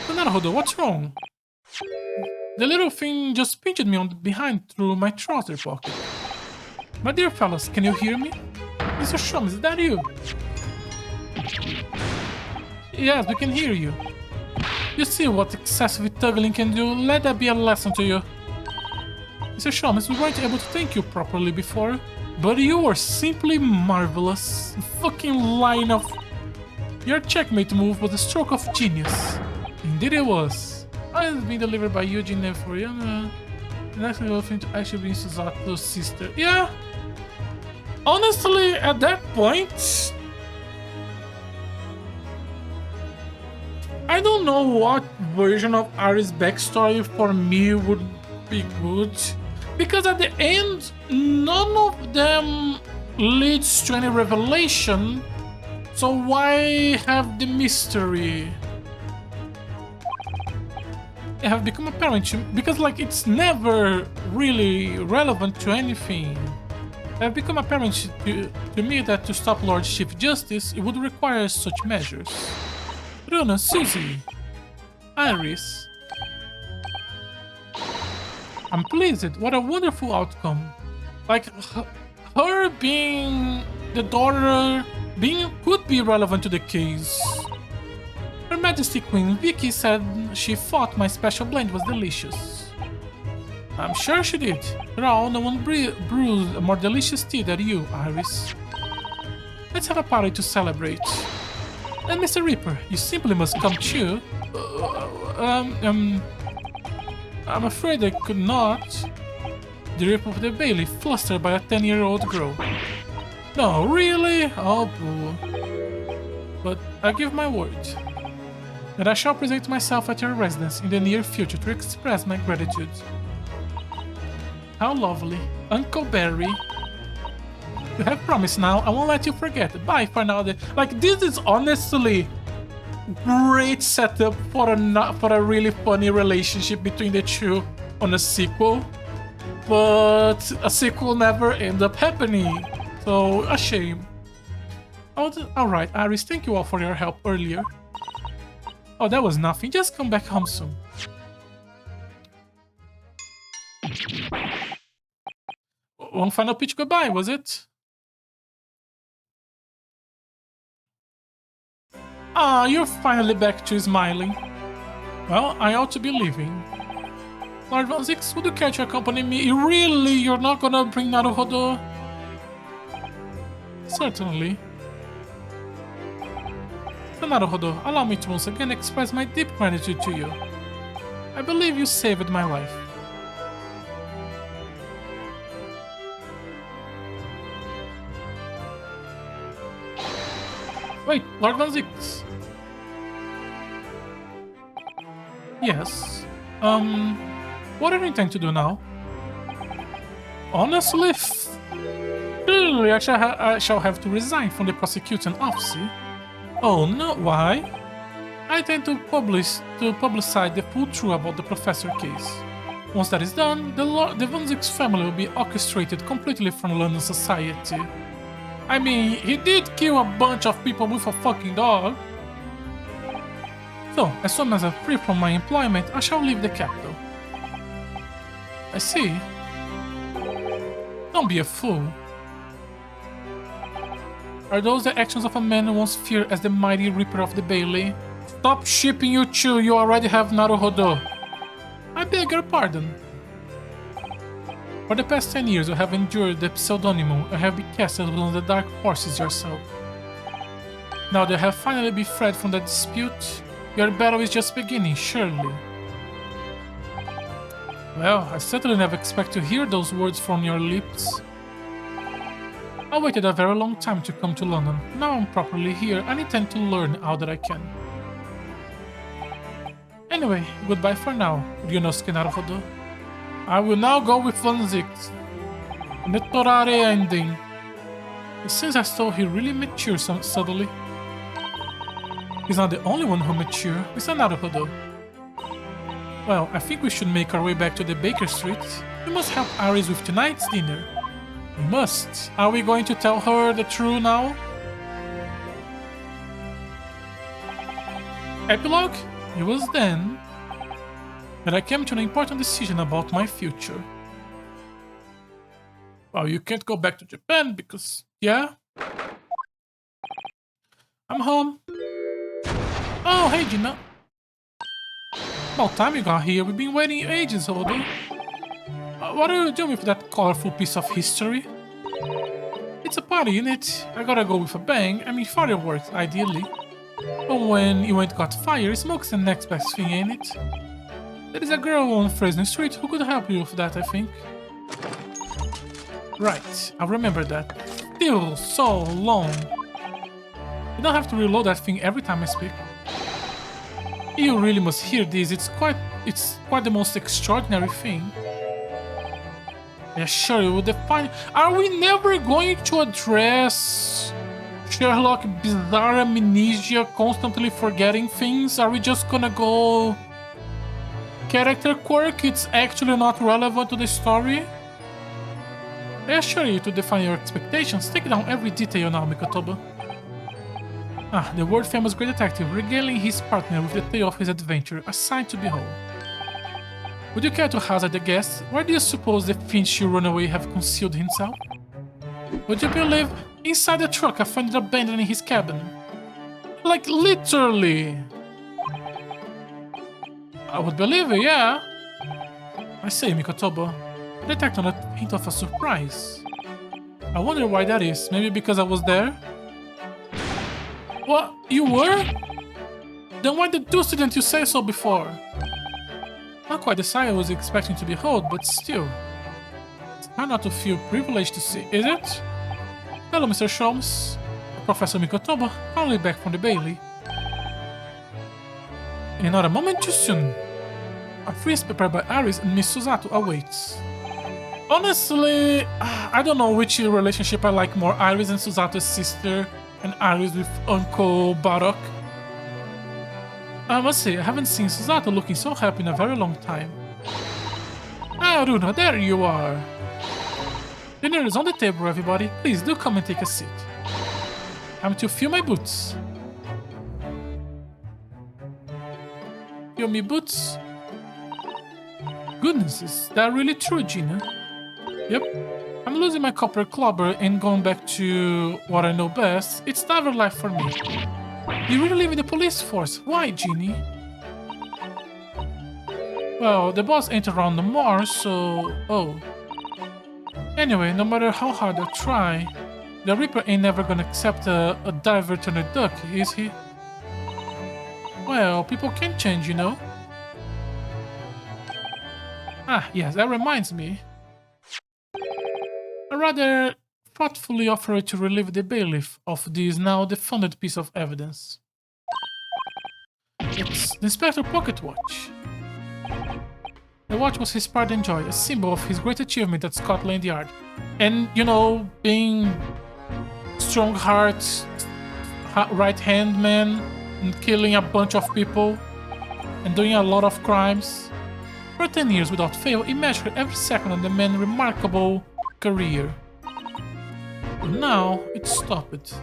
Naruhodo, what's wrong? The little thing just pinched me on behind through my trouser pocket. My dear fellows, can you hear me? Mr. Sholmes, is that you? Yes, we can hear you. You see what excessive tugging can do? Let that be a lesson to you. Mr. Sholmes, we weren't able to thank you properly before, but you were simply marvelous. Fucking line of... Your checkmate move was a stroke of genius. Indeed it was. I was being delivered by Eugene Neforiana. The next little thing to actually be Susato's sister. Yeah. Honestly, at that point... I don't know what version of Aries' backstory for me would be good, because at the end, none of them leads to any revelation, so why have the mystery? It have become apparent because like it's never really relevant to anything. It have become apparent to me that to stop Lord Chief Justice, it would require such measures. Runa, Susie, Iris. I'm pleased. What a wonderful outcome. Like, her being the daughter could be relevant to the case. Her Majesty Queen Vicky said she thought my special blend was delicious. I'm sure she did. Raul, no one brewed a more delicious tea than you, Iris. Let's have a party to celebrate. And Mr. Reaper, you simply must come too. I'm afraid I could not. The Reaper of the Bailey, flustered by a 10-year-old girl. No, really? Oh, boo. But I give my word that I shall present myself at your residence in the near future to express my gratitude. How lovely. Uncle Barry. You have promised now, I won't let you forget. Bye for now. Like, this is honestly great setup for a really funny relationship between the two on a sequel, but a sequel never ended up happening. So a shame. Oh, alright, Iris, thank you all for your help earlier. Oh, that was nothing. Just come back home soon. One final pitch goodbye, was it? Ah, you're finally back to smiling. Well, I ought to be leaving. Lord Van Zix, would you care to accompany me? Really? You're not gonna bring Naruhodo? Certainly. So Naruhodo, allow me to once again express my deep gratitude to you. I believe you saved my life. Wait, Lord Van Zix. Yes. What do you intend to do now? Honestly, clearly I shall have to resign from the prosecuting office. Oh no, why? I intend to publicize the full truth about the professor case. Once that is done, the Van Zix family will be orchestrated completely from London society. I mean, he did kill a bunch of people with a fucking dog. So, as soon as I'm free from my employment, I shall leave the capital. I see. Don't be a fool. Are those the actions of a man who once feared as the mighty Reaper of the Bailey? Stop shipping you two, you already have Naruhodo. I beg your pardon. For the past 10 years you have endured the pseudonym and have been cast as one of the dark forces yourself. Now that you have finally been freed from the dispute, your battle is just beginning, surely. Well, I certainly never expect to hear those words from your lips. I waited a very long time to come to London. Now I'm properly here and intend to learn all that I can. Anyway, goodbye for now, Ryunosuke Naruhodo. I will now go with Van Zix. The Torare ending. It seems as though he really matures suddenly. He's not the only one who matures, Mr. Naruhodo. Well, I think we should make our way back to the Baker Street. We must help Iris with tonight's dinner. We must. Are we going to tell her the truth now? Epilogue? It was then that I came to an important decision about my future. Well, you can't go back to Japan because, yeah? I'm home. Oh, hey, Gina. About time you got here. We've been waiting ages, Odo. What are you doing with that colorful piece of history? It's a party, isn't it? I gotta go with a bang. I mean, fireworks, ideally. But when you ain't got fire, smoke's the next best thing, ain't it? There is a girl on Fresno Street who could help you with that, I think. Right, I'll remember that. Still so long. You don't have to reload that thing every time I speak. You really must hear this. It's quite the most extraordinary thing. Yeah, sure, you will define. Are we never going to address Sherlock bizarre amnesia, constantly forgetting things? Are we just gonna go character quirk? It's actually not relevant to the story. I assure you to define your expectations. Take down every detail now, Mikotoba. Ah, the world-famous great detective regaling his partner with the tale of his adventure, a sight to behold. Would you care to hazard a guess? Where do you suppose the Finch runaway have concealed himself? Would you believe? Inside the truck I found it abandoned in his cabin. Like, literally! I would believe it, yeah. I say, Mikotoba, I detect on a hint of a surprise. I wonder why that is. Maybe because I was there? What? You were? Then why the deuce didn't you say so before? Not quite the sight I was expecting to behold, but still. It's hard not to feel privileged to see, is it? Hello, Mr. Sholmes. Professor Mikotoba, finally back from the Bailey. And not a moment too soon. A feast prepared by Iris and Miss Susato awaits. Honestly, I don't know which relationship I like more, Iris and Susato's sister, and Iris with Uncle Barok. I must say, I haven't seen Susato looking so happy in a very long time. Ah, Runa, there you are. Dinner is on the table, everybody. Please do come and take a seat. Time to fill my boots. Fill me boots. Goodness, is that really true, Gina? Yep. I'm losing my copper clobber and going back to what I know best. It's never life for me. You really live in the police force. Why, Jeannie? Well, the boss ain't around no more, so... Oh. Anyway, no matter how hard I try, the Reaper ain't never gonna accept a diver to a duck, is he? Well, people can change, you know. Ah, yes, that reminds me. I rather thoughtfully offered to relieve the bailiff of this now defunded piece of evidence. It's the Inspector Pocket Watch. The watch was his pride and joy, a symbol of his great achievement at Scotland Yard. And, you know, being strong heart, right hand man, and killing a bunch of people, and doing a lot of crimes. For 10 years without fail, he measured every second of the man's remarkable career. But now, it stopped.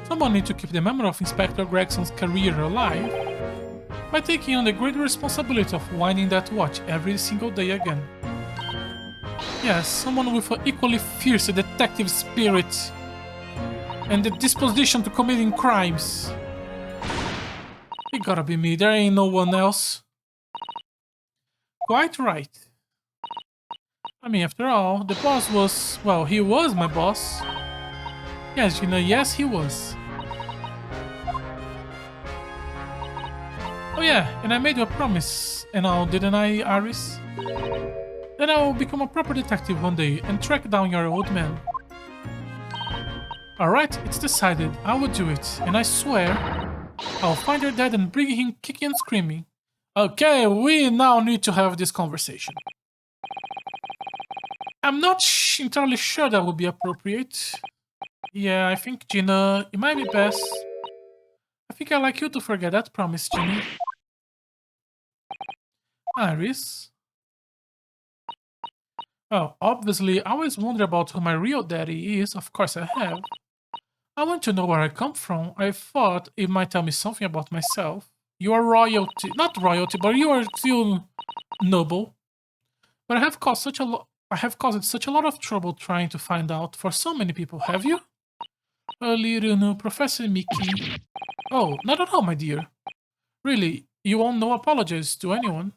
Someone needs to keep the memory of Inspector Gregson's career alive by taking on the great responsibility of winding that watch every single day again. Yes, someone with an equally fierce detective spirit and the disposition to committing crimes. It gotta be me, there ain't no one else. Quite right. I mean, after all, the boss was... well, he was my boss. Yes, you know, yes, he was. Oh yeah, and I made you a promise and all, didn't I, Aris? Then I will become a proper detective one day and track down your old man. Alright, it's decided. I will do it. And I swear, I'll find your dad and bring him kicking and screaming. Okay, we now need to have this conversation. I'm not entirely sure that would be appropriate. Yeah, I think, Gina, it might be best. I think I'd like you to forget that promise, Ginny. Iris? Well, obviously, I always wonder about who my real daddy is. Of course I have. I want to know where I come from. I thought it might tell me something about myself. You are royalty. Not royalty, but you are still noble. But I have caused such a lot of trouble trying to find out for so many people, have you? Lirunu, Professor Mickey. Oh, not at all, my dear. Really, you won't no apologize to anyone.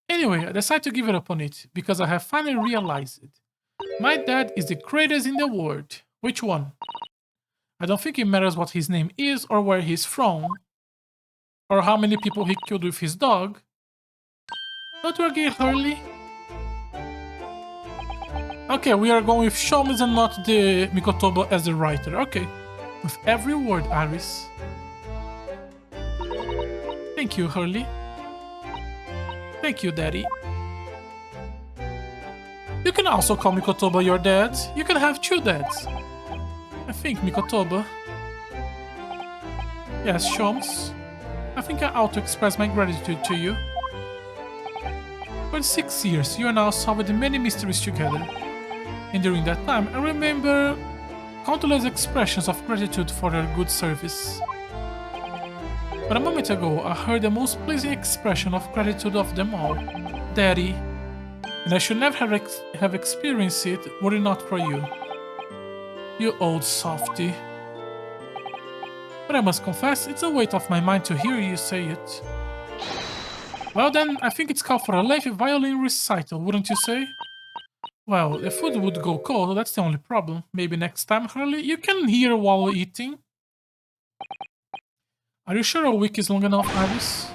Anyway, I decided to give it up on it, because I have finally realized it. My dad is the greatest in the world. Which one? I don't think it matters what his name is, or where he's from, or how many people he killed with his dog. Don't you agree, Hurley? Okay, we are going with Sholmes and not the Mikotoba as the writer. Okay. With every word, Iris. Thank you, Hurley. Thank you, Daddy. You can also call Mikotoba your dad. You can have two dads. I think, Mikotoba. Yes, Sholmes. I think I ought to express my gratitude to you. For 6 years, you and I solved many mysteries together. And during that time, I remember countless expressions of gratitude for your good service. But a moment ago, I heard the most pleasing expression of gratitude of them all, Daddy. And I should never have experienced it were it not for you. You old softy. But I must confess, it's a weight off my mind to hear you say it. Well then, I think it's called for a lengthy violin recital, wouldn't you say? Well, the food would go cold, that's the only problem. Maybe next time, Hurley, you can hear while eating. Are you sure a week is long enough, Iris?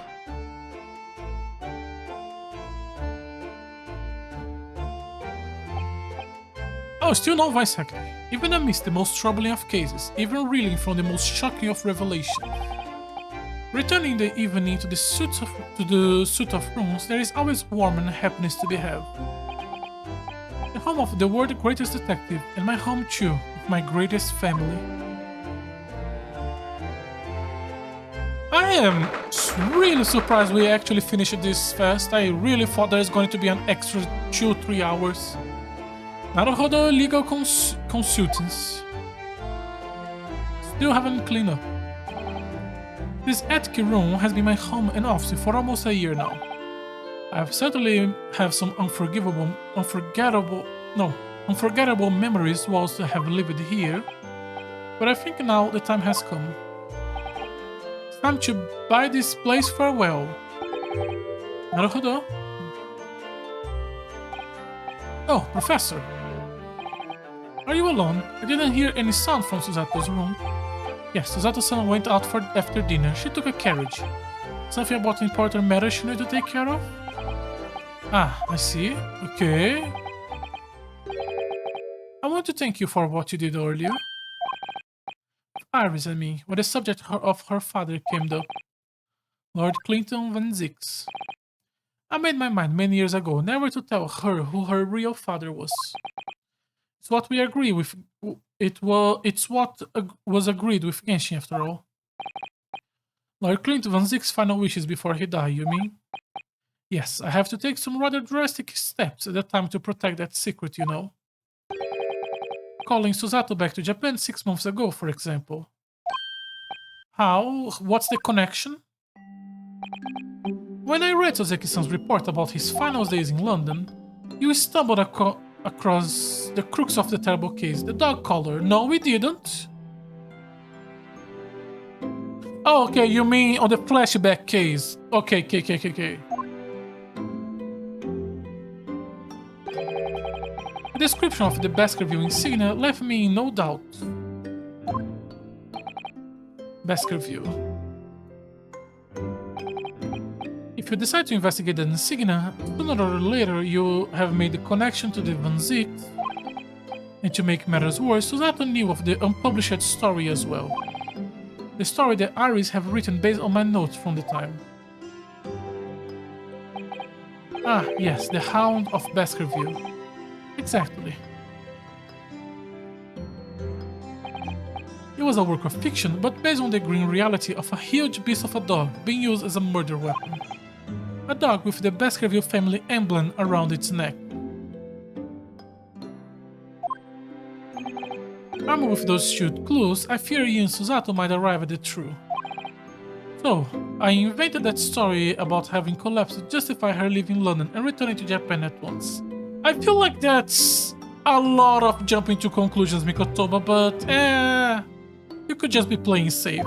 Oh, still no voice acting. Even amidst the most troubling of cases, even reeling from the most shocking of revelations. Returning the evening to the suit of rooms, there is always warmth and happiness to be had. The home of the world's greatest detective, and my home too, with my greatest family. I am really surprised we actually finished this fast. I really thought there's going to be an extra 2-3 hours. Naruhodo legal consultants. Still haven't cleaned up. This attic room has been my home and office for almost a year now. I have certainly have some unforgettable memories whilst I have lived here. But I think now the time has come. It's time to buy this place farewell. Naruhodo? Oh, Professor. Are you alone? I didn't hear any sound from Susato's room. Yes, Susato-san went out after dinner. She took a carriage. Something about important matters she needed to take care of? Ah, I see. Okay. I want to thank you for what you did earlier. Iris and me, when the subject of her father came up. Lord Clinton Van Zix. I made my mind many years ago never to tell her who her real father was. It's what we agree with. It's what was agreed with Genshin after all. Lord Clinton Van Zix's final wishes before he died, you mean? Yes, I have to take some rather drastic steps at the time to protect that secret, you know. Calling Susato back to Japan 6 months ago, for example. How? What's the connection? When I read Soseki-san's report about his final days in London, you stumbled across the crux of the terrible case, the dog collar. No, we didn't. Oh, okay, you mean on the flashback case. Okay. The description of the Baskerville insignia left me in no doubt. Baskerville. If you decide to investigate the insignia, sooner or later you have made the connection to the Van Zix. And to make matters worse, Susato knew of the unpublished story as well. The story that Iris have written based on my notes from the time. Ah, yes, the Hound of Baskerville. Exactly. It was a work of fiction, but based on the grim reality of a huge beast of a dog being used as a murder weapon. A dog with the Baskerville family emblem around its neck. Armed with those two clues, I fear you and Susato might arrive at the truth. So, I invented that story about having collapsed to justify her leaving London and returning to Japan at once. I feel like that's a lot of jumping to conclusions, Mikotoba, but you could just be playing safe.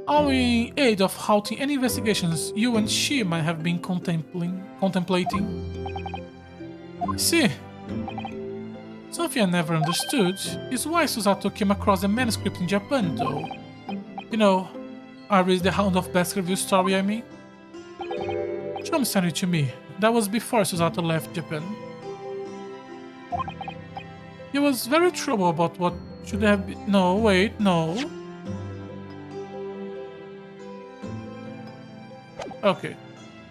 All in aid of halting any investigations you and she might have been contemplating. I see. Something I never understood is why Susato came across the manuscript in Japan, though. You know, Iris the Hound of Baskerville story, I mean. Chum sent it to me. That was before Susato left Japan. He was very troubled about what should have been. No, wait, no. Okay.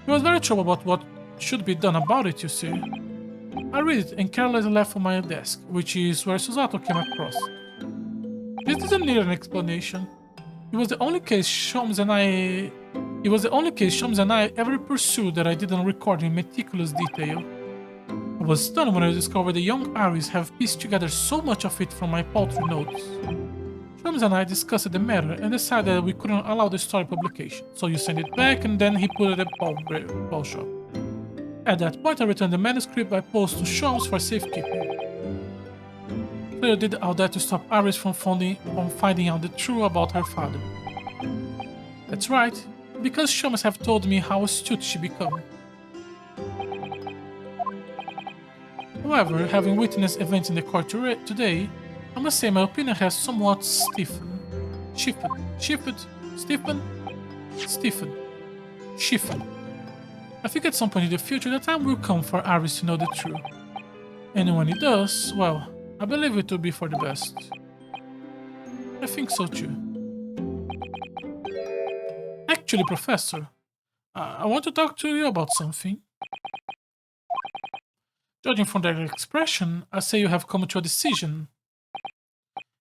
He was very troubled about what should be done about it, you see. I read it and carelessly left on my desk, which is where Susato came across. This doesn't need an explanation. It was the only case Sholmes and I ever pursued that I didn't record in meticulous detail. I was stunned when I discovered the young Iris have pieced together so much of it from my paltry notes. Sholmes and I discussed the matter and decided that we couldn't allow the story publication, so you sent it back and then he put it at the pawn shop. At that point I returned the manuscript by post to Sholmes for safekeeping. Claire did all that to stop Iris from finding out the truth about her father. That's right, because Sholmes have told me how astute she become. However, having witnessed events in the court today, I must say my opinion has somewhat stiffened. I think at some point in the future the time will come for Iris to know the truth. And when it does, well, I believe it will be for the best. I think so too. Actually, Professor, I want to talk to you about something. Judging from that expression, I say you have come to a decision.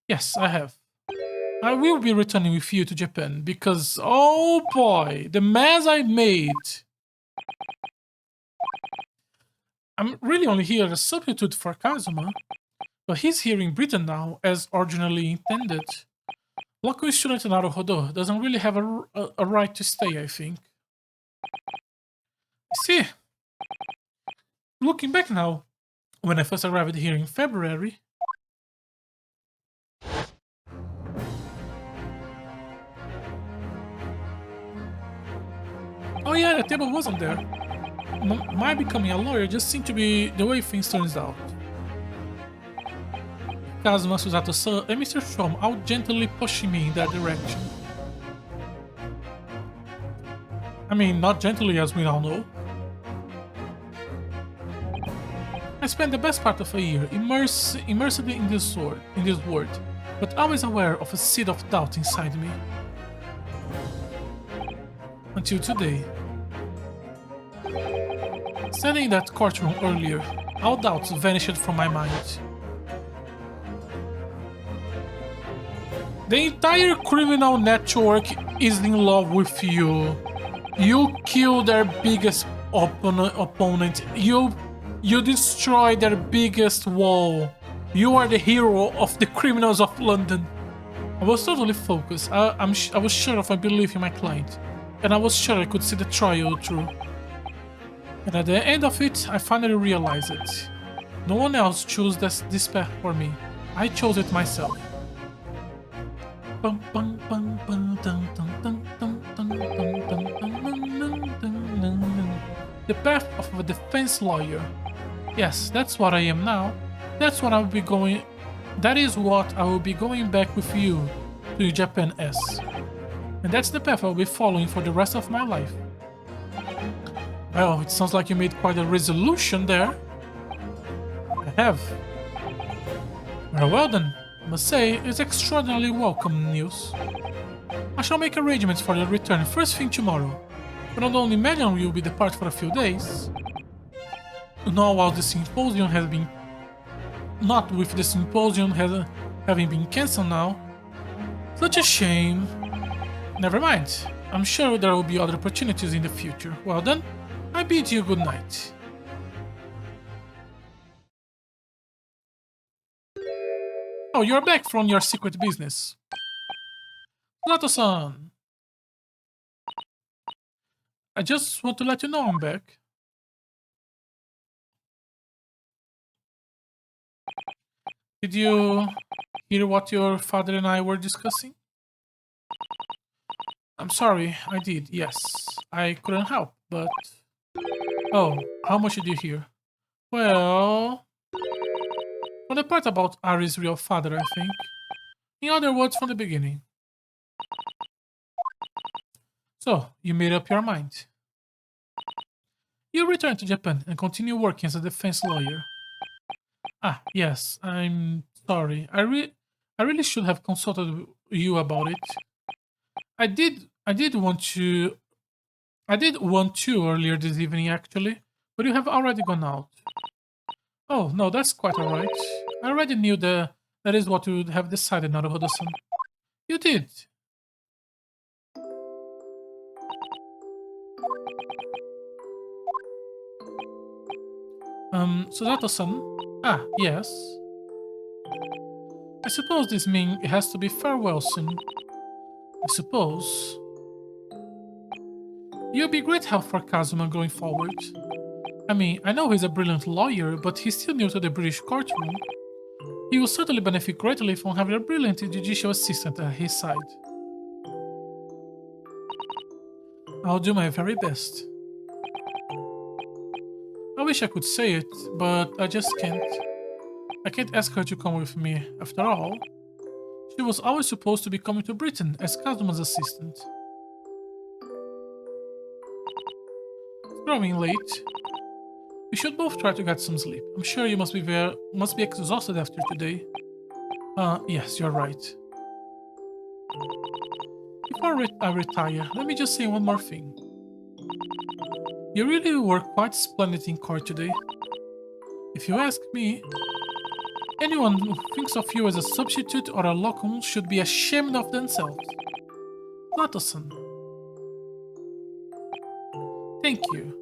Yes, I have. I will be returning with you to Japan because, oh boy, the mess I made. I'm really only here as a substitute for Kazuma, but he's here in Britain now as originally intended. Local student Naruhodo doesn't really have a right to stay, I think. See, looking back now, when I first arrived here in February, oh yeah, the table wasn't there. My becoming a lawyer just seemed to be the way things turns out. Kazuma, Susato-san, and Mr. Shom out gently pushing me in that direction. I mean, not gently as we all know. I spent the best part of a year immersed in this world, but always aware of a seed of doubt inside me. Until today. Standing in that courtroom earlier, all doubts vanished from my mind. The entire criminal network is in love with you. You killed their biggest opponent. You destroyed their biggest wall. You are the hero of the criminals of London. I was totally focused. I was sure of my belief in my client, and I was sure I could see the trial through. And at the end of it, I finally realized it. No one else chose this path for me. I chose it myself. The path of a defense lawyer. Yes, that's what I am now. That's what I will be going. That is what I will be going back with you to Japan as. And that's the path I will be following for the rest of my life. Well, it sounds like you made quite a resolution there. I have. Well then, I must say, it's extraordinarily welcome news. I shall make arrangements for your return first thing tomorrow. But not only imagine you will be depart for a few days. Now while the symposium has been... Not with the symposium having been cancelled now. Such a shame. Never mind. I'm sure there will be other opportunities in the future. Well then, I bid you good night. Oh, you're back from your secret business. Lato-san. I just want to let you know I'm back. Did you hear what your father and I were discussing? I'm sorry, I did, yes. I couldn't help, but... Oh, how much did you hear? Well... From the part about Ari's real father, I think. In other words, from the beginning. So, you made up your mind. You return to Japan and continue working as a defense lawyer. Ah, yes, I'm sorry. I really should have consulted you about it. I did want to earlier this evening actually, but you have already gone out. Oh, no, that's quite alright. I already knew that is what you would have decided, Naruhodo-san. You did. Susato-san? Ah, yes. I suppose this means it has to be farewell soon. I suppose. You'll be great help for Kazuma going forward. I mean, I know he's a brilliant lawyer, but he's still new to the British courtroom. He will certainly benefit greatly from having a brilliant judicial assistant at his side. I'll do my very best. I wish I could say it, but I just can't. I can't ask her to come with me. After all, she was always supposed to be coming to Britain as Kazuma's assistant. It's growing late. We should both try to get some sleep. I'm sure you must be exhausted after today. Yes, you're right. Before I retire, let me just say one more thing. You really were quite splendid in court today. If you ask me, Anyone who thinks of you as a substitute or a locum should be ashamed of themselves. Platosan. Thank you.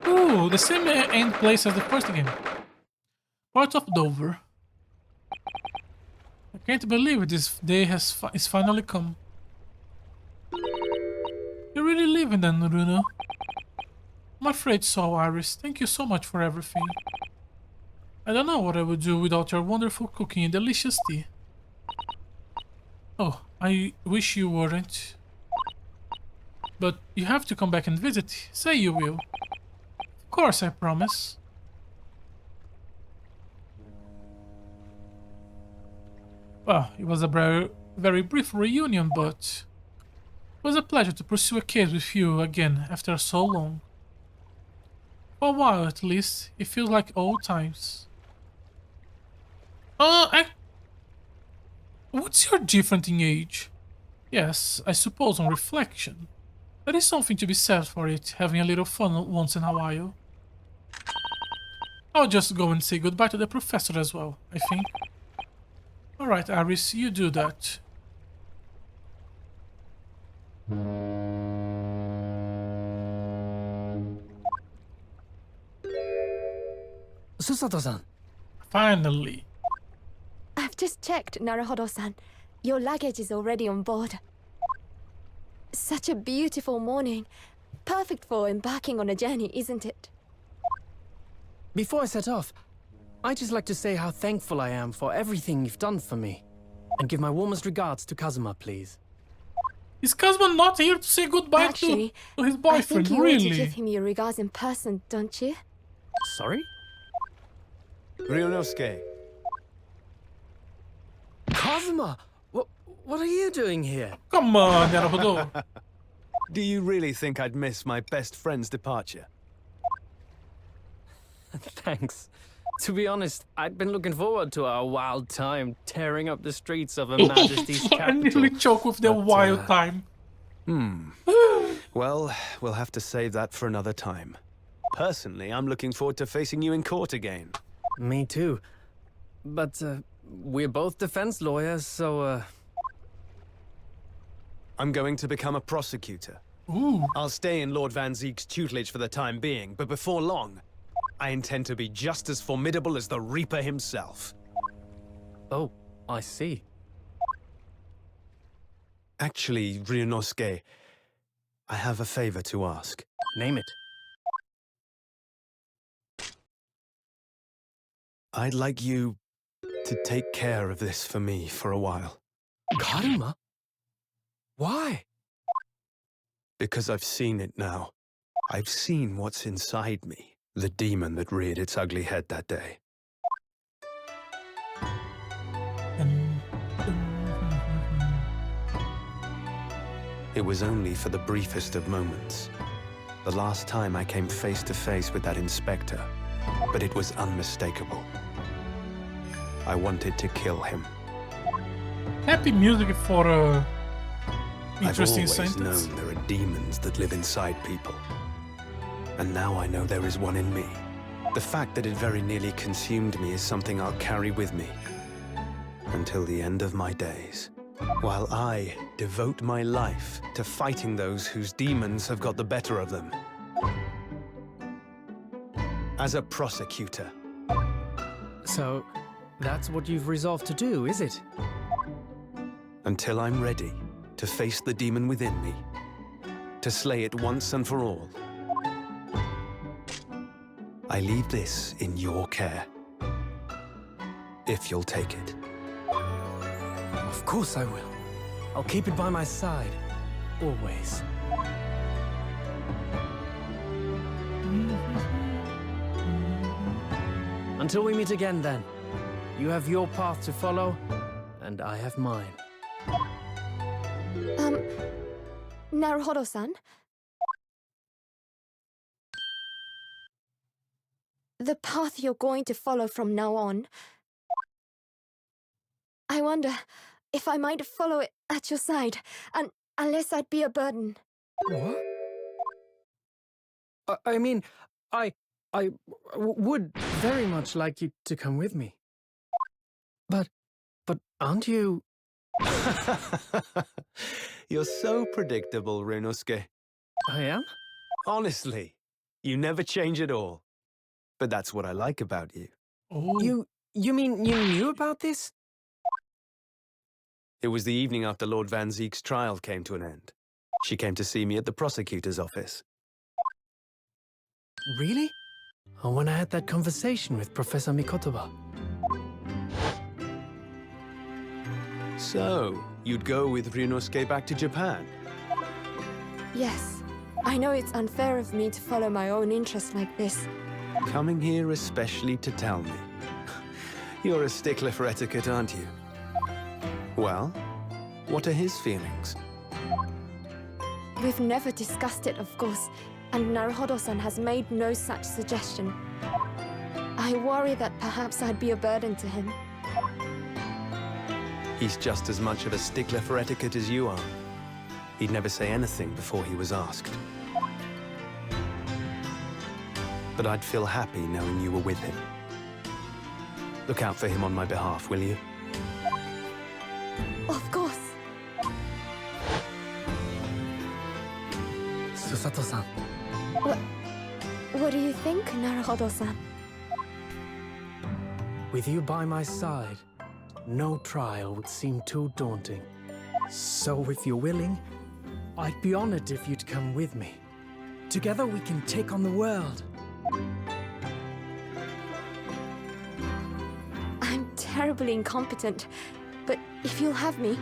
Ooh, the same end place as the first game. Part of Dover. I can't believe it. This day is finally come. You really live in then, Bruno. I'm afraid so, Iris. Thank you so much for everything. I don't know what I would do without your wonderful cooking and delicious tea. Oh, I wish you weren't. But you have to come back and visit. Say you will. Of course, I promise. Well, it was a very brief reunion, but it was a pleasure to pursue a case with you again after so long. For a while, at least, it feels like old times. What's your difference in age? Yes, I suppose on reflection. There is something to be said for it, having a little fun once in a while. I'll just go and say goodbye to the professor as well, I think. Alright, Iris, you do that. Susato-san. Finally. I've just checked, Naruhodo-san. Your luggage is already on board. Such a beautiful morning. Perfect for embarking on a journey, isn't it? Before I set off, I'd just like to say how thankful I am for everything you've done for me. And give my warmest regards to Kazuma, please. Is Kazuma not here to say goodbye Actually, to his I boyfriend, think you want to really? give him your regards in person, don't you? Sorry? Ryunosuke, Kazuma! What are you doing here? Come on, Naruhodo. do you really think I'd miss my best friend's departure? Thanks. To be honest, I'd been looking forward to our wild time tearing up the streets of Her Majesty's I nearly capital. choke with the But, wild time. Well, we'll have to save that for another time. Personally, I'm looking forward to facing you in court again. Me too. But, we're both defense lawyers, so, I'm going to become a prosecutor. Ooh. I'll stay in Lord Van Zeek's tutelage for the time being, but before long, I intend to be just as formidable as the Reaper himself. Oh, I see. Actually, Ryunosuke, I have a favor to ask. Name it. I'd like you to take care of this for me for a while. Karuma? Why? Because I've seen it now. I've seen what's inside me. The demon that reared its ugly head that day. It was only for the briefest of moments. The last time I came face to face with that inspector, but it was unmistakable. I wanted to kill him. Happy music for interesting I've always sentence. known there are demons that live inside people. And now I know there is one in me. The fact that it very nearly consumed me is something I'll carry with me until the end of my days. While I devote my life to fighting those whose demons have got the better of them. As a prosecutor, So, that's what you've resolved to do, is it? until I'm ready to face the demon within me, to slay it once and for all. I leave this in your care, if you'll take it. Of course I will. I'll keep it by my side. Always. Until we meet again, then. You have your path to follow, and I have mine. Naruhodo-san? The path you're going to follow from now on. I wonder, if I might follow it at your side, and unless I'd be a burden. What? I mean, I would very much like you to come with me. But aren't you... You're so predictable, Ryunosuke. I am? Honestly, you never change at all. But that's what I like about you. Oh. You mean you knew about this? It was the evening after Lord Van Zeek's trial came to an end. She came to see me at the prosecutor's office. Really? Or when I had that conversation with Professor Mikotoba. So, you'd go with Ryunosuke back to Japan? Yes, I know it's unfair of me to follow my own interest like this. Coming here especially to tell me. You're a stickler for etiquette, aren't you? Well, what are his feelings? We've never discussed it, of course, and Naruhodo-san has made no such suggestion. I worry that perhaps I'd be a burden to him. He's just as much of a stickler for etiquette as you are. He'd never say anything before he was asked. But I'd feel happy knowing you were with him. Look out for him on my behalf, will you? Of course. Susato-san. What do you think, Naruhodo-san? With you by my side, no trial would seem too daunting. So if you're willing, I'd be honored if you'd come with me. Together we can take on the world. I'm terribly incompetent, but if you'll have me,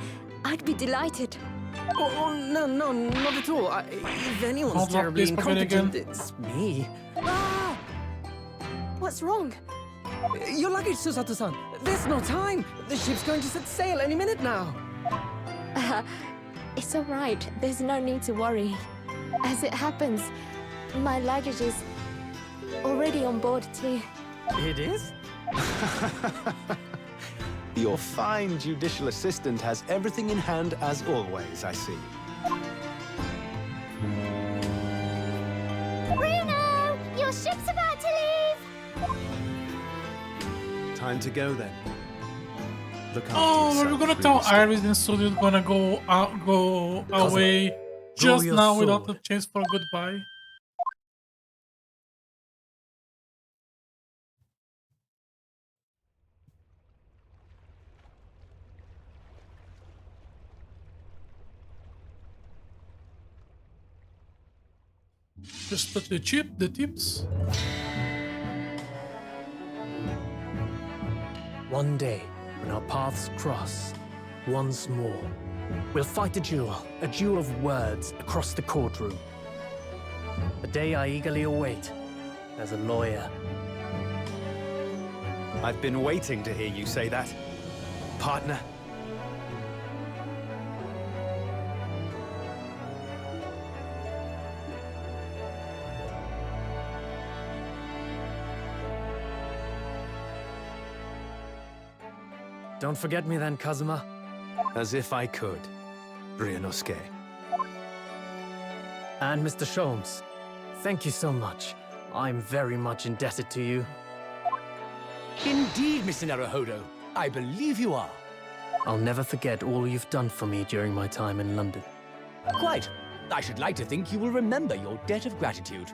I'd be delighted. No, not at all. If anyone's Hold up, terribly please, Pavilion. incompetent, it's me. Ah! What's wrong? Your luggage, Susato-san. There's no time. The ship's going to set sail any minute now. It's all right. There's no need to worry. As it happens, my luggage is already on board too. It is? Your fine judicial assistant has everything in hand as always, I see. Bruno! Your ship's about to leave! Time to go then. Look after Oh, yourself, we're gonna tell Ryunosuke. Iris and Studio gonna go away just your now without sword. a chance for goodbye. Just put the tips. One day, when our paths cross, once more, we'll fight a duel of words across the courtroom. A day I eagerly await as a lawyer. I've been waiting to hear you say that, partner. Don't forget me then, Kazuma. As if I could, Ryunosuke. And Mr. Sholmes, thank you so much. I'm very much indebted to you. Indeed, Mr. Naruhodo. I believe you are. I'll never forget all you've done for me during my time in London. Quite. I should like to think you will remember your debt of gratitude.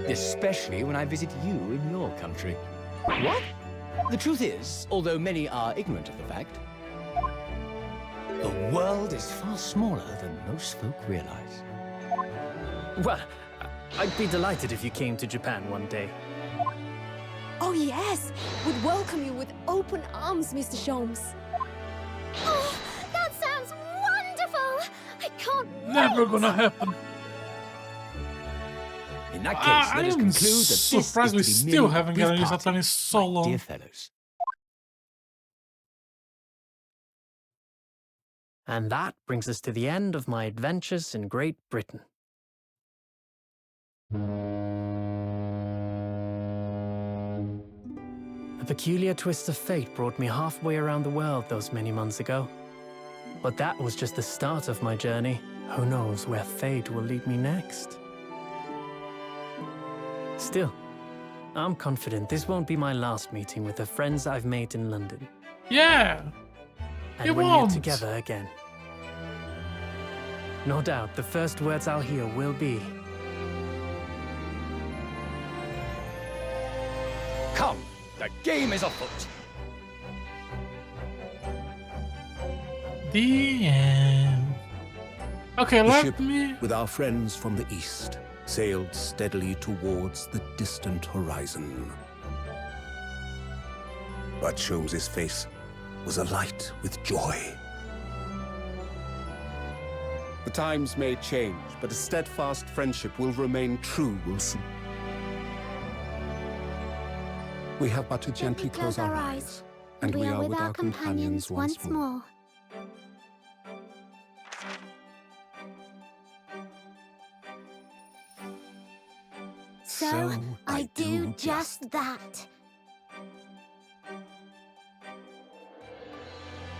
Especially when I visit you in your country. What? The truth is, although many are ignorant of the fact, the world is far smaller than most folk realize. Well, I'd be delighted if you came to Japan one day. Oh yes! Would welcome you with open arms, Mr. Sholmes. Oh, that sounds wonderful! I can't Never wait. gonna happen. In that case, I let us am conclude that this is surprised to we be still merely a haven't brief gotten this party, Atlan in so my long. dear fellows. And that brings us to the end of my adventures in Great Britain. A peculiar twist of fate brought me halfway around the world those many months ago. But that was just the start of my journey. Who knows where fate will lead me next? Still, I'm confident this won't be my last meeting with the friends I've made in London. Yeah. And It we're won't. here together again. No doubt, the first words I'll hear will be, Come, the game is afoot. The end. Okay, The let ship, me. with our friends from the east, sailed steadily towards the distant horizon. But Sholmes' face was alight with joy. The times may change, but a steadfast friendship will remain true, Wilson. We have but to gently close our eyes, and we are with our companions once more. So I do just that.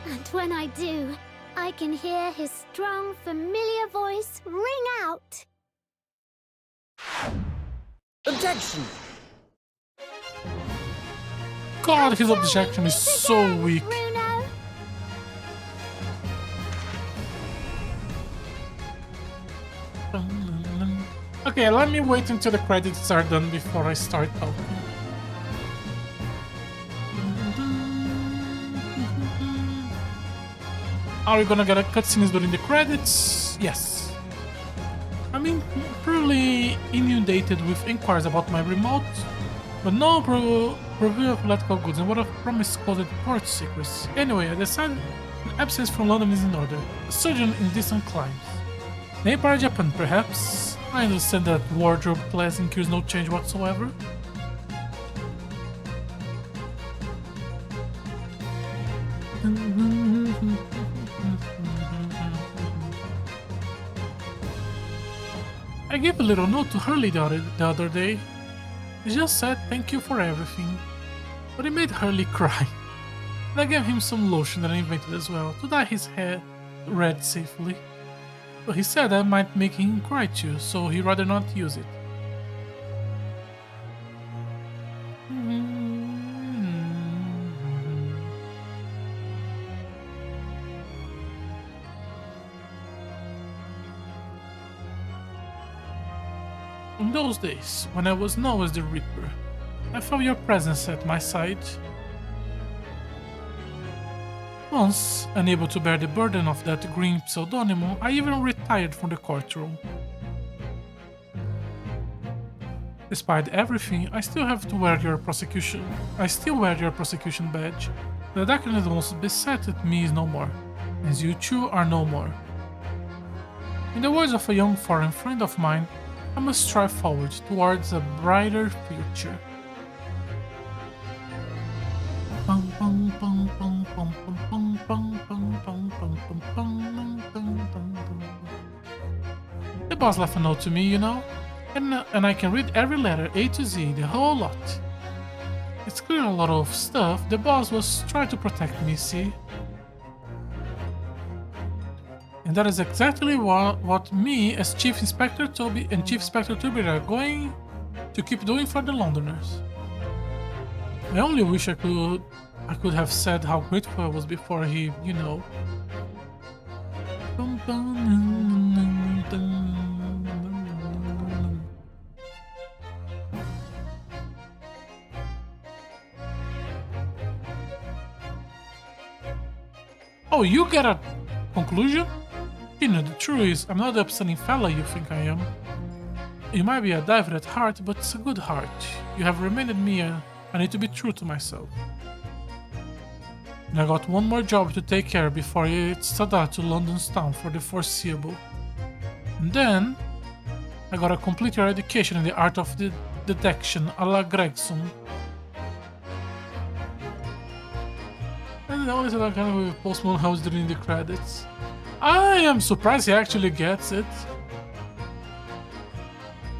And when I do, I can hear his strong, familiar voice ring out. Objection! God, his objection is so weak. Bruno. Okay, let me wait until the credits are done before I start talking. Are we gonna get a cutscenes during the credits? Yes. I mean, probably inundated with inquiries about my remote, but no review of political goods and what I've promised coded port secrets. Anyway, I decided an absence from London is in order. A sojourn in distant climes. Nepal, Japan, perhaps? I understand that wardrobe class incurs no change whatsoever. I gave a little note to Hurley the other day. He just said thank you for everything. But it made Hurley cry. And I gave him some lotion that I invented as well, to dye his hair red safely. But he said that might make him cry too, so he'd rather not use it. In those days, when I was known as the Reaper, I felt your presence at my side. Once, unable to bear the burden of that green pseudonym, I even retired from the courtroom. Despite everything, I still have to wear your prosecution. I still wear your prosecution badge. The darkness that once beset me is no more, as you two are no more. In the words of a young foreign friend of mine, I must strive forward towards a brighter future. The boss left a note to me, you know, and I can read every letter A to Z, the whole lot. It's clear a lot of stuff. The boss was trying to protect me, see? And that is exactly what me as Chief Inspector Toby and Chief Inspector Toby are going to keep doing for the Londoners. I only wish I could have said how grateful I was before he, you know. Oh, you get a conclusion? You know, the truth is, I'm not the upstanding fella you think I am. You might be a diver at heart, but it's a good heart. You have reminded me I need to be true to myself. And I got one more job to take care of before it's start out to London's town for the foreseeable. And then, I gotta complete your education in the art of the detection a la Gregson. And always that kind of with Post Malone during the credits. I am surprised he actually gets it.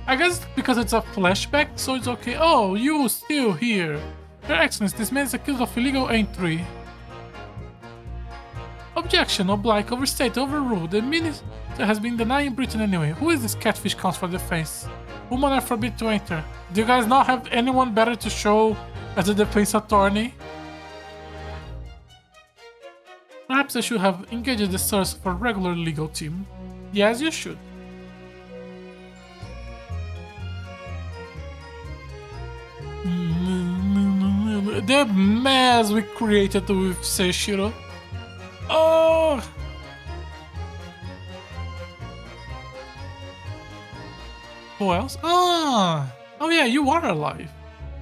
I guess because it's a flashback, so it's okay. Oh, you still here. Your Excellency, this man is accused of illegal entry. Objection, oblique, overstate, overruled. The minister has been denying Britain anyway. Who is this catfish counts for defense? Women are forbidden to enter. Do you guys not have anyone better to show as a defense attorney? Perhaps I should have engaged the source for a regular legal team. Yes, you should. The mess we created with Seishiro. Oh! Who else? Ah! Oh yeah, you are alive.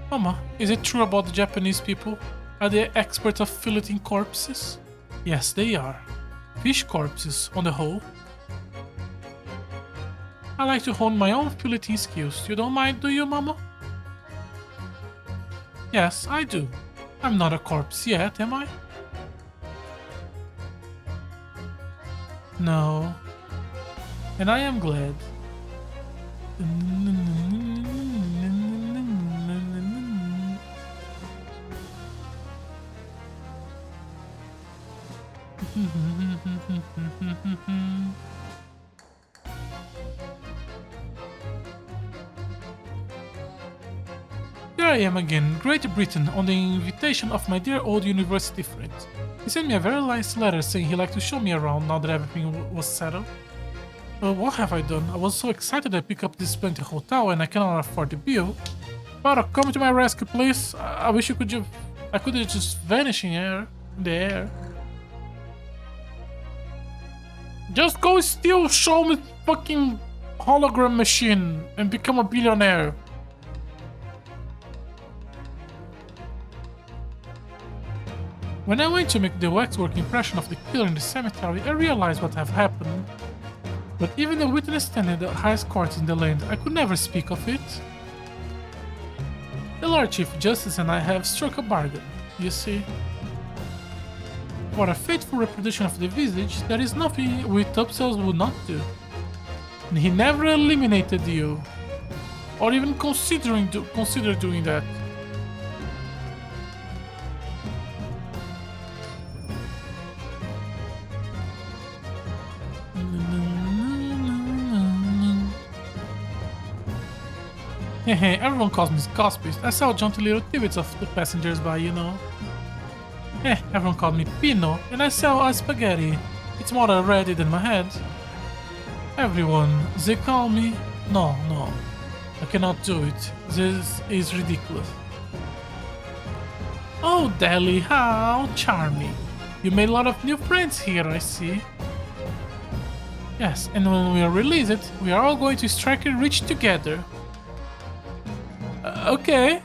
Mama, is it true about the Japanese people? Are they experts of filleting corpses? Yes, they are. Fish corpses, on the whole. I like to hone my own filleting skills. You don't mind, do you, Mama? Yes, I do. I'm not a corpse yet, am I? No. And I am glad. Here I am again, Great Britain, on the invitation of my dear old university friend. He sent me a very nice letter saying he'd like to show me around now that everything was settled. What have I done? I was so excited I picked up this splendid hotel and I cannot afford the bill. Father, come to my rescue, please. I wish you could just... I could just vanish in the air. Just go steal show me fucking hologram machine and become a billionaire. When I went to make the waxwork impression of the killer in the cemetery, I realized what had happened. But even the witness standing at the highest court in the land, I could never speak of it. The Lord Chief Justice and I have struck a bargain, you see. For a faithful reproduction of the visage, there is nothing we Topsails would not do. And he never eliminated you, or even consider doing that. Hehe, everyone calls me Gospist. I sell jaunty little tidbits of the passengers by, you know. Everyone called me Pino, and I sell spaghetti. It's more already than my head. Everyone, they call me... No, I cannot do it. This is ridiculous. Oh, Deli, how charming. You made a lot of new friends here, I see. Yes, and when we release it, we are all going to strike it rich together. Okay.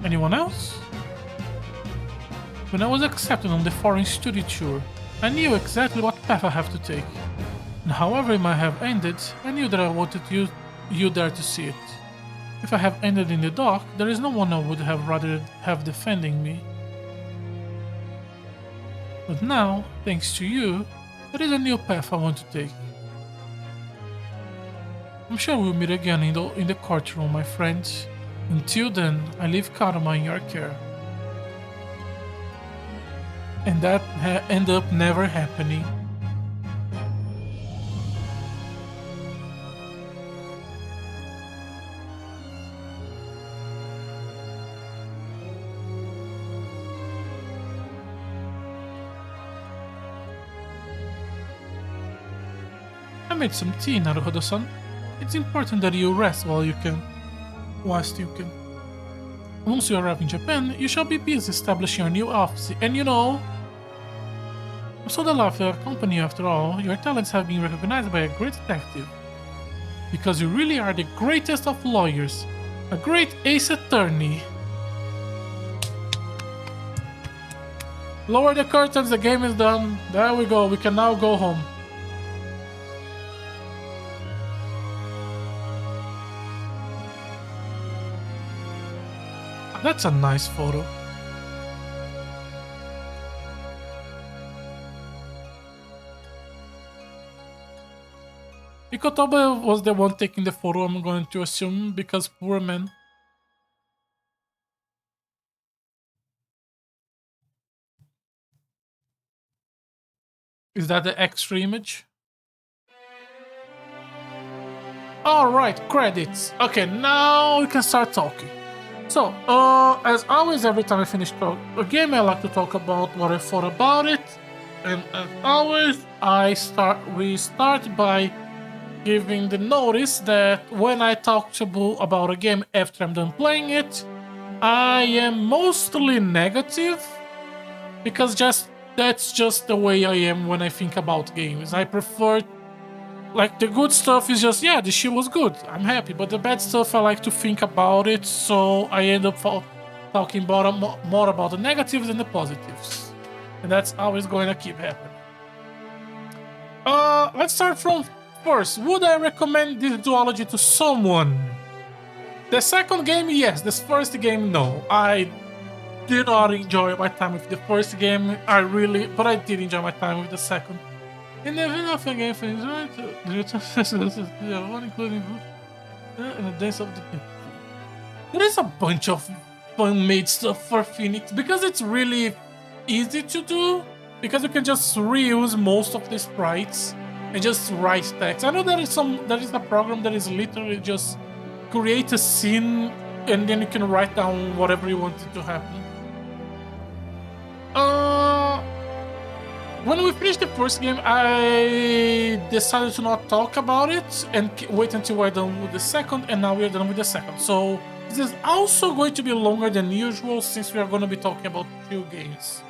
Anyone else? When I was accepted on the foreign study tour, I knew exactly what path I have to take. And however it might have ended, I knew that I wanted you there to see it. If I have ended in the dock, there is no one I would have rather have defending me. But now, thanks to you, there is a new path I want to take. I'm sure we'll meet again in the courtroom, my friends. Until then, I leave Karma in your care. And that ended up never happening. I made some tea, Naruhodo-san. It's important that you rest whilst you can. Once you arrive in Japan, you shall be busy establishing your new office, and you know... I'm so delighted to accompany you after all. Your talents have been recognized by a great detective. Because you really are the greatest of lawyers. A great ace attorney. Lower the curtains, the game is done. There we go, we can now go home. That's a nice photo. Ikotobe was the one taking the photo, I'm going to assume, because poor man. Is that the extra image? Alright, credits. Okay, now we can start talking. So, as always, every time I finish a game, I like to talk about what I thought about it. And as always, we start by giving the notice that when I talk about a game after I'm done playing it, I am mostly negative because that's just the way I am when I think about games. I prefer, like, the good stuff is just, yeah, the shit was good, I'm happy, but the bad stuff I like to think about it, so I end up talking more about the negatives than the positives. And that's always going to keep happening. Let's start from first. Would I recommend this duology to someone? The second game, yes. The first game, no. I did not enjoy my time with the first game. But I did enjoy my time with the second. In the event of a game finish, one including the dance of the people. There is a bunch of fan-made stuff for Phoenix because it's really easy to do. Because you can just reuse most of the sprites and just write text. I know there is a program that is literally just create a scene and then you can write down whatever you want it to happen. When we finished the first game, I decided to not talk about it and wait until we're done with the second, and now we're done with the second. So this is also going to be longer than usual since we are going to be talking about 2 games.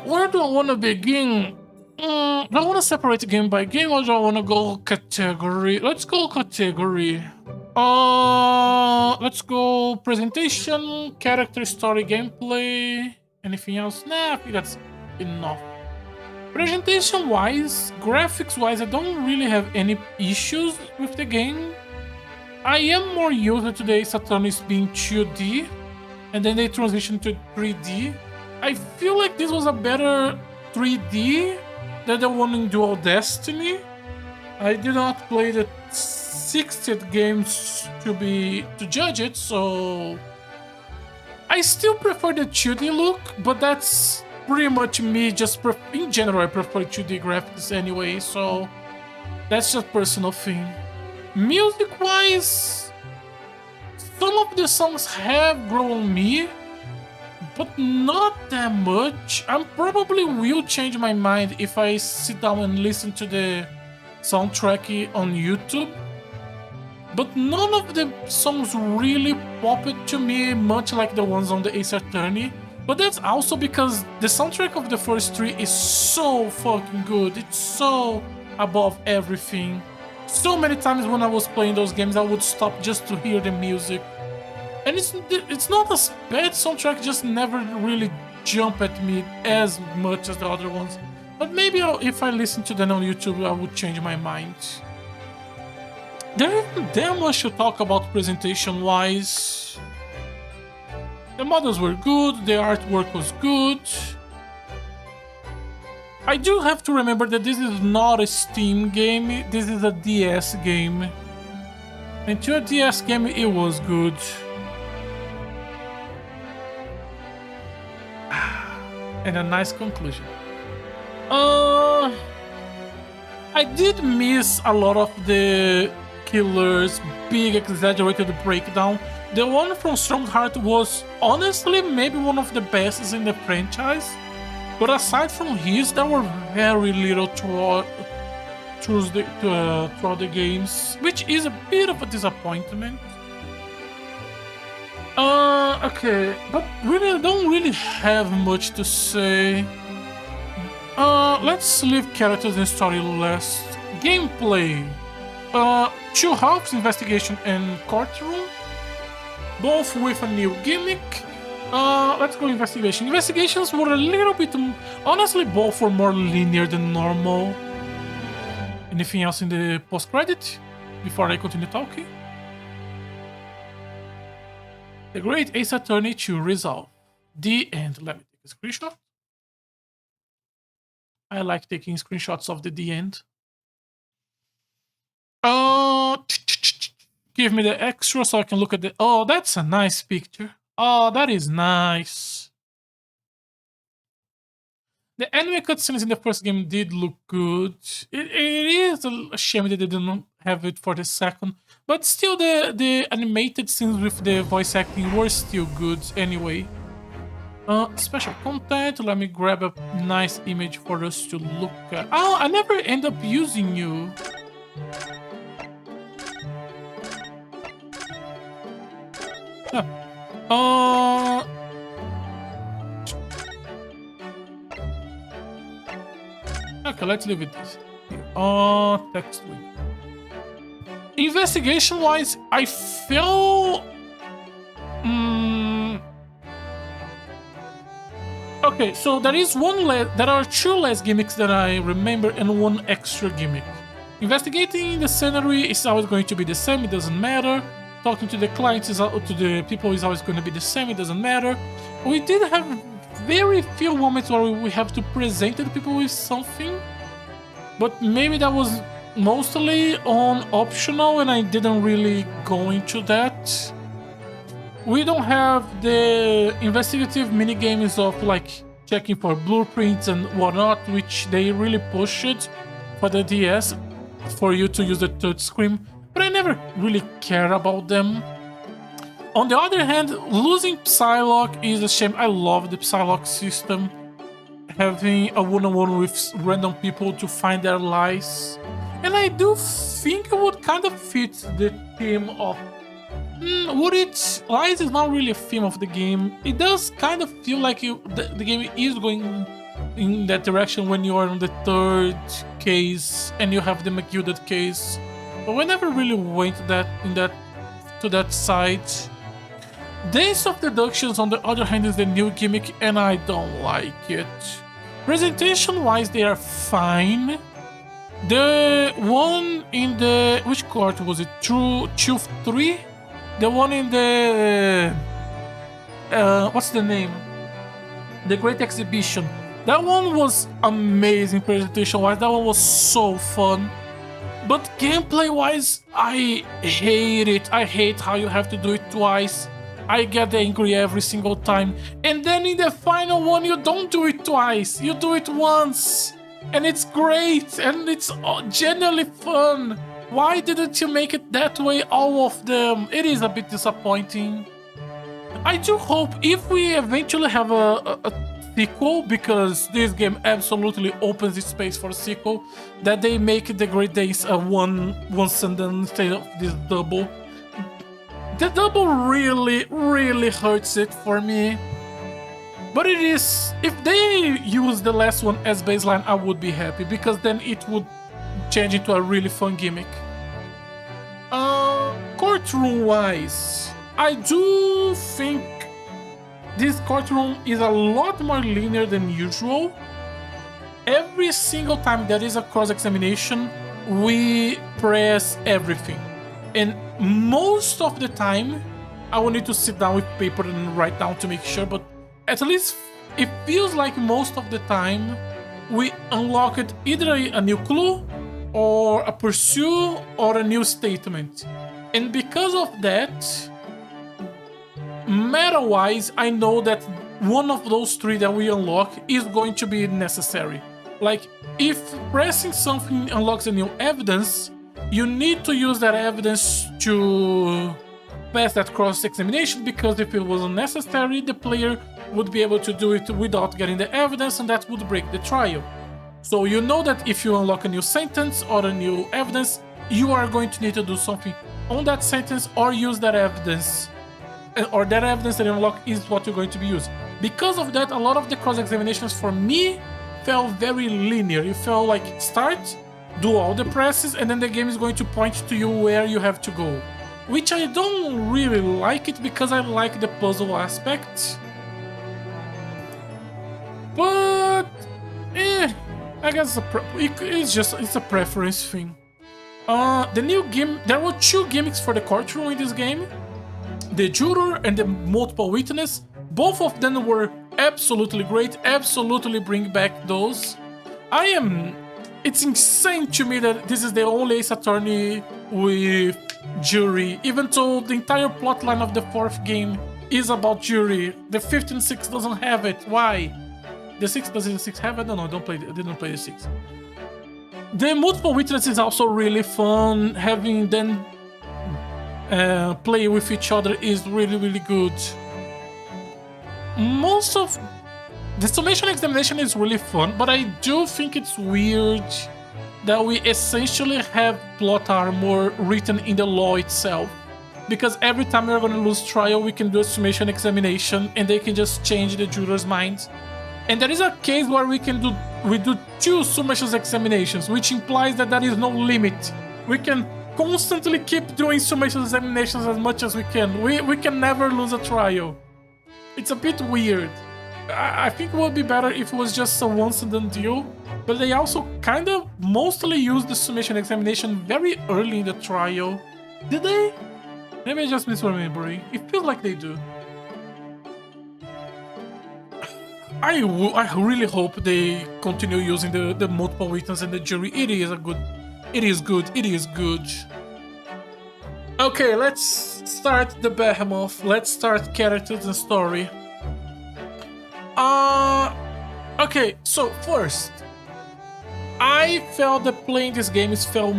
Where do I want to begin? Do I want to separate game by game or do I want to go category? Let's go category. Let's go presentation, character, story, gameplay. Anything else? Nah, I think that's enough. Presentation-wise, graphics-wise, I don't really have any issues with the game. I am more used to the Ace Attorneys being 2D, and then they transitioned to 3D. I feel like this was a better 3D than the one in Dual Destiny. I did not play the 60th games to judge it, so I still prefer the 2D look, but that's pretty much me. In general, I prefer 2D graphics anyway, so that's just a personal thing. Music-wise, some of the songs have grown on me, but not that much. I probably will change my mind if I sit down and listen to the soundtrack on YouTube. But none of the songs really pop it to me, much like the ones on the Ace Attorney. But that's also because the soundtrack of the first 3 is so fucking good. It's so above everything. So many times when I was playing those games, I would stop just to hear the music. And it's not a bad soundtrack, just never really jump at me as much as the other ones. But maybe if I listen to them on YouTube, I would change my mind. There isn't that much to talk about presentation-wise. The models were good, the artwork was good. I do have to remember that this is not a Steam game, this is a DS game. And to a DS game, it was good. And a nice conclusion. I did miss a lot of the killers' big exaggerated breakdown. The one from Strongheart was honestly maybe one of the best in the franchise. But aside from his, there were very little throughout the games, which is a bit of a disappointment. Okay, but really, I don't really have much to say. Let's leave characters and story last. Gameplay. 2 halves, investigation and courtroom. Both with a new gimmick. Let's go investigation. Investigations were a little bit... Honestly, both were more linear than normal. Anything else in the post-credit? Before I continue talking? The Great Ace Attorney 2 Resolve. The end. Let me take a screenshot. I like taking screenshots of the end. Give me the extra so I can look at the... Oh, that's a nice picture. Oh, that is nice. The anime cutscenes in the first game did look good. It is a shame that they didn't have it for the second. But still, the animated scenes with the voice acting were still good anyway. Special content. Let me grab a nice image for us to look at. Oh, I never end up using you. Okay, let's leave it this. Text wing. Investigation-wise, I feel... Okay, so there is there are 2 less gimmicks that I remember and 1 extra gimmick. Investigating the scenery is always going to be the same, it doesn't matter. Talking to the clients, to the people is always going to be the same, it doesn't matter. We did have very few moments where we have to present the people with something. But maybe that was mostly on optional and I didn't really go into that. We don't have the investigative minigames of like checking for blueprints and whatnot, which they really pushed for the DS for you to use the touchscreen, but I never really cared about them. On the other hand, losing Psylocke is a shame. I love the Psylocke system. Having a one-on-one with random people to find their lies. And I do think it would kind of fit the theme of... would it... Lies is not really a theme of the game. It does kind of feel like the game is going in that direction when you are on the 3rd case and you have the McGilded case. But we never really went to that side. Days of Deductions, on the other hand, is the new gimmick and I don't like it. Presentation-wise, they are fine. The one in the... Which court was it? True 3? The one in the... what's the name? The Great Exhibition. That one was amazing presentation-wise. That one was so fun. But gameplay-wise, I hate it. I hate how you have to do it twice. I get angry every single time. And then in the final one, you don't do it twice. You do it once. And it's great. And it's genuinely fun. Why didn't you make it that way, all of them? It is a bit disappointing. I do hope if we eventually have a sequel, because this game absolutely opens the space for a sequel, that they make the Great Days a once and then instead of this double. The double really, really hurts it for me. But it is... If they use the last one as baseline, I would be happy, because then it would change into a really fun gimmick. Courtroom-wise, I do think this courtroom is a lot more linear than usual. Every single time there is a cross-examination, we press everything. And most of the time, I will need to sit down with paper and write down to make sure, but at least it feels like most of the time we unlocked either a new clue or a pursuit or a new statement. And because of that, meta-wise, I know that one of those 3 that we unlock is going to be necessary. Like, if pressing something unlocks a new evidence, you need to use that evidence to pass that cross-examination, because if it wasn't necessary, the player would be able to do it without getting the evidence, and that would break the trial. So you know that if you unlock a new sentence or a new evidence, you are going to need to do something on that sentence or use that evidence. Or that evidence that you unlock is what you're going to be using. Because of that, a lot of the cross-examinations for me felt very linear. It felt like start, do all the presses, and then the game is going to point to you where you have to go. Which I don't really like it, because I like the puzzle aspect. But I guess it's a preference thing. The new game, there were 2 gimmicks for the courtroom in this game. The juror and the multiple witness. Both of them were absolutely great. Absolutely bring back those. it's insane to me that this is the only Ace Attorney with Jury, even though the entire plotline of the 4th game is about Jury. The 5th and 6th doesn't have it. Why? The 6th, does the 6th have it? No, I didn't play the 6th. The multiple witness is also really fun. Having them play with each other is really good. Most of the summation examination is really fun, but I do think it's weird that we essentially have plot armor written in the law itself. Because every time we're gonna lose trial, we can do a summation examination and they can just change the juror's minds. And there is a case where we do 2 summation examinations, which implies that there is no limit. We can constantly keep doing summation examinations as much as we can. We can never lose a trial. It's a bit weird. I think it would be better if it was just a once and done deal, but they also kind of mostly use the summation examination very early in the trial. Did they? Maybe I just misremembering. It feels like they do. I really hope they continue using the multiple witness and the jury. It is good. Okay, let's start the behemoth. Let's start characters and story. Okay, so first, I felt that playing this game felt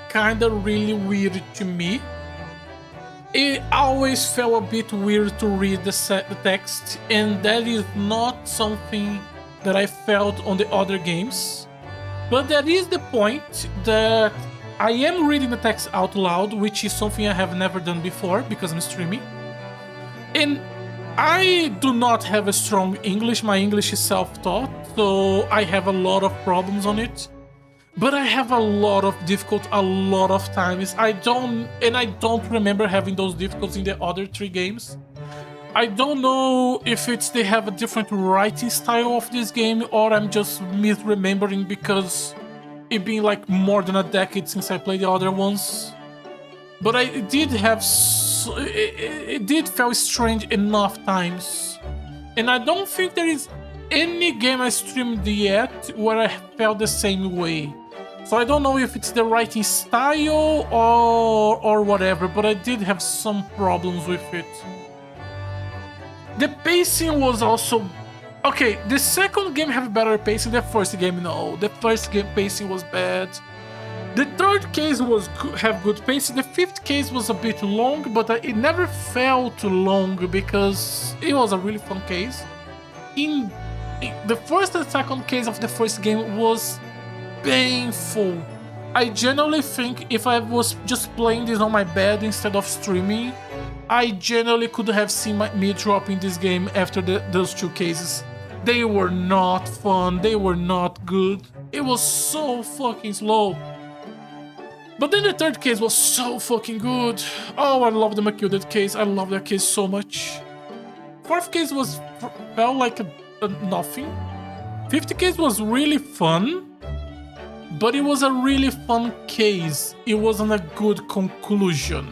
kinda really weird to me. It always felt a bit weird to read the text, and that is not something that I felt on the other games. But that is the point that I am reading the text out loud, which is something I have never done before because I'm streaming. And I do not have a strong English. My English is self-taught, so I have a lot of problems on it. But I have a lot of difficulty a lot of times. I don't remember having those difficulties in the other 3 games. I don't know if they have a different writing style of this game, or I'm just misremembering because it being like more than a decade since I played the other ones. But it did feel strange enough times. And I don't think there is any game I streamed yet where I felt the same way. So I don't know if it's the writing style or whatever, but I did have some problems with it. The pacing was also... Okay, the second game had better pacing, the first game no. The first game pacing was bad. The third case have good pacing, the 5th case was a bit long, but it never felt too long because it was a really fun case. In the first and second case of the first game was painful. I generally think if I was just playing this on my bed instead of streaming, I generally could have seen me drop in this game after those 2 cases. They were not fun, they were not good. It was so fucking slow. But then the 3rd case was so fucking good. Oh, I love the McKilded case. I love that case so much. 4th case felt like a nothing. 5th case was really fun. But it was a really fun case. It wasn't a good conclusion.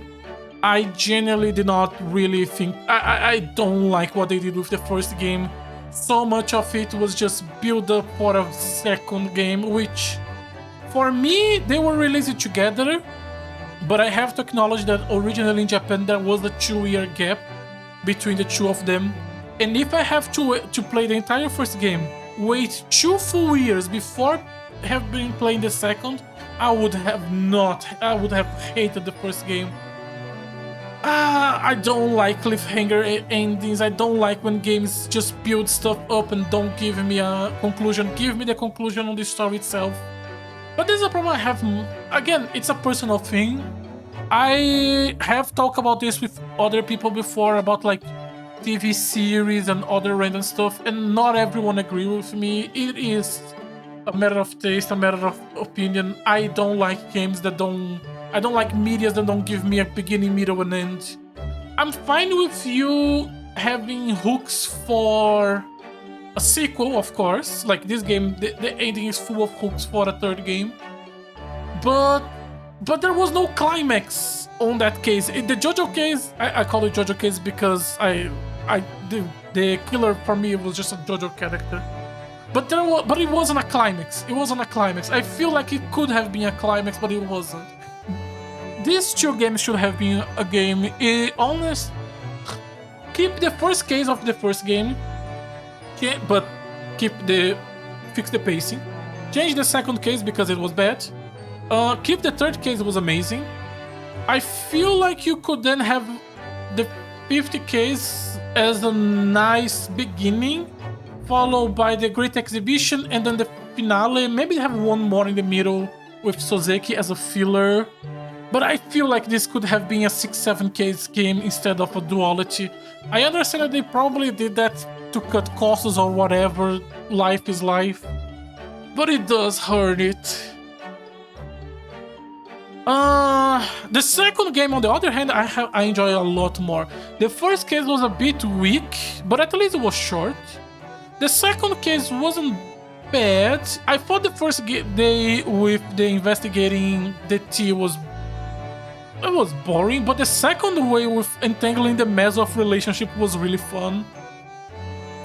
I genuinely did not really think... I don't like what they did with the first game. So much of it was just build up for a second game, which... For me, they were released together, but I have to acknowledge that originally in Japan there was a 2-year gap between the 2 of them. And if I have to play the entire first game, wait 2 full years before have been playing the second, I would have hated the first game. I don't like cliffhanger endings. I don't like when games just build stuff up and don't give me a conclusion. Give me the conclusion on the story itself. But there's a problem I have. Again, it's a personal thing. I have talked about this with other people before about like TV series and other random stuff, and not everyone agree with me. It is a matter of taste, a matter of opinion. I don't like games that I don't like medias that don't give me a beginning, middle, and end. I'm fine with you having hooks for a sequel, of course. Like this game, the ending is full of hooks for a 3rd game. But there was no climax on that case. In the JoJo case, I call it JoJo case because the killer for me was just a JoJo character. but it wasn't a climax. It wasn't a climax. I feel like it could have been a climax, but it wasn't. These two games should have been a game. Honest, keep the first case of the first game, but fix the pacing. Change the second case because it was bad. Keep the third case, it was amazing. I feel like you could then have the 50 case as a nice beginning, followed by the Great Exhibition, and then the finale. Maybe have one more in the middle with Soseki as a filler. But I feel like this could have been a 6-7 case game instead of a duality. I understand that they probably did that to cut costs or whatever. Life is life. But it does hurt it. The second game, on the other hand, I enjoy a lot more. The first case was a bit weak, but at least it was short. The second case wasn't bad. I thought the first day with the investigating the T was boring, but the second way with entangling the mess of relationship was really fun.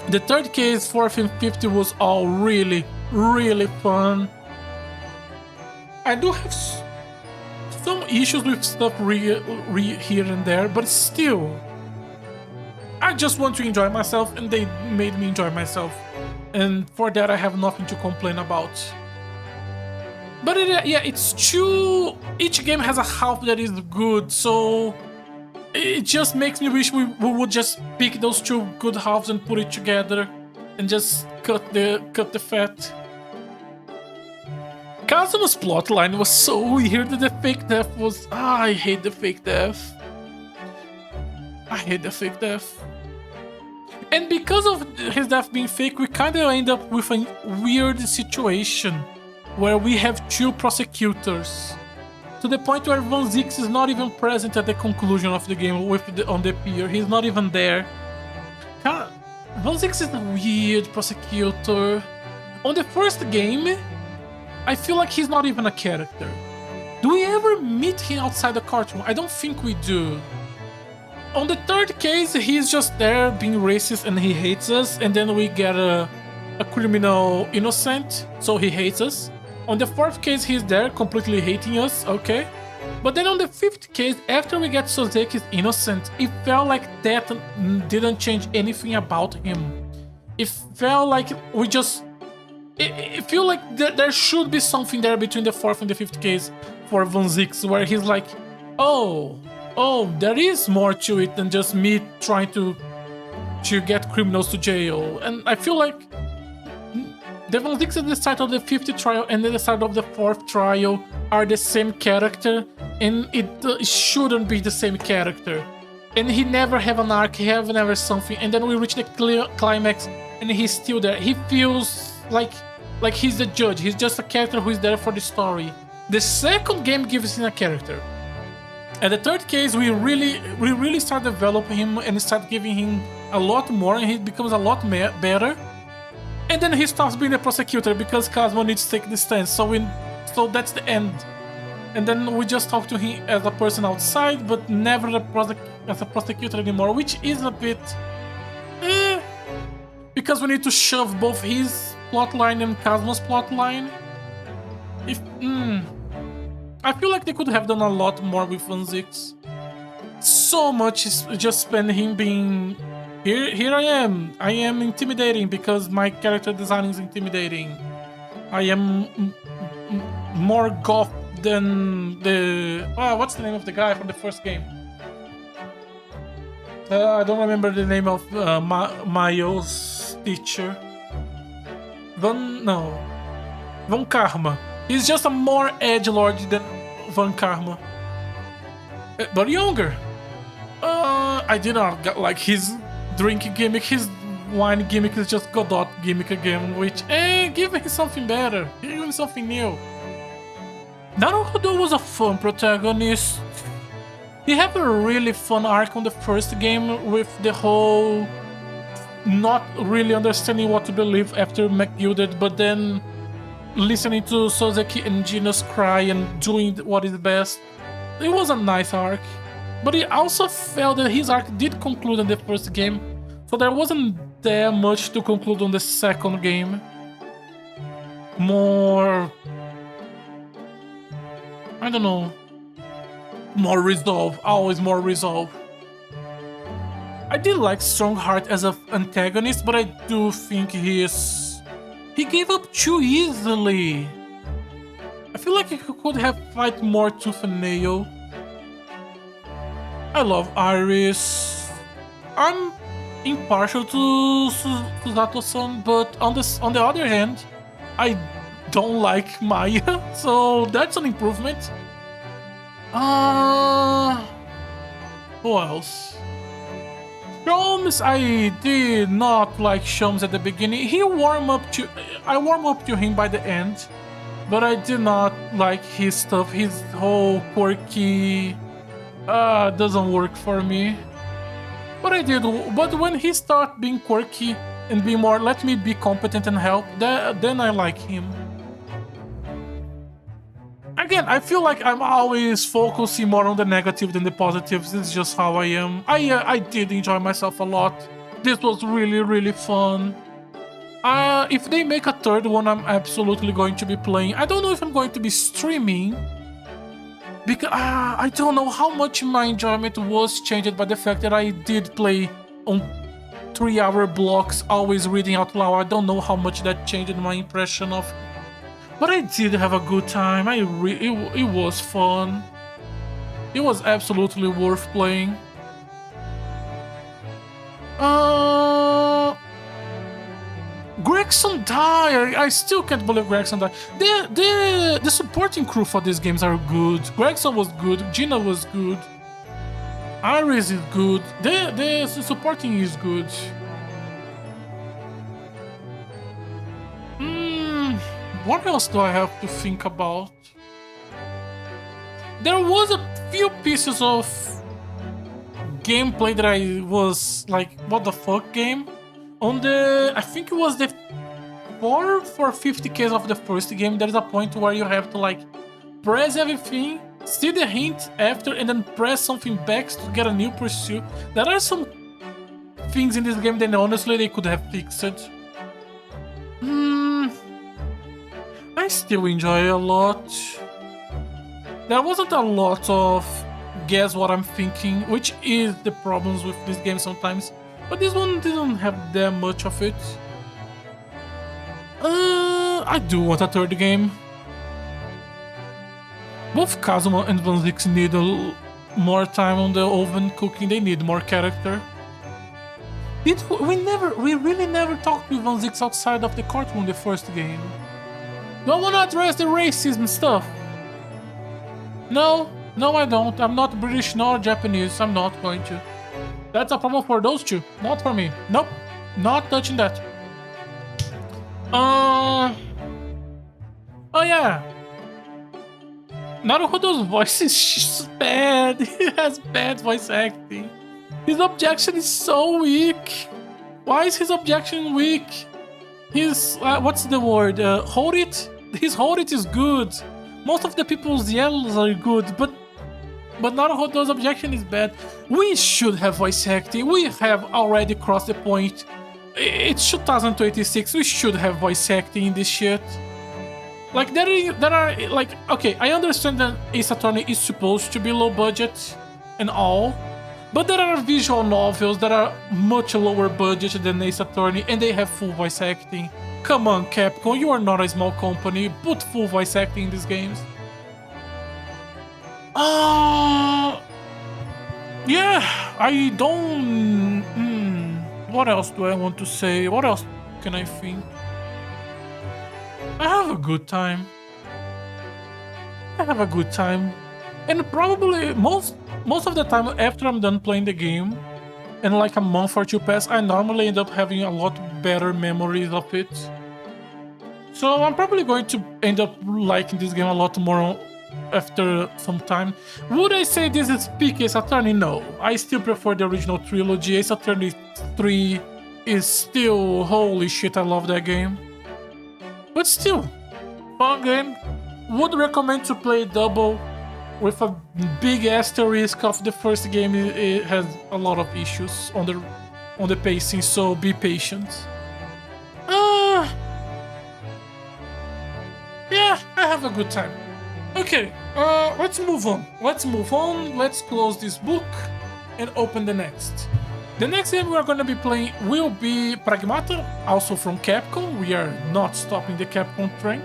The third case, fourth and fifth, was all really, really fun. I do have some issues with stuff here and there, but still, I just want to enjoy myself, and they made me enjoy myself, and for that I have nothing to complain about. But it's true. Each game has a half that is good, so it just makes me wish we would just pick those two good halves and put it together, and just cut the fat. Kazuma's plotline was so weird. The fake death was... I hate the fake death. I hate the fake death. And because of his death being fake, we kind of end up with a weird situation where we have two prosecutors. To the point where Van Zix is not even present at the conclusion of the game on the pier. He's not even there. Van Zix is a weird prosecutor. On the first game, I feel like he's not even a character. Do we ever meet him outside the courtroom? I don't think we do. On the third case, he's just there being racist and he hates us, and then we get a criminal innocent, so he hates us. On the fourth case, he's there completely hating us, okay. But then on the fifth case, after we get Soseki's innocent, it felt like that didn't change anything about him. It felt like we just... It feels like there should be something there between the fourth and the fifth case for Van Zix, where he's like, oh, there is more to it than just me trying to get criminals to jail. And I feel like the Van Zix at the start of the fifth trial and at the start of the fourth trial are the same character, and it shouldn't be the same character. And he never have an arc, he have never something, and then we reach the climax and he's still there. He feels like he's the judge. He's just a character who is there for the story. The second game gives him a character. At the third case, we really start developing him and start giving him a lot more, and he becomes a lot better. And then he stops being a prosecutor because Kazuma needs to take the stance. So that's the end. And then we just talk to him as a person outside, but never as a prosecutor anymore, which is a bit... because we need to shove both his plotline and Kazuma's plotline. I feel like they could have done a lot more with Van Zix. So much is just spent him being... Here I am. I am intimidating because my character design is intimidating. I am more goth than the... what's the name of the guy from the first game? I don't remember the name of Miles' teacher. Von Karma. He's just a more edgelord than Von Karma. But younger. I did not like his drinking gimmick. His wine gimmick is just Godot gimmick again, which, give him something better. Give him something new. Naruhodo was a fun protagonist. He had a really fun arc on the first game with the whole not really understanding what to believe after McGilded, but then listening to Soseki and Genos cry and doing what is best. It was a nice arc, but he also felt that his arc did conclude in the first game, so there wasn't that much to conclude on the second game. more, I don't know, more resolve, always more resolve. I did like Strongheart as an antagonist, but I do think he gave up too easily. I feel like he could have fight more tooth and nail. I love Iris. I'm impartial to Susato-san, but on the other hand, I don't like Maya, so that's an improvement. Who else? Sholmes, I did not like Sholmes at the beginning. I warm up to him by the end, but I did not like his stuff. His whole quirky doesn't work for me. But when he started being quirky and be more, let me be competent and help, then I like him. Again, I feel like I'm always focusing more on the negative than the positives. It's just how I am. I did enjoy myself a lot. This was really, really fun. If they make a third one, I'm absolutely going to be playing. I don't know if I'm going to be streaming, because I don't know how much my enjoyment was changed by the fact that I did play on 3-hour blocks, always reading out loud. I don't know how much that changed my impression of. But I did have a good time. It was fun. It was absolutely worth playing. Gregson died. I still can't believe Gregson died. The supporting crew for these games are good. Gregson was good. Gina was good. Iris is good. The supporting is good. What else do I have to think about? There was a few pieces of gameplay that I was like, what the fuck game? I think it was the 4th or 5th case of the first game, there is a point where you have to like press everything, see the hint after, and then press something back to get a new pursuit. There are some things in this game that honestly they could have fixed. I still enjoy it a lot. There wasn't a lot of guess what I'm thinking, which is the problems with this game sometimes. But this one didn't have that much of it. I do want a third game. Both Kazuma and Van Zix need more time on the oven cooking. They need more character. We really never talked with Van Zix outside of the courtroom the first game. Do I want to address the racism stuff? No, I don't. I'm not British nor Japanese. I'm not going to. That's a problem for those two, not for me. Nope, not touching that. Oh yeah. Naruhodo's voice is bad. He has bad voice acting. His objection is so weak. Why is his objection weak? His, what's the word? Hold it? His hold it is good. Most of the people's yells are good, but Naruhodo's objection is bad. We should have voice acting. We have already crossed the point. It's 2026. We should have voice acting in this shit. Like, there are, like, okay, I understand that Ace Attorney is supposed to be low budget and all, but there are visual novels that are much lower budget than Ace Attorney, and they have full voice acting. Come on, Capcom, you are not a small company. Put full voice acting in these games. Yeah, I don't... what else do I want to say? What else can I think? I have a good time. And probably most of the time after I'm done playing the game, and like a month or two pass, I normally end up having a lot better memories of it. So I'm probably going to end up liking this game a lot more after some time. Would I say this is peak Ace Attorney? No. I still prefer the original trilogy. Ace Attorney 3 is still... holy shit, I love that game. But still, fun game. Would recommend to play double with a big asterisk of the first game. It has a lot of issues on the pacing, so be patient. have a good time. Okay, let's move on. Let's close this book and open the next. The next game we are going to be playing will be Pragmata, also from Capcom. We are not stopping the Capcom train,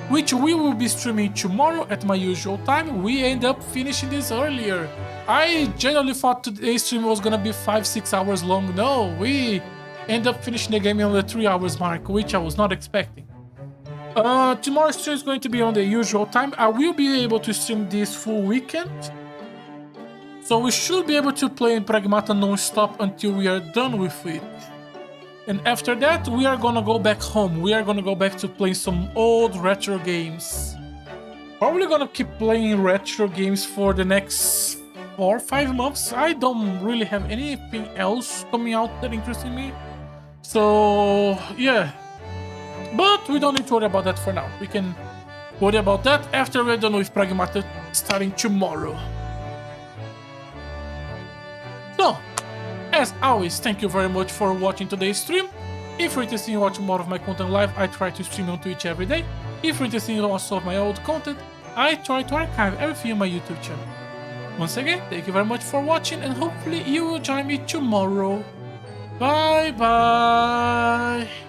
which we will be streaming tomorrow at my usual time. We end up finishing this earlier. I genuinely thought today's stream was going to be 5-6 hours long. No, we end up finishing the game on the 3 hours mark, which I was not expecting. Tomorrow's stream is going to be on the usual time. I will be able to stream this full weekend. So we should be able to play in Pragmata non-stop until we are done with it. And after that, we are gonna go back home. We are gonna go back to play some old retro games. Probably gonna keep playing retro games for the next 4 or 5 months. I don't really have anything else coming out that interests me. So, yeah. But we don't need to worry about that for now. We can worry about that after we're done with Pragmata starting tomorrow. So, as always, thank you very much for watching today's stream. If you're interested in watching more of my content live, I try to stream on Twitch every day. If you're interested in also of my old content, I try to archive everything on my YouTube channel. Once again, thank you very much for watching, and hopefully you will join me tomorrow. Bye bye!